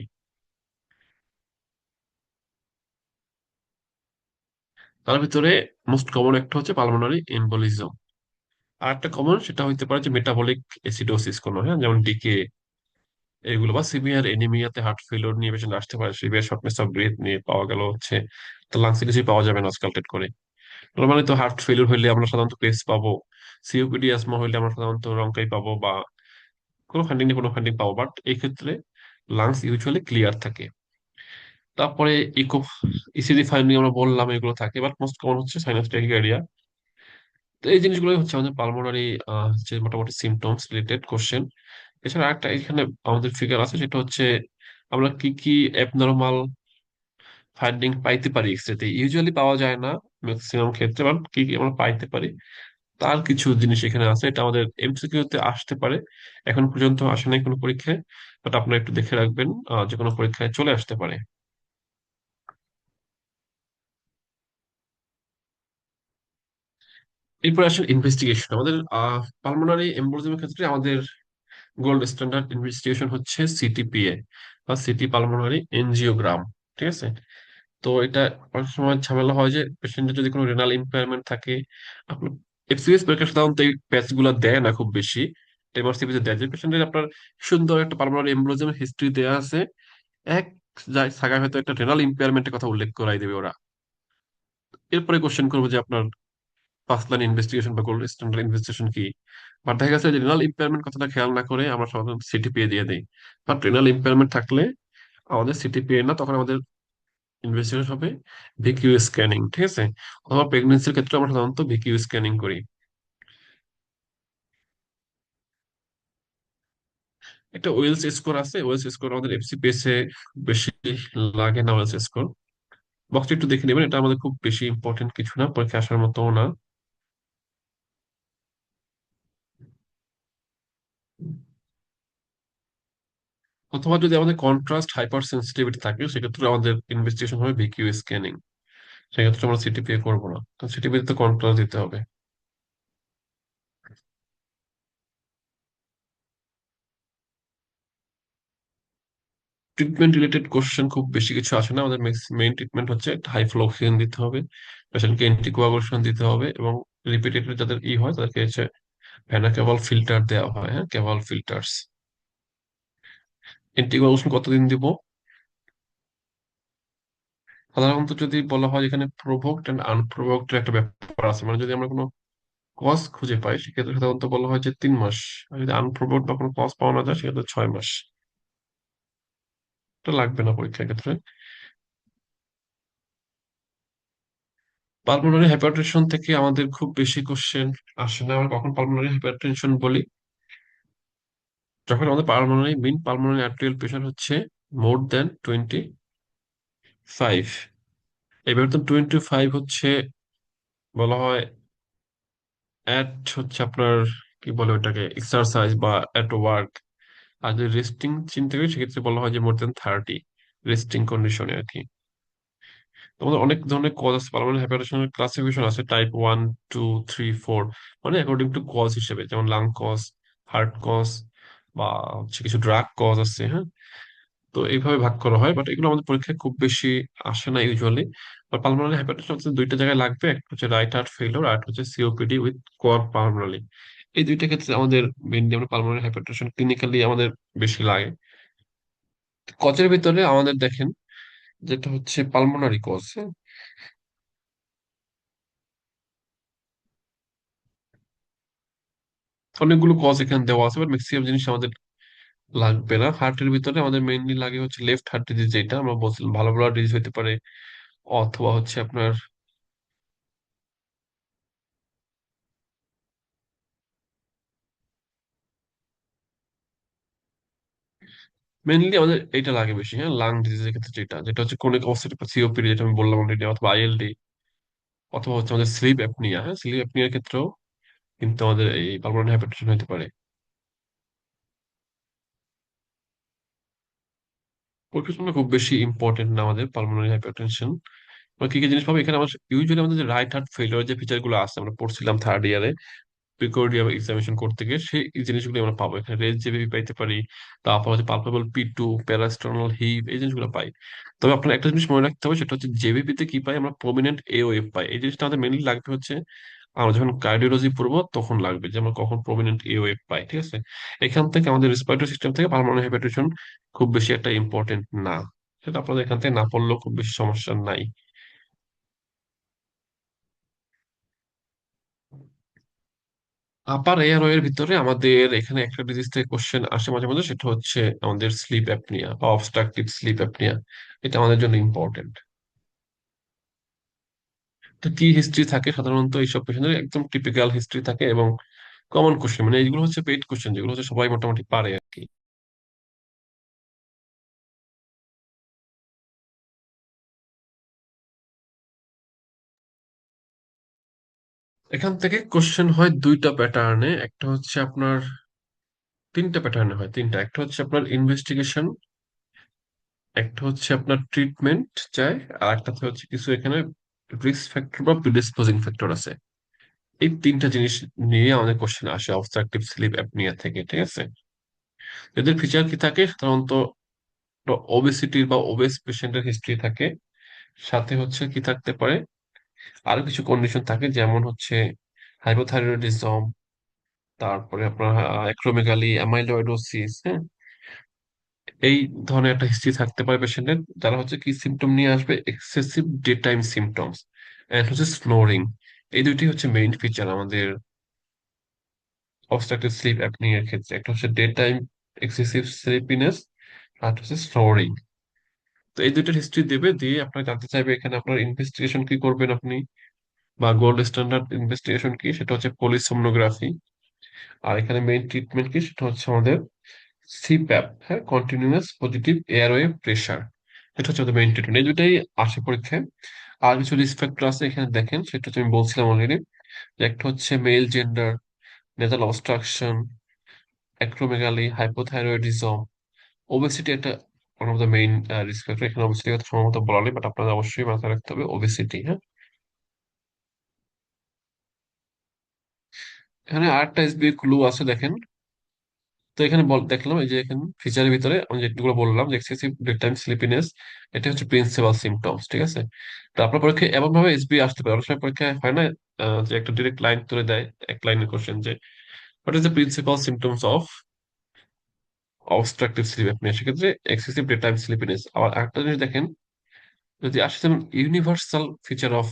তার ভিতরে মোস্ট কমন একটা হচ্ছে পালমোনারি এম্বোলিজম। আর একটা কমন সেটা হইতে পারে যে মেটাবলিক এসিডোসিস কোনো, হ্যাঁ, যেমন ডিকে এগুলো, বা সিভিয়ার এনিমিয়াতে হার্ট ফেলিওর নিয়ে পেশেন্ট আসতে পারে, সিভিয়ার শর্টনেস অফ ব্রেথ নিয়ে পাওয়া গেল হচ্ছে তো লাংসে কিছুই পাওয়া যাবে না অস্কালটেট করে। নর্মালি তো হার্ট ফেলিওর হইলে আমরা সাধারণত পেস পাবো, সিওপিডি অ্যাজমা হইলে আমরা সাধারণত রংকাই পাবো, বা কোনো ফান্ডিং নিয়ে কোনো ফান্ডিং পাবো। বাট এই ক্ষেত্রে লাংস ইউজুয়ালি ক্লিয়ার থাকে। তারপরে ইকো ইসিজি ফাইন্ডিং আমরা বললাম এগুলো থাকে, বাট মোস্ট কমন হচ্ছে সাইনাস ট্যাকিকার্ডিয়া। তো এই জিনিসগুলোই হচ্ছে আমাদের পালমোনারি যে মোটামুটি সিমটমস রিলেটেড কোশ্চেন। এছাড়া একটা এখানে আমাদের ফিগার আছে, সেটা হচ্ছে আমরা কি কি অ্যাবনর্মাল ফাইন্ডিং পাইতে পারি এক্সরেতে, ইউজুয়ালি পাওয়া যায় না ম্যাক্সিমাম ক্ষেত্রে, বাট কি কি আমরা পাইতে পারি তার কিছু জিনিস এখানে আছে। এটা আমাদের এমসিকিউ তে আসতে পারে, এখন পর্যন্ত আসে নাই কোনো পরীক্ষায়, বাট আপনারা একটু দেখে রাখবেন, যে কোনো পরীক্ষায় চলে আসতে পারে। এরপর আসলে ইনভেস্টিগেশন। আমাদের পালমোনারি এম্বোলিজমের ক্ষেত্রে আমাদের গোল্ড স্ট্যান্ডার্ড ইনভেস্টিগেশন হচ্ছে সিটিপিএ বা সিটি পালমোনারি এনজিওগ্রাম, ঠিক আছে। তো এটা অনেক সময় ঝামেলা হয় যে পেশেন্টের যদি কোনো রেনাল ইম্পেয়ারমেন্ট থাকে, আপনার এফসিএস পরীক্ষা সাধারণত এই প্যাচ গুলা দেয় না খুব বেশি, এমআরসিপি তে দেয় যে পেশেন্টের আপনার সুন্দর একটা পালমোনারি এম্বোলিজমের হিস্ট্রি দেওয়া আছে, এক জায়গায় হয়তো একটা রেনাল ইম্পেয়ারমেন্টের কথা উল্লেখ করাই দেবে ওরা। এরপরে কোশ্চেন করবো যে আপনার ফার্স্ট লাইন ইনভেস্টিগেশন বা গোল্ড স্ট্যান্ডার্ড ইনভেস্টিগেশন কি। বাট দেখা গেছে যে রেনাল ইম্পেয়ারমেন্ট কথাটা খেয়াল না করে আমরা সাধারণত সিটিপিএ দিয়ে দিই। বাট রেনাল ইম্পেয়ারমেন্ট থাকলে আমাদের সিটিপিএ না, তখন আমাদের ইনভেস্টিগেশন হবে ভিকিউ স্ক্যানিং, ঠিক আছে। অথবা প্রেগনেন্সির ক্ষেত্রে আমরা সাধারণত ভিকিউ স্ক্যানিং করি। একটা ওয়েলস স্কোর আছে, ওয়েলস স্কোর আমাদের এফসিপিএস এ বেশি লাগে না। ওয়েলস স্কোর বক্সটা একটু দেখে নেবেন, এটা আমাদের খুব বেশি ইম্পর্টেন্ট কিছু না, পরীক্ষা আসার মতো না। অথবা যদি আমাদের কন্ট্রাস্ট হাইপার সেন্সিটিভিটি থাকে সেক্ষেত্রে আমাদের ইনভেস্টিগেশন হবে ভিকিউ স্ক্যানিং, সেক্ষেত্রে আমরা সিটিপিএ করবো না, কারণ সিটিপিএ তে কন্ট্রাস্ট দিতে হবে। ট্রিটমেন্ট রিলেটেড কোশ্চেন খুব বেশি কিছু আসে না। আমাদের মেইন ট্রিটমেন্ট হচ্ছে হাই ফ্লো অক্সিজেন দিতে হবে, পেশেন্টকে অ্যান্টিকোয়াগুলেশন দিতে হবে, এবং রিপিটেডলি যাদের হয় তাদেরকে হচ্ছে ভেনা ক্যাভাল ফিল্টার দেওয়া হয়, হ্যাঁ, ক্যাভাল ফিল্টার্স। অ্যান্টিকোয়াগুলেশন কতদিন দিব? সাধারণত যদি বলা হয় এখানে প্রোভোকড এন্ড আনপ্রোভোকড একটা ব্যাপার আছে, মানে যদি আমরা কোনো কজ খুঁজে পাই সেক্ষেত্রে সাধারণত বলা হয় যে 3 মাস, আর যদি আনপ্রোভোকড বা কোনো কজ পাওয়া না যায় সেক্ষেত্রে 6 মাস। এটা লাগবে না পরীক্ষার ক্ষেত্রে। পালমোনারি হাইপারটেনশন থেকে আমাদের খুব বেশি কোশ্চেন আসে না। আমরা কখন পালমোনারি হাইপারটেনশন বলি? যখন আমাদের পালমোনারি মিন পালমোনারি আর্টেরিয়াল প্রেশার হচ্ছে মোর দেন 25। এবার তো 25 হচ্ছে বলা হয় অ্যাট হচ্ছে আপনার কি বলে ওটাকে এক্সারসাইজ বা অ্যাট ওয়ার্ক। আর যদি রেস্টিং চিন্তা করি সেক্ষেত্রে বলা হয় যে মোর দেন 30 রেস্টিং কন্ডিশনে আর কি। তোমাদের অনেক ধরনের কজ আছে, পালমোনারি হাইপারটেনশনের ক্লাসিফিকেশন আছে টাইপ 1 2 3 4, মানে অ্যাকর্ডিং টু কজ হিসেবে, যেমন লাং কজ, হার্ট কজ, বা হচ্ছে কিছু ড্রাগ কজ আছে, হ্যাঁ। তো এইভাবে ভাগ করা হয়, বাট এগুলো আমাদের পরীক্ষায় খুব বেশি আসে না ইউজুয়ালি। পালমোনারি হাইপারটেনশন হচ্ছে দুইটা জায়গায় লাগবে, একটা হচ্ছে রাইট হার্ট ফেলিওর, আর একটা হচ্ছে সিওপিডি উইথ কোয়াড পালমোনারি। এই দুইটা ক্ষেত্রে আমাদের মেইনলি আমরা পালমোনারি হাইপারটেনশন ক্লিনিক্যালি আমাদের বেশি লাগে। কজের ভিতরে আমাদের দেখেন যেটা হচ্ছে পালমোনারি কজ, অনেকগুলো কজ এখানে দেওয়া আছে, বাট ম্যাক্সিমাম জিনিস আমাদের লাগবে না। হার্টের ভিতরে আমাদের মেইনলি লাগে হচ্ছে লেফট হার্ট ডিজিজ, যেটা আমরা বলছিলাম ভালো ভালো ডিজিজ হতে পারে, অথবা হচ্ছে আপনার মেইনলি আমাদের এটা লাগে বেশি, হ্যাঁ, লাং ডিজিজের ক্ষেত্রে, যেটা যেটা হচ্ছে ক্রনিক অবস্ট্রাকটিভ সিওপিডি যেটা আমি বললাম অলরেডি, অথবা আইএলডি, অথবা হচ্ছে আমাদের স্লিপ অ্যাপনিয়া। হ্যাঁ, স্লিপ অ্যাপনিয়ার ক্ষেত্রেও কিন্তু আমাদের এই পালমোনারি হাইপারটেনশন হতে পারে। পরিবেশনা খুব বেশি ইম্পর্টেন্ট না আমাদের পালমোনারি হাইপারটেনশন। আমরা কি কি জিনিস পাবো এখানে? আমার ইউজুয়ালি আমাদের যে রাইট হার্ট ফেলিওর যে ফিচার গুলো আছে আমরা পড়ছিলাম থার্ড ইয়ারে প্রিকর্ডিয়াম এক্সামিনেশন করতে গিয়ে, সেই জিনিসগুলো আমরা পাবো এখানে। রেজ জেবিপি পাইতে পারি, তারপর হচ্ছে পালপেবল P2, প্যারাস্টর্নাল হিপ, এই জিনিসগুলো পাই। তবে আপনার একটা জিনিস মনে রাখতে হবে, সেটা হচ্ছে জেবিপি তে কি পাই আমরা? প্রমিনেন্ট এওএফ পাই। এই জিনিসটা আমাদের মেনলি লাগবে হচ্ছে আমরা যখন কার্ডিওলজি পড়বো তখন লাগবে, যে আমরা কখন প্রমিনেন্ট এওএফ পাই, ঠিক আছে। এখান থেকে আমাদের রেসপিরেটরি সিস্টেম থেকে পালমোনারি হাইপারটেনশন খুব বেশি একটা ইম্পর্টেন্ট না, সেটা আপনাদের এখান থেকে না পড়লেও খুব বেশি সমস্যা নাই। আপার এয়ারওয়ে এর ভিতরে আমাদের এখানে একটা ডিজিজ থেকে কোশ্চেন আসে মাঝে মাঝে, সেটা হচ্ছে আমাদের স্লিপ অ্যাপনিয়া বা অবস্ট্রাকটিভ স্লিপ অ্যাপনিয়া। এটা আমাদের জন্য ইম্পর্টেন্ট। তো কি হিস্ট্রি থাকে সাধারণত এইসব পেশেন্টের? একদম টিপিক্যাল হিস্ট্রি থাকে এবং কমন কোশ্চেন, মানে এইগুলো হচ্ছে পেইড কোশ্চেন যেগুলো হচ্ছে সবাই মোটামুটি পারে আর কি। এখান থেকে কোশ্চেন হয় দুইটা প্যাটার্নে, একটা হচ্ছে আপনার তিনটা প্যাটার্নে হয়, তিনটা। একটা হচ্ছে আপনার ইনভেস্টিগেশন, একটা হচ্ছে আপনার ট্রিটমেন্ট চাই, আর একটাতে হচ্ছে কিছু এখানে রিস্ক ফ্যাক্টর বা প্রিডিসপোজিং ফ্যাক্টর আছে। এই তিনটা জিনিস নিয়ে আমাদের কোশ্চেন আসে অবস্ট্রাকটিভ স্লিপ অ্যাপনিয়া থেকে, ঠিক আছে। এদের ফিচার কি থাকে সাধারণত? ওবেসিটির বা ওবেস পেশেন্টের হিস্ট্রি থাকে, সাথে হচ্ছে কি থাকতে পারে, আরো কিছু কন্ডিশন থাকে, যেমন হচ্ছে হাইপোথাইরয়েডিজম, তারপরে আপনার অ্যাক্রোমেগালি, অ্যামাইলয়েডোসিস, হ্যাঁ। এই ধরনের একটা হিস্ট্রি থাকতে পারে পেশেন্টের, যারা হচ্ছে কি সিমটম নিয়ে আসবে? Excessive day time symptoms and হচ্ছে স্নোরিং। এই দুইটি হচ্ছে মেইন ফিচার আমাদের অবস্ট্রাকটিভ স্লিপ অ্যাপনিয়ার ক্ষেত্রে। একটা হচ্ছে ডে টাইম এক্সেসিভ স্লিপিনেস, আর হচ্ছে স্নোরিং। তো এই দুইটার হিস্ট্রি দেবে, দিয়ে আপনার জানতে চাইবে এখানে আপনার ইনভেস্টিগেশন কি করবেন আপনি, বা গোল্ড স্ট্যান্ডার্ড ইনভেস্টিগেশন কি, সেটা হচ্ছে পলিসোমনোগ্রাফি। আর এখানে মেইন ট্রিটমেন্ট কি, সেটা হচ্ছে আমাদের সিপ্যাপ, হ্যাঁ, কন্টিনিউয়াস পজিটিভ এয়ারওয়ে প্রেসার। এটা হচ্ছে আমাদের মেইন ট্রিটমেন্ট। এই দুটাই আসে পরীক্ষায়। আর কিছু রিস্ক ফ্যাক্টর আছে এখানে দেখেন, সেটা হচ্ছে আমি বলছিলাম অলরেডি, যে একটা হচ্ছে male gender, nasal obstruction, acromegaly, hypothyroidism, obesity একটা one of the main risk factor. এখানে ওবেসিটি কথা সম্ভবত বলা নেই, বাট আপনাদের অবশ্যই মাথায় রাখতে হবে ওবেসিটি, হ্যাঁ। এখানে আরেকটা এসবি ক্লু আছে দেখেন। তো এখানে দেখলাম এই যে এখানে ফিচারের ভিতরে আমি যেগুলো বললাম, যে এক্সেসিভ ডে টাইম স্লিপিনেস, এটা হচ্ছে প্রিন্সিপাল সিমটমস, ঠিক আছে। তো আপনার পরীক্ষায় এমন ভাবে এসবি আসতে পারে, অনেক সময় পরীক্ষায় হয় না যে একটা ডিরেক্ট লাইন তুলে দেয়, এক লাইনের কোশ্চেন, যে what is the principal symptoms of obstructive sleep apnoea, সেক্ষেত্রে এক্সেসিভ ডে টাইম স্লিপিনেস। আবার আরেকটা জিনিস দেখেন, যদি আসে যেমন universal feature of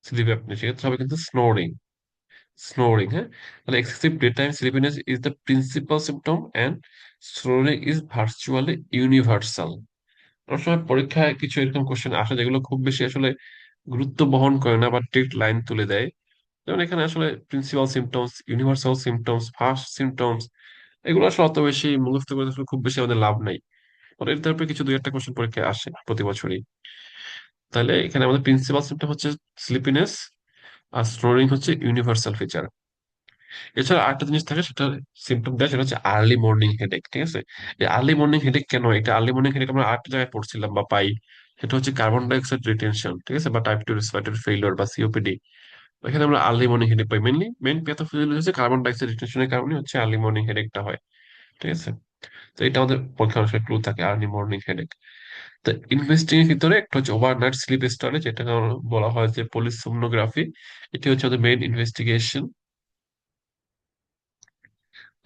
sleep apnoea, সেক্ষেত্রে হবে কিন্তু স্নোরিং। স্নোরিং, হ্যাঁ। তাহলে excessive day time sleepiness is the principal symptom, snoring is virtually universal. অনেক সময় পরীক্ষায় কিছু এরকম কোশ্চেন আসে যেগুলো খুব বেশি আসলে গুরুত্ব বহন করে না বা ডিরেক্ট লাইন তুলে দেয়। যেমন এখানে আসলে principal symptoms, universal symptoms, first symptoms, এগুলো আসলে অত বেশি মুখস্থ করে আসলে খুব বেশি আমাদের লাভ নাই। পরে এর তারপরে কিছু দুই একটা কোশ্চেন পরীক্ষায় আসে প্রতি বছরই। তাহলে এখানে আমাদের প্রিন্সিপাল সিমটম হচ্ছে স্লিপিনেস, আর স্নোরিং হচ্ছে ইউনিভার্সাল ফিচার। এছাড়া আরেকটা জিনিস থাকে, সেটা সিমটম দেয়, সেটা হচ্ছে আর্লি মর্নিং হেডেক। ঠিক আছে, এই আর্লি মর্নিং হেডেক কেন হয়? এটা আর্লি মর্নিং হেডেক আমরা আরেকটা জায়গায় পড়ছিলাম বা পাই, সেটা হচ্ছে কার্বন ডাই অক্সাইড রিটেনশন। ঠিক আছে, বা টাইপ 2 রেসপিরেটরি ফেইলিওর বা সিওপিডি। এখানে আমরা আর্লি মর্নিং হেডেক পাই। মেইন প্যাথোফিজিওলজি হচ্ছে কার্বন ডাই অক্সাইড রিটেনশনের কারণে হচ্ছে আর্লি মর্নিং হেডেকটা হয়। ঠিক আছে, তো এটা আমাদের পরীক্ষা অংশে ক্লু থাকে, আর্লি মর্নিং হেডেক। তো ইনভেস্টিং এর ভিতরে একটা হচ্ছে ওভারনাইট স্লিপ স্টাডি, যেটা বলা হয় যে পলিসোমনোগ্রাফি। এটি হচ্ছে আমাদের মেইন ইনভেস্টিগেশন।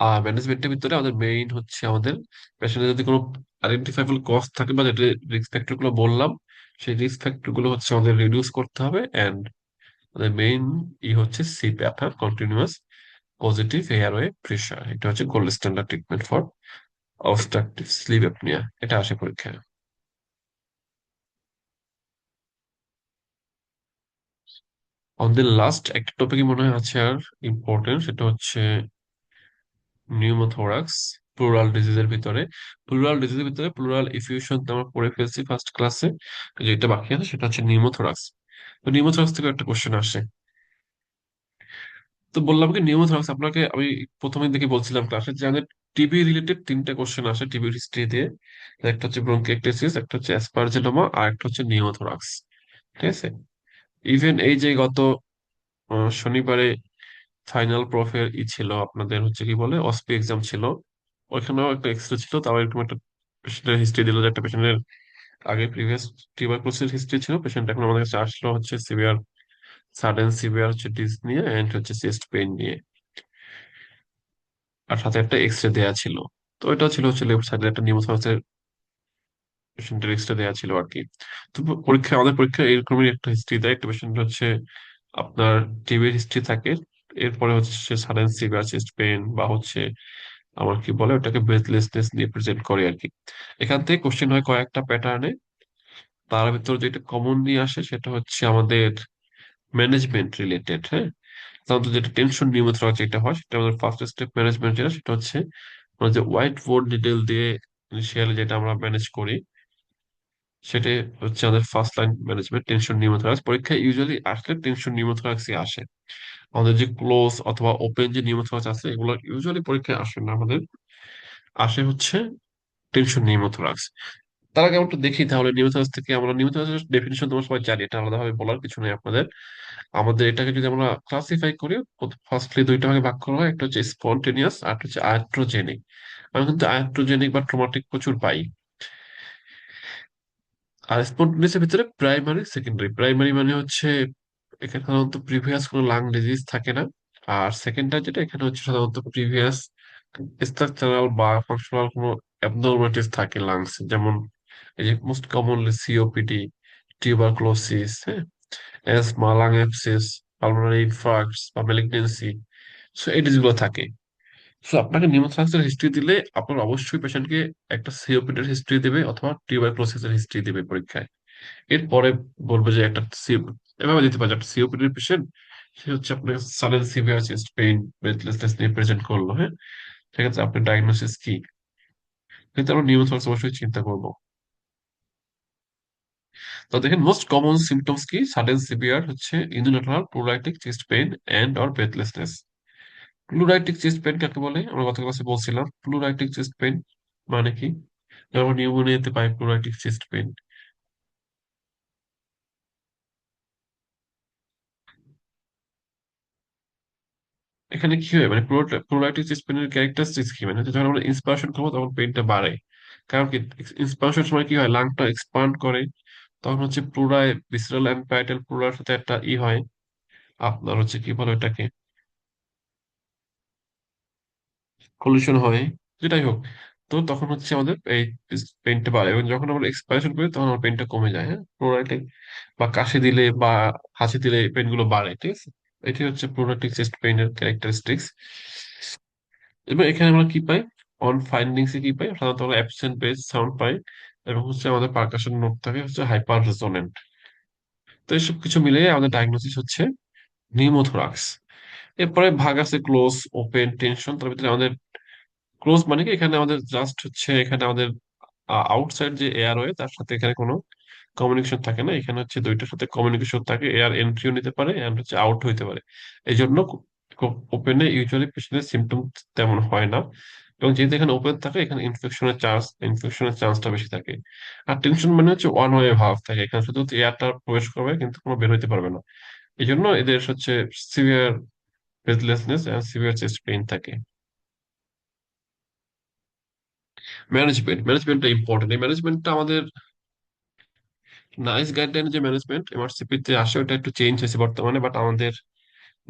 আর ম্যানেজমেন্টের ভিতরে আমাদের মেইন হচ্ছে আমাদের পেশেন্টের যদি কোনো আইডেন্টিফাইবল কজ থাকে বা যেটা রিস্ক ফ্যাক্টর গুলো বললাম, সেই রিস্ক ফ্যাক্টর গুলো হচ্ছে আমাদের রিডিউস করতে হবে। এন্ড আমাদের মেইন হচ্ছে CPAP, continuous positive airway pressure. এটা হচ্ছে gold standard treatment for obstructive sleep apnoea. এটা আসে পরীক্ষায়। আমাদের লাস্ট একটা টপিক মনে হয় আছে আর ইম্পর্টেন্ট, সেটা হচ্ছে নিউমোথোরাক্স। প্লুরাল ইফিউশন তো আমরা পড়ে ফেলছি ফার্স্ট ক্লাসে। যেটা বাকি আছে সেটা হচ্ছে নিউমোথোরাক্স। তো নিউমোথোরাক্স থেকে একটা কোশ্চেন আসে। তো বললাম কি, নিউমোথোরাক্স আপনাকে আমি প্রথমে দেখে বলছিলাম ক্লাসে যে আমাদের টিবি রিলেটেড তিনটা কোশ্চেন আসে টিবির হিস্ট্রি দিয়ে। একটা হচ্ছে ব্রঙ্কিয়েক্টেসিস, একটা হচ্ছে অ্যাসপারজিলোমা, আর একটা হচ্ছে নিউমোথোরাক্স। ঠিক আছে, ইভেন এই যে গত শনিবারে ফাইনাল প্রফের ছিল আপনাদের, হচ্ছে কি বলে অসপি এক্সাম ছিল, ওইখানেও একটা এক্সরে ছিল। তাও এরকম একটা পেশেন্টের হিস্ট্রি দিল যে একটা পেশেন্টের আগে প্রিভিয়াস টিউবারকুলোসিস হিস্ট্রি ছিল, পেশেন্ট এখন আমাদের কাছে আসলো হচ্ছে সিভিয়ার, সাডেন সিভিয়ার হচ্ছে ডিস নিয়ে এন্ড হচ্ছে চেস্ট পেইন নিয়ে, আর সাথে একটা এক্সরে দেয়া ছিল। তো এটা ছিল হচ্ছে লেফট সাইডে একটা নিউমোথোরাক্সের পেশেন্টের এক্সরে দেয়া ছিল আর কি। তো আমাদের পরীক্ষা এরকমই একটা হিস্ট্রি দেয়, একটা পেশেন্ট হচ্ছে আপনার টিবির হিস্ট্রি থাকে, এরপরে হচ্ছে সাডেন সিভিয়ার চেস্ট পেইন বা হচ্ছে আমার কি বলে ওটাকে ব্রেথলেসনেস নিয়ে প্রেজেন্ট করে আর কি। এখান থেকে কোশ্চেন হয় কয়েকটা প্যাটার্নে। তার ভিতর যেটা কমনলি আসে সেটা হচ্ছে আমাদের ম্যানেজমেন্ট রিলেটেড। হ্যাঁ, সাধারণত যেটা টেনশন নিউমোথোরাক্স যেটা হয়, সেটা আমাদের ফার্স্ট স্টেপ ম্যানেজমেন্ট, যেটা সেটা হচ্ছে আমরা যে হোয়াইট বোর্ড নিডেল দিয়ে ইনিশিয়ালি যেটা আমরা ম্যানেজ করি, সেটা হচ্ছে আমাদের first line management tension pneumothorax. পরীক্ষায় ইউজুয়ালি আসলে টেনশন নিউমোথোরাক্সই আসে। আমাদের যে ক্লোজ অথবা ওপেন যে নিউমোথোরাক্স আছে এগুলো ইউজুয়ালি পরীক্ষায় আসে না আমাদের, আসে হচ্ছে টেনশন নিউমোথোরাক্স। তার আগে আমরা একটু দেখি তাহলে নিউমোথোরাক্স থেকে আমরা নিউমোথোরাক্সের ডেফিনিশন তোমার সবাই জানি, এটা আলাদাভাবে বলার কিছু নেই আপনাদের। আমাদের এটাকে যদি আমরা ক্লাসিফাই করি, ফার্স্টলি দুইটা ভাগে ভাগ করা হয়, একটা হচ্ছে স্পন্টেনিয়াস আর একটা হচ্ছে আয়াট্রোজেনিক। আমি কিন্তু আয়াট্রোজেনিক বা ট্রমাটিক প্রচুর পাই। আর স্পন্টেনিয়াস এর ভিতরে প্রাইমারি সেকেন্ডারি। প্রাইমারি মানে হচ্ছে এখানে সাধারণত প্রিভিয়াস কোনো লাং ডিজিজ থাকে না। আর সেকেন্ডারি যেটা, এখানে হচ্ছে সাধারণত প্রিভিয়াস স্ট্রাকচারাল বা ফাংশনাল কোনো অ্যাবনরমালিটিস থাকে লাংস, যেমন এই যে মোস্ট কমনলি সিওপিডি, টিউবারক্লোসিস, হ্যাঁ, অ্যাজমা, লাং অ্যাবসেস, পালমোনারি ইনফার্কটস বা ম্যালিগন্যান্সি। সো এই ডিজিজগুলো থাকে। সো আপনাকে নিউমোথ্রাক্সের হিস্ট্রি দিলে আপনার অবশ্যই পেশেন্টকে একটা সিওপিডির হিস্ট্রি দেবে অথবা টিউবারক্লোসিসের হিস্ট্রি দেবে পরীক্ষায়। এরপরে বলবো যে একটা এভাবে দিতে পারে, একটা সিওপিডির পেশেন্ট, সে হচ্ছে আপনার sudden severe chest pain, breathlessness নিয়ে প্রেজেন্ট করলো। হ্যাঁ, সেক্ষেত্রে আপনার ডায়াগনোসিস কি? কিন্তু আমরা নিউমোথ্রাক্স অবশ্যই চিন্তা করবো। তো দেখেন মোস্ট কমন সিমটমস কি, সাডেন সিভিয়ার হচ্ছে unilateral pleuritic chest pain and or breathlessness. Pleuritic chest pain কাকে বলে আমরা গত ক্লাসে বলছিলাম। প্লুরাইটিক চেস্ট পেইন মানে কি? যেমন নিউমোনিয়াতে পাই প্লুরাইটিক চেস্ট পেইন। এখানে কি হয়, মানে প্লুরাইটিক চেস্ট পেইনের ক্যারেক্টারিস্টিক্স কি, মানে হচ্ছে যখন আমরা ইন্সপাইরেশন করবো তখন পেইনটা বাড়ে। কারণ কি, ইন্সপাইরেশন সময় কি হয়, লাংটা এক্সপান্ড করে, তখন হচ্ছে প্লুরায় ভিসেরাল এন্ড প্যারাইটাল প্লুরার সাথে একটা হয়, আপনার হচ্ছে কি বলে ওটাকে, কলিশন হয়, যেটাই হোক। তো তখন হচ্ছে আমাদের এই পেইনটা বাড়ে, এবং যখন আমরা এক্সপাইরেশন করি তখন আমার পেইনটা কমে যায়। হ্যাঁ, প্লুরাইটিক বা কাশি দিলে বা হাঁচি দিলে পেইন গুলো বাড়ে। ঠিক আছে, এটি হচ্ছে প্রোডাক্টিভ চেস্ট পেইনের ক্যারেক্টারিস্টিক্স। এবার এখানে আমরা কি পাই, অন ফাইন্ডিংসে কি পাই, সাধারণত আমরা অ্যাবসেন্ট বেস সাউন্ড পাই, এবং হচ্ছে আমাদের পারকাশন নোট থাকে হচ্ছে হাইপার রেজোনেন্ট। তো এইসব কিছু মিলিয়ে আমাদের ডায়াগনোসিস হচ্ছে নিউমোথোরাক্স। এরপরে ভাগ আছে ক্লোজ, ওপেন, টেনশন। তার ভিতরে আমাদের ক্লোজ মানে কি, এখানে আমাদের জাস্ট হচ্ছে এখানে আমাদের আউটসাইড যে এয়ারওয়ে তার সাথে এখানে কোনো কমিউনিকেশন থাকে না। এখানে হচ্ছে দুইটার সাথে কমিউনিকেশন থাকে, এয়ার এন্ট্রিও নিতে পারে এন্ড হচ্ছে আউট হইতে পারে। এই জন্য ওপেনে ইউজুয়ালি পেশেন্টের সিমটম তেমন হয় না, এবং যেহেতু এখানে ওপেন থাকে এখানে ইনফেকশনের চান্সটা বেশি থাকে। আর টেনশন মানে হচ্ছে ওয়ান ওয়ে ভাব থাকে, এখানে শুধু এয়ারটা প্রবেশ করবে কিন্তু কোনো বের হইতে পারবে না। এই জন্য এদের হচ্ছে severe breathlessness and severe chest pain থাকে। ম্যানেজমেন্টটা ইম্পর্টেন্ট। এই ম্যানেজমেন্টটা আমাদের নাইস গাইডলাইন যে ম্যানেজমেন্ট এমআরসিপি তে আসে ওটা একটু চেঞ্জ হয়েছে বর্তমানে, বাট আমাদের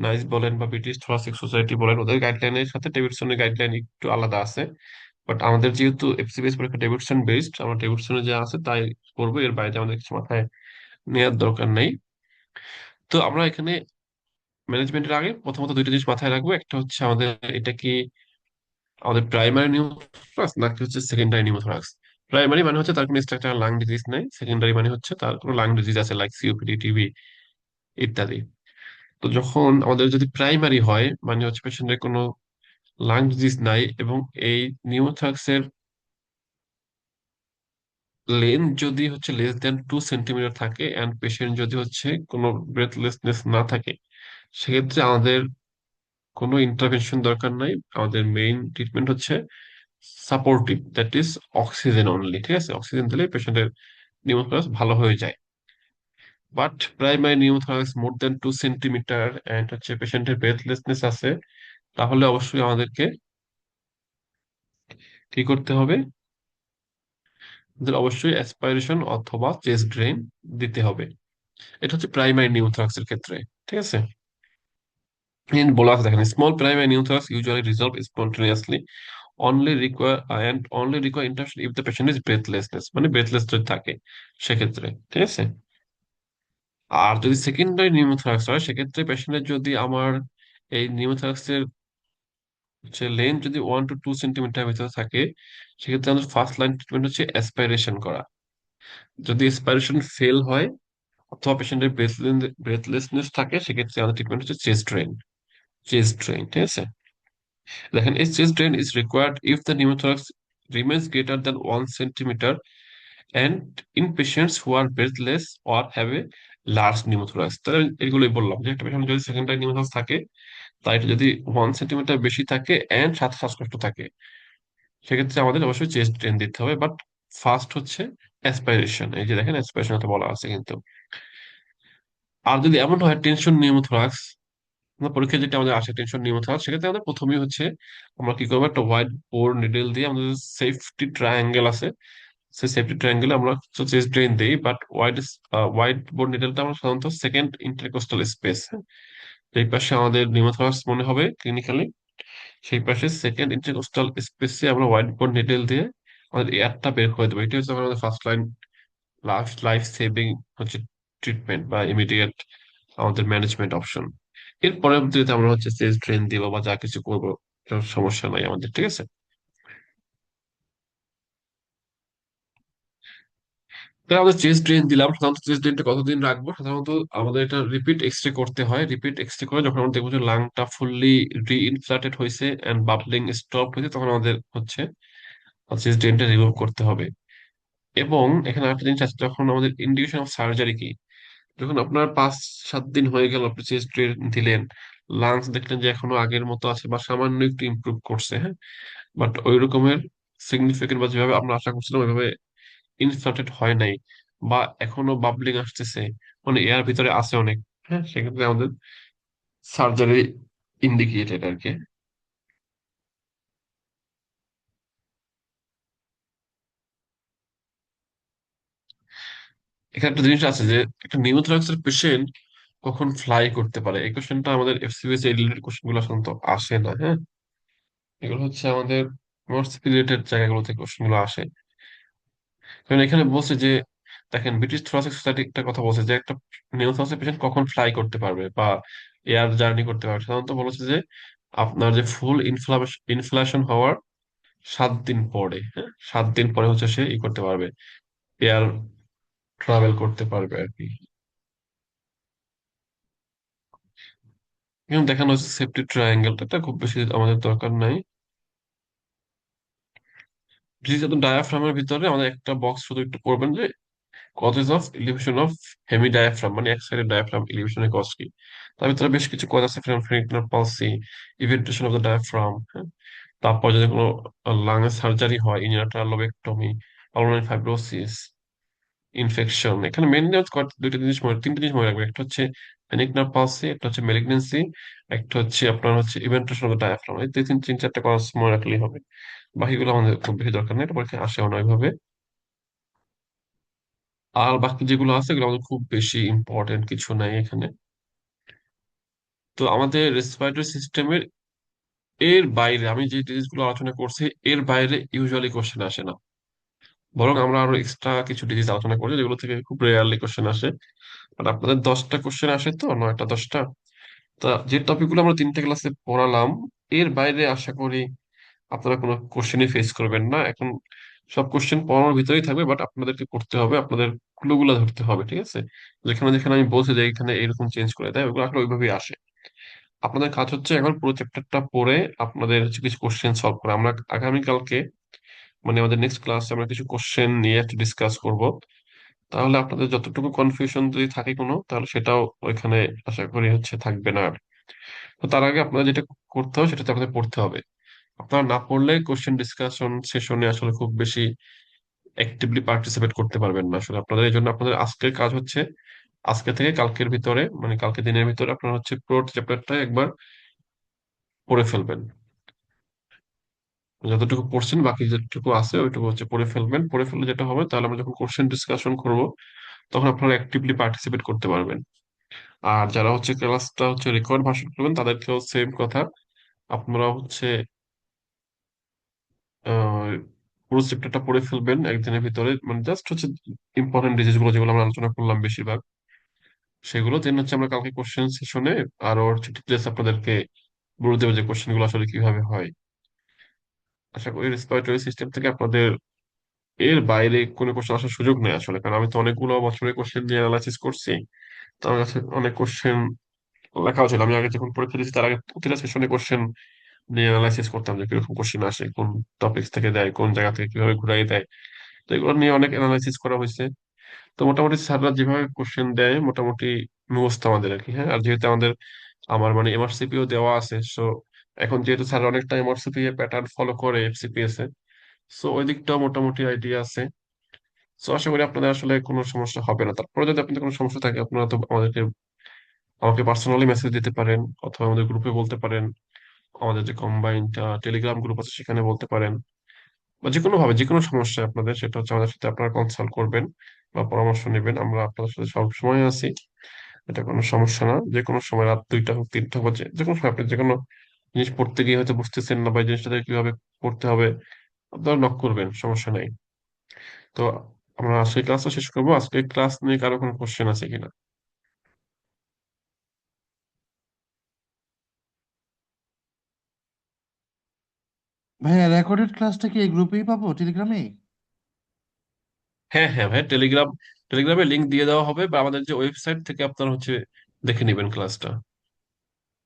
নাইস বলেন বা ব্রিটিশ থোরাসিক সোসাইটি বলেন, ওদের গাইডলাইনের সাথে ডেভিডসনের গাইডলাইন একটু আলাদা আছে। বাট আমাদের যেহেতু এফসিবিএস পরীক্ষা ডেভিডসন বেসড, আমরা ডেভিডসনে যা আছে তাই করবো, এর বাইরে আমাদের কিছু মাথায় নেওয়ার দরকার নেই। তো আমরা এখানে ম্যানেজমেন্টের আগে প্রথমত দুইটা জিনিস মাথায় রাখবো, একটা হচ্ছে আমাদের এটা কি আমাদের প্রাইমারি নিউমোথোরাক্স নাকি হচ্ছে সেকেন্ডারি নিউমোথোরাক্স। প্রাইমারি মানে হচ্ছে তার কোনো স্ট্রাকচারাল লাং ডিজিজ নাই, সেকেন্ডারি মানে হচ্ছে তার কোনো লাং ডিজিজ আছে লাইক সিওপিডি, টিবি ইত্যাদি। তো যখন আমাদের যদি প্রাইমারি হয় মানে হচ্ছে পেশেন্টের কোনো লাং ডিজিজ নাই, এবং এই নিউমোথ্রাক্সের লেন্থ যদি হচ্ছে লেস দেন 2 সেন্টিমিটার থাকে অ্যান্ড পেশেন্ট যদি হচ্ছে কোনো ব্রেথলেসনেস না থাকে, সেক্ষেত্রে আমাদের কোনো ইন্টারভেনশন দরকার নাই। আমাদের মেইন ট্রিটমেন্ট হচ্ছে supportive, that is oxygen only. ঠিক আছে, অক্সিজেন দিলে পেশেন্টের নিউমোথ্রাক্স ভালো হয়ে যায়। But primary pneumothorax more than 2 centimetre and হচ্ছে পেশেন্টের ব্রেথলেসনেস আছে, তাহলে অবশ্যই আমাদেরকে কি করতে হবে, আমাদের অবশ্যই অ্যাসপাইরেশন অথবা চেস্ট ড্রেন দিতে হবে। এটা হচ্ছে প্রাইমারি নিউমোথ্রাক্সের ক্ষেত্রে। ঠিক আছে, বলা আছে দেখেন, small primary pneumothorax usually resolve spontaneously only require intervention if the patient is breathlessness, মানে ব্রেথলেস যদি থাকে সেক্ষেত্রে। ঠিক আছে, আর যদি সেকেন্ডারি নিউমোথ্রাক্স হয় সেক্ষেত্রে পেশেন্টের যদি আমার এই নিউমোথ্রাক্সের হচ্ছে লেন্থ যদি 1 to 2 সেন্টিমিটার ভিতরে থাকে, সেক্ষেত্রে আমাদের ফার্স্ট লাইন ট্রিটমেন্ট হচ্ছে অ্যাসপাইরেশন করা। যদি অ্যাসপাইরেশন ফেল হয় অথবা পেশেন্টের ব্রেথলেসনেস থাকে, সেক্ষেত্রে আমাদের ট্রিটমেন্ট হচ্ছে চেস্ট ড্রেন। ঠিক আছে, দেখেন এই chest drain is required if the pneumothorax remains greater than 1 centimetre and in patients who are breathless or have a large pneumothorax. তাহলে এগুলোই বললাম যে একটা পেশেন্ট যদি সেকেন্ডারি নিউমোথোরাক্স থাকে, তাই এটা যদি 1 সেন্টিমিটার বেশি থাকে অ্যান্ড সাথে শ্বাসকষ্ট থাকে, সেক্ষেত্রে আমাদের অবশ্যই চেস্ট ড্রেন দিতে হবে। বাট ফার্স্ট হচ্ছে অ্যাসপাইরেশন, এই যে দেখেন অ্যাসপাইরেশন তো বলা আছে কিন্তু। আর যদি এমন হয় টেনশন নিউমোথোরাক্স, পরীক্ষায় যেটা আমাদের আসে টেনশন নিউমোথোরাক্স, সেক্ষেত্রে আমাদের প্রথমেই হচ্ছে আমরা কি করবো, একটা হোয়াইট বোর্ড নিডেল দিয়ে আমাদের সেফটি ট্রায়াঙ্গেল আছে, সেই সেফটি ট্রায়াঙ্গেলে আমরা চেস্ট ড্রেন দিই। বাট হোয়াইট বোর্ড নিডলটা আমরা সাধারণত সেকেন্ড ইন্টারকোস্টাল স্পেস, যেই পাশে আমাদের নিউমোথরাক্স মনে হবে ক্লিনিক্যালি, সেই পাশে সেকেন্ড ইন্টারকোস্টাল স্পেসে আমরা হোয়াইট বোর্ড নিডল দিয়ে আমাদের এয়ারটা বের করে দেবো। এটা হচ্ছে আমাদের ফার্স্ট লাইন লাইফ সেভিং হচ্ছে ট্রিটমেন্ট বা ইমিডিয়েট আমাদের ম্যানেজমেন্ট অপশন। এর পরবর্তীতে আমরা হচ্ছে চেস্ট ড্রেন দিব বা যা কিছু করবো, সমস্যা নাই আমাদের। ঠিক আছে, তাহলে আমাদের চেস্ট ড্রেন দিলাম। সাধারণত চেস্ট ড্রেনটা কতদিন রাখবো, সাধারণত আমাদের এটা রিপিট এক্সরে করতে হয়। রিপিট এক্সরে করে যখন আমরা দেখবো যে লাংটা ফুললি রিইনফ্লেটেড হয়েছে এন্ড বাবলিং স্টপ হয়েছে, তখন আমাদের হচ্ছে চেস্ট ড্রেনটা রিমুভ করতে হবে। এবং এখানে আরেকটা জিনিস আছে, যখন আমাদের ইন্ডিকেশন অফ সার্জারি কি, যখন আপনার 5-7 দিন হয়ে গেল আপনি চেস্ট ড্রেন দিলেন, লাংস দেখলেন যে এখনো আগের মতো আছে বা সামান্য একটু ইমপ্রুভ করছে, হ্যাঁ, বাট ওই রকমের সিগনিফিকেন্ট বা যেভাবে আমরা আশা করছিলাম ওইভাবে ইনফ্লাটেড হয় নাই, বা এখনো বাবলিং আসতেছে, মানে এয়ার ভিতরে আছে অনেক, হ্যাঁ, সেক্ষেত্রে আমাদের সার্জারি ইন্ডিকেটেড আর কি। এখানে একটা জিনিস আছে যে একটা নিউমোথ্রাক্সের পেশেন্ট কখন ফ্লাই করতে পারে, এই কোশ্চেনটা আমাদের এফসিবিএস এর রিলেটেড কোশ্চেন গুলো সাধারণত আসে না। হ্যাঁ, এগুলো হচ্ছে আমাদের এমআরসিপি রিলেটেড জায়গাগুলোতে কোশ্চেন গুলো আসে। কারণ এখানে বলছে যে, দেখেন ব্রিটিশ থোরাসিক সোসাইটি একটা কথা বলছে যে একটা নিউমোথ্রাক্সের পেশেন্ট কখন ফ্লাই করতে পারবে বা এয়ার জার্নি করতে পারবে, সাধারণত বলেছে যে আপনার যে ফুল ইনফ্লামেশন হওয়ার 7 দিন পরে, হ্যাঁ, 7 দিন পরে হচ্ছে সে ই করতে পারবে, এয়ার ট্রাভেল করতে পারবে আর কি। এখন দেখানো হচ্ছে সেফটি ট্রায়াঙ্গেলটা, এটা খুব বেশি আমাদের দরকার নাই। যেহেতু ডায়াফ্রামের ভিতরে আমাদের একটা বক্স শুধু একটু পড়বেন যে causes of elevation of hemi diaphragm, মানে এক সাইডের ডায়াফ্রাম এলিভেশনের কজ কি। তার ভিতরে বেশ কিছু কজ আছে, ফ্রেনফ্রিকনার পালসি, ইভেন্টেশন অফ দ্য ডায়াফ্রাম, তারপর যদি কোনো লাংয়ের সার্জারি হয়, ইউনিলেটারাল লোবেক্টমি, পালমোনারি ফাইব্রোসিস, ইনফেকশন। এখানে মেনলি দুইটা জিনিস তিনটা জিনিস মনে রাখবেন, একটা হচ্ছে ফেনিকনার পালসি, একটা হচ্ছে মেলিগনেন্সি, একটা হচ্ছে আপনার হচ্ছে ইভেন্টেশন অফ দ্য ডায়াফ্রাম। এই তিন তিন চারটা কজ মনে রাখলেই হবে, বাকিগুলো আমাদের খুব বেশি দরকার নেই, এটা পরীক্ষায় আসেও না ওইভাবে। আর বাকি যেগুলো আছে এগুলো আমাদের খুব বেশি ইম্পর্টেন্ট কিছু নাই এখানে। তো আমাদের রেসপিরেটরি সিস্টেমের এর বাইরে আমি যে ডিজিজগুলো আলোচনা করছি, এর বাইরে ইউজুয়ালি কোশ্চেন আসে না, বরং আমরা আরো এক্সট্রা কিছু ডিজিজ আলোচনা করি যেগুলো থেকে খুব রেয়ারলি কোশ্চেন আসে। আর আপনাদের 10টা কোশ্চেন আসে, তো 9টা 10টা। তা যে টপিকগুলো আমরা 3টে ক্লাসে পড়ালাম, এর বাইরে আশা করি আপনারা কোনো কোশ্চেনই ফেস করবেন না এখন। সব কোশ্চেন পড়ানোর ভিতরেই থাকবে, বাট আপনাদেরকে করতে হবে, আপনাদের ক্লুগুলো ধরতে হবে, ঠিক আছে? যেখানে যেখানে আমি বলছি যে এখানে এরকম চেঞ্জ করে দেয়, ওগুলো আসলে ওইভাবেই আসে। আপনাদের কাজ হচ্ছে এখন পুরো চ্যাপ্টারটা পড়ে আপনাদের হচ্ছে কিছু কোশ্চেন সলভ করা। আমরা আগামীকালকে, মানে আমাদের নেক্সট ক্লাসে আমরা কিছু কোশ্চেন নিয়ে একটু ডিসকাস করব। তাহলে আপনাদের যতটুকু কনফিউশন যদি থাকে কোনো, তাহলে সেটাও ওইখানে আশা করি হচ্ছে থাকবে না আর। তো তার আগে আপনাদের যেটা করতে হবে সেটাতে আপনাদের পড়তে হবে। আপনারা না পড়লে কোশ্চেন ডিসকাশন সেশনে আসলে খুব বেশি অ্যাক্টিভলি পার্টিসিপেট করতে পারবেন না আসলে। আপনাদের এই জন্য আপনাদের আজকের কাজ হচ্ছে আজকে থেকে কালকের ভিতরে, মানে কালকে দিনের ভিতরে আপনারা হচ্ছে পুরো চ্যাপ্টারটা একবার পড়ে ফেলবেন। যতটুকু পড়ছেন বাকি যেটুকু আছে ওইটুকু হচ্ছে পড়ে ফেলবেন। পড়ে ফেললে যেটা হবে, তাহলে আমরা যখন কোশ্চেন ডিসকাশন করব তখন আপনারা অ্যাক্টিভলি পার্টিসিপেট করতে পারবেন। আর যারা হচ্ছে ক্লাসটা হচ্ছে রেকর্ড ভার্সন করবেন তাদেরকেও সেম কথা, আপনারা হচ্ছে আহ, পুরো চ্যাপ্টারটা পড়ে ফেলবেন একদিনের ভিতরে, মানে জাস্ট হচ্ছে ইম্পর্টেন্ট ডিজিজ গুলো যেগুলো আমরা আলোচনা করলাম বেশিরভাগ, সেগুলো দেন হচ্ছে আমরা কালকে কোশ্চেন সেশনে আরো হচ্ছে ডিটেলস আপনাদেরকে বলে দেবো যে কোশ্চেন গুলো আসলে কিভাবে হয়। আশা করি রেসপিরেটরি সিস্টেম থেকে আপনাদের এর বাইরে কোনো কোশ্চেন আসার সুযোগ নেই আসলে, কারণ আমি তো অনেকগুলো বছরের কোশ্চেন নিয়ে অ্যানালাইসিস করছি। তো আমার কাছে অনেক কোশ্চেন লেখা ছিল, আমি আগে যখন পরীক্ষা দিয়েছি তার আগে প্রতিটা সেশনে কোশ্চেন নিয়ে অ্যানালাইসিস করতাম যে কিরকম কোশ্চেন আসে, কোন টপিক থেকে দেয়, কোন জায়গা থেকে কিভাবে ঘুরাই দেয়। তো এগুলো নিয়ে অনেক অ্যানালাইসিস করা হয়েছে। তো মোটামুটি স্যাররা যেভাবে কোশ্চেন দেয় মোটামুটি মুখস্থ আমাদের আর কি। হ্যাঁ, আর যেহেতু আমার মানে এমআরসিপিও দেওয়া আছে, সো এখন যেহেতু স্যার অনেকটা এমআরসিপি প্যাটার্ন ফলো করে এফসিপিএস এ, সো ওই দিকটাও মোটামুটি আইডিয়া আছে। সো আশা করি আপনাদের আসলে কোনো সমস্যা হবে না। তারপরে যদি আপনাদের কোনো সমস্যা থাকে আপনারা তো আমাকে পার্সোনালি মেসেজ দিতে পারেন, অথবা আমাদের গ্রুপে বলতে পারেন। আমাদের যে কম্বাইন্ড টেলিগ্রাম গ্রুপ আছে সেখানে বলতে পারেন, বা যে কোনো ভাবে যে কোনো সমস্যা আপনাদের, সেটা হচ্ছে আমাদের সাথে আপনারা কনসাল্ট করবেন বা পরামর্শ নেবেন। আমরা আপনাদের সাথে সব সময় আছি, এটা কোনো সমস্যা না। যে কোনো সময় রাত 2টা হোক 3টা হোক, যে যে কোনো সময় আপনি যে কোনো জিনিস পড়তে গিয়ে হয়তো বুঝতেছেন না বা এই জিনিসটা কিভাবে পড়তে হবে, আপনারা নক করবেন, সমস্যা নাই। তো আমরা আজকে ক্লাসটা শেষ করবো। আজকে ক্লাস নিয়ে কারো কোনো কোশ্চেন আছে কিনা? ভাইয়া রেকর্ডেড ক্লাসটা কি এই গ্রুপেই পাবো, টেলিগ্রামেই? হ্যাঁ হ্যাঁ ভাই, টেলিগ্রামে লিংক দিয়ে দেওয়া হবে, বা আমাদের যে ওয়েবসাইট থেকে আপনারা হচ্ছে দেখে নেবেন ক্লাসটা।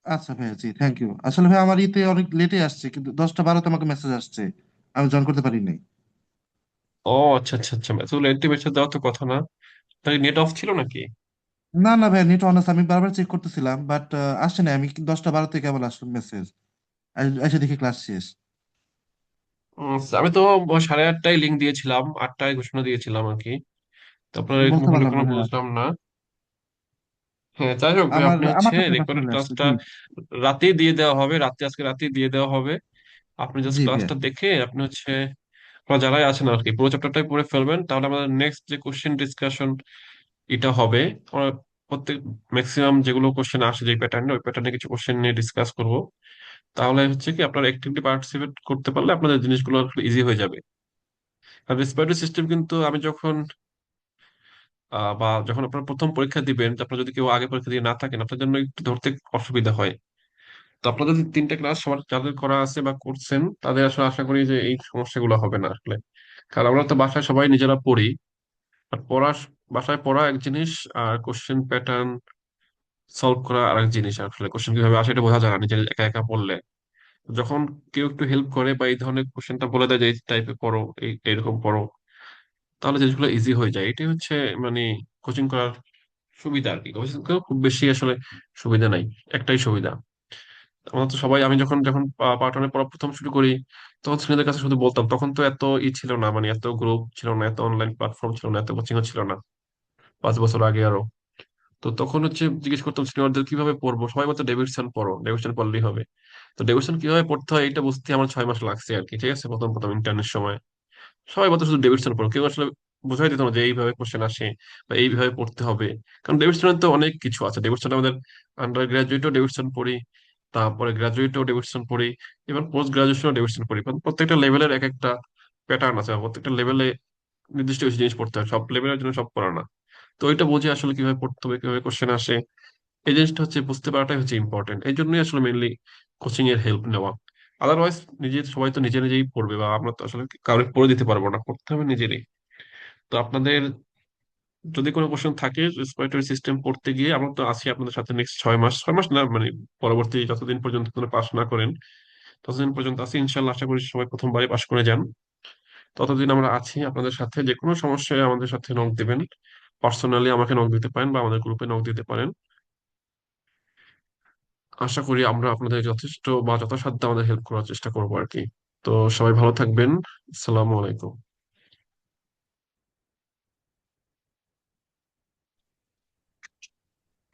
আচ্ছা ভাইয়া, জি থ্যাংক ইউ। আসলে ভাই আমার ইতে অনেক লেটে আসছে, কিন্তু 10টা 12তে আমাকে মেসেজ আসছে, আমি জয়েন করতে পারি নাই। ও আচ্ছা আচ্ছা আচ্ছা, এত লেট মেসেজ দেওয়ার তো কথা না। তাহলে নেট অফ ছিল নাকি? না না ভাইয়া, নেট অন আছে, আমি বারবার চেক করতেছিলাম, বাট আসছে না। আমি 10টা 12তে কেবল আসলো মেসেজ, এসে দেখি ক্লাস শেষ। আমি তো 8:30টায় লিংক দিয়েছিলাম, 8টায় ঘোষণা দিয়েছিলাম আর কি। তারপরে এরকম বলতে হলো পারলাম কেন না ভাইয়া। বুঝলাম না। হ্যাঁ, যাই হোক ভাই, আমার আপনি আমার হচ্ছে কাছে রেকর্ডেড পার্সোনালি আসছে, ক্লাসটা জি। রাতেই দিয়ে দেওয়া হবে, আজকে রাতেই দিয়ে দেওয়া হবে। আপনি জাস্ট জি ভাইয়া। ক্লাসটা দেখে আপনি হচ্ছে আপনারা যারাই আছেন আর কি পুরো চ্যাপ্টারটাই পড়ে ফেলবেন, তাহলে আমাদের নেক্সট যে কোশ্চেন ডিসকাশন এটা হবে। আমরা প্রত্যেক ম্যাক্সিমাম যেগুলো কোশ্চেন আসে যে প্যাটার্নে, ওই প্যাটার্নে কিছু কোশ্চেন নিয়ে ডিসকাস করব। তাহলে হচ্ছে কি আপনারা অ্যাক্টিভলি পার্টিসিপেট করতে পারলে আপনাদের জিনিসগুলো ইজি হয়ে যাবে। আর রেসপিরেটরি সিস্টেম কিন্তু আমি যখন বা যখন আপনার প্রথম পরীক্ষা দিবেন, আপনার যদি কেউ আগে পরীক্ষা দিয়ে না থাকেন, আপনার জন্য একটু ধরতে অসুবিধা হয়। তো আপনাদের যে 3টা ক্লাস সবার যাদের করা আছে বা করছেন তাদের আসলে আশা করি যে এই সমস্যাগুলো হবে না আসলে। কারণ আমরা তো বাসায় সবাই নিজেরা পড়ি, আর বাসায় পড়া এক জিনিস, আর কোশ্চেন প্যাটার্ন সলভ করা আরেক জিনিস। আসলে কোশ্চেন কিভাবে আসে এটা বোঝা যায় না নিজের একা একা পড়লে। যখন কেউ একটু হেল্প করে বা এই ধরনের কোশ্চেনটা বলে দেয় যে এই টাইপে পড়ো, এইরকম পড়ো, তাহলে জিনিসগুলো ইজি হয়ে যায়। এটাই হচ্ছে মানে কোচিং করার সুবিধা আর কি। কোচিং খুব বেশি আসলে সুবিধা নাই, একটাই সুবিধা। আমরা তো সবাই, আমি যখন যখন পার্ট ওয়ানে পড়া প্রথম শুরু করি তখন সিনিয়রদের কাছে শুধু বলতাম, তখন তো এত ছিল না, মানে এত গ্রুপ ছিল না, এত অনলাইন প্ল্যাটফর্ম ছিল না, এত কোচিং ছিল না 5 বছর আগে আরো। তো তখন হচ্ছে জিজ্ঞেস করতাম সিনিয়রদের কিভাবে পড়বো, সবাই বলতো ডেভিডসন পড়ো, ডেভিডসন পড়লেই হবে। তো ডেভিডসন কিভাবে পড়তে হয় এটা বুঝতে আমার 6 মাস লাগছে আর কি, ঠিক আছে, প্রথম প্রথম ইন্টার্নের সময়। সবাই বলতো শুধু ডেভিডসন পড়ো, কেউ আসলে বোঝাই দিত না যে এইভাবে কোশ্চেন আসে বা এইভাবে পড়তে হবে। কারণ ডেভিডসনের তো অনেক কিছু আছে। ডেভিডসন আমাদের আন্ডার গ্রাজুয়েটও ডেভিডসন পড়ি, তারপরে গ্রাজুয়েটও ডেভিডসন পড়ি, এবার পোস্ট গ্রাজুয়েশনও ডেভিডসন পড়ি। কারণ প্রত্যেকটা লেভেলের এক একটা প্যাটার্ন আছে, আর প্রত্যেকটা লেভেলে নির্দিষ্ট কিছু জিনিস পড়তে হয়, সব লেভেলের জন্য সব পড়া না। তো ওইটা বুঝে আসলে কিভাবে পড়তে হবে, কিভাবে কোশ্চেন আসে, এই জিনিসটা হচ্ছে বুঝতে পারাটাই হচ্ছে ইম্পর্টেন্ট। এই জন্যই আসলে মেইনলি কোচিং এর হেল্প নেওয়া। আদারওয়াইজ নিজে সবাই তো নিজে নিজেই পড়বে, বা আমরা তো আসলে কাউকে পড়ে দিতে পারবো না, পড়তে হবে নিজেরই। তো আপনাদের যদি কোনো কোশ্চেন থাকে রেসপিরেটরি সিস্টেম পড়তে গিয়ে, আমরা তো আছি আপনাদের সাথে নেক্সট 6 মাস, 6 মাস না মানে পরবর্তী যতদিন পর্যন্ত আপনারা পাস না করেন ততদিন পর্যন্ত আছি ইনশাল্লাহ। আশা করি সবাই প্রথমবারে পাস করে যান। ততদিন আমরা আছি আপনাদের সাথে, যে কোনো সমস্যায় আমাদের সাথে নক দিবেন, পার্সোনালি আমাকে নক দিতে পারেন বা আমাদের গ্রুপে নক দিতে পারেন। আশা করি আমরা আপনাদের যথেষ্ট বা যথাসাধ্য আমাদের হেল্প করার চেষ্টা করবো আর কি। তো সবাই ভালো থাকবেন। আসসালামু আলাইকুম।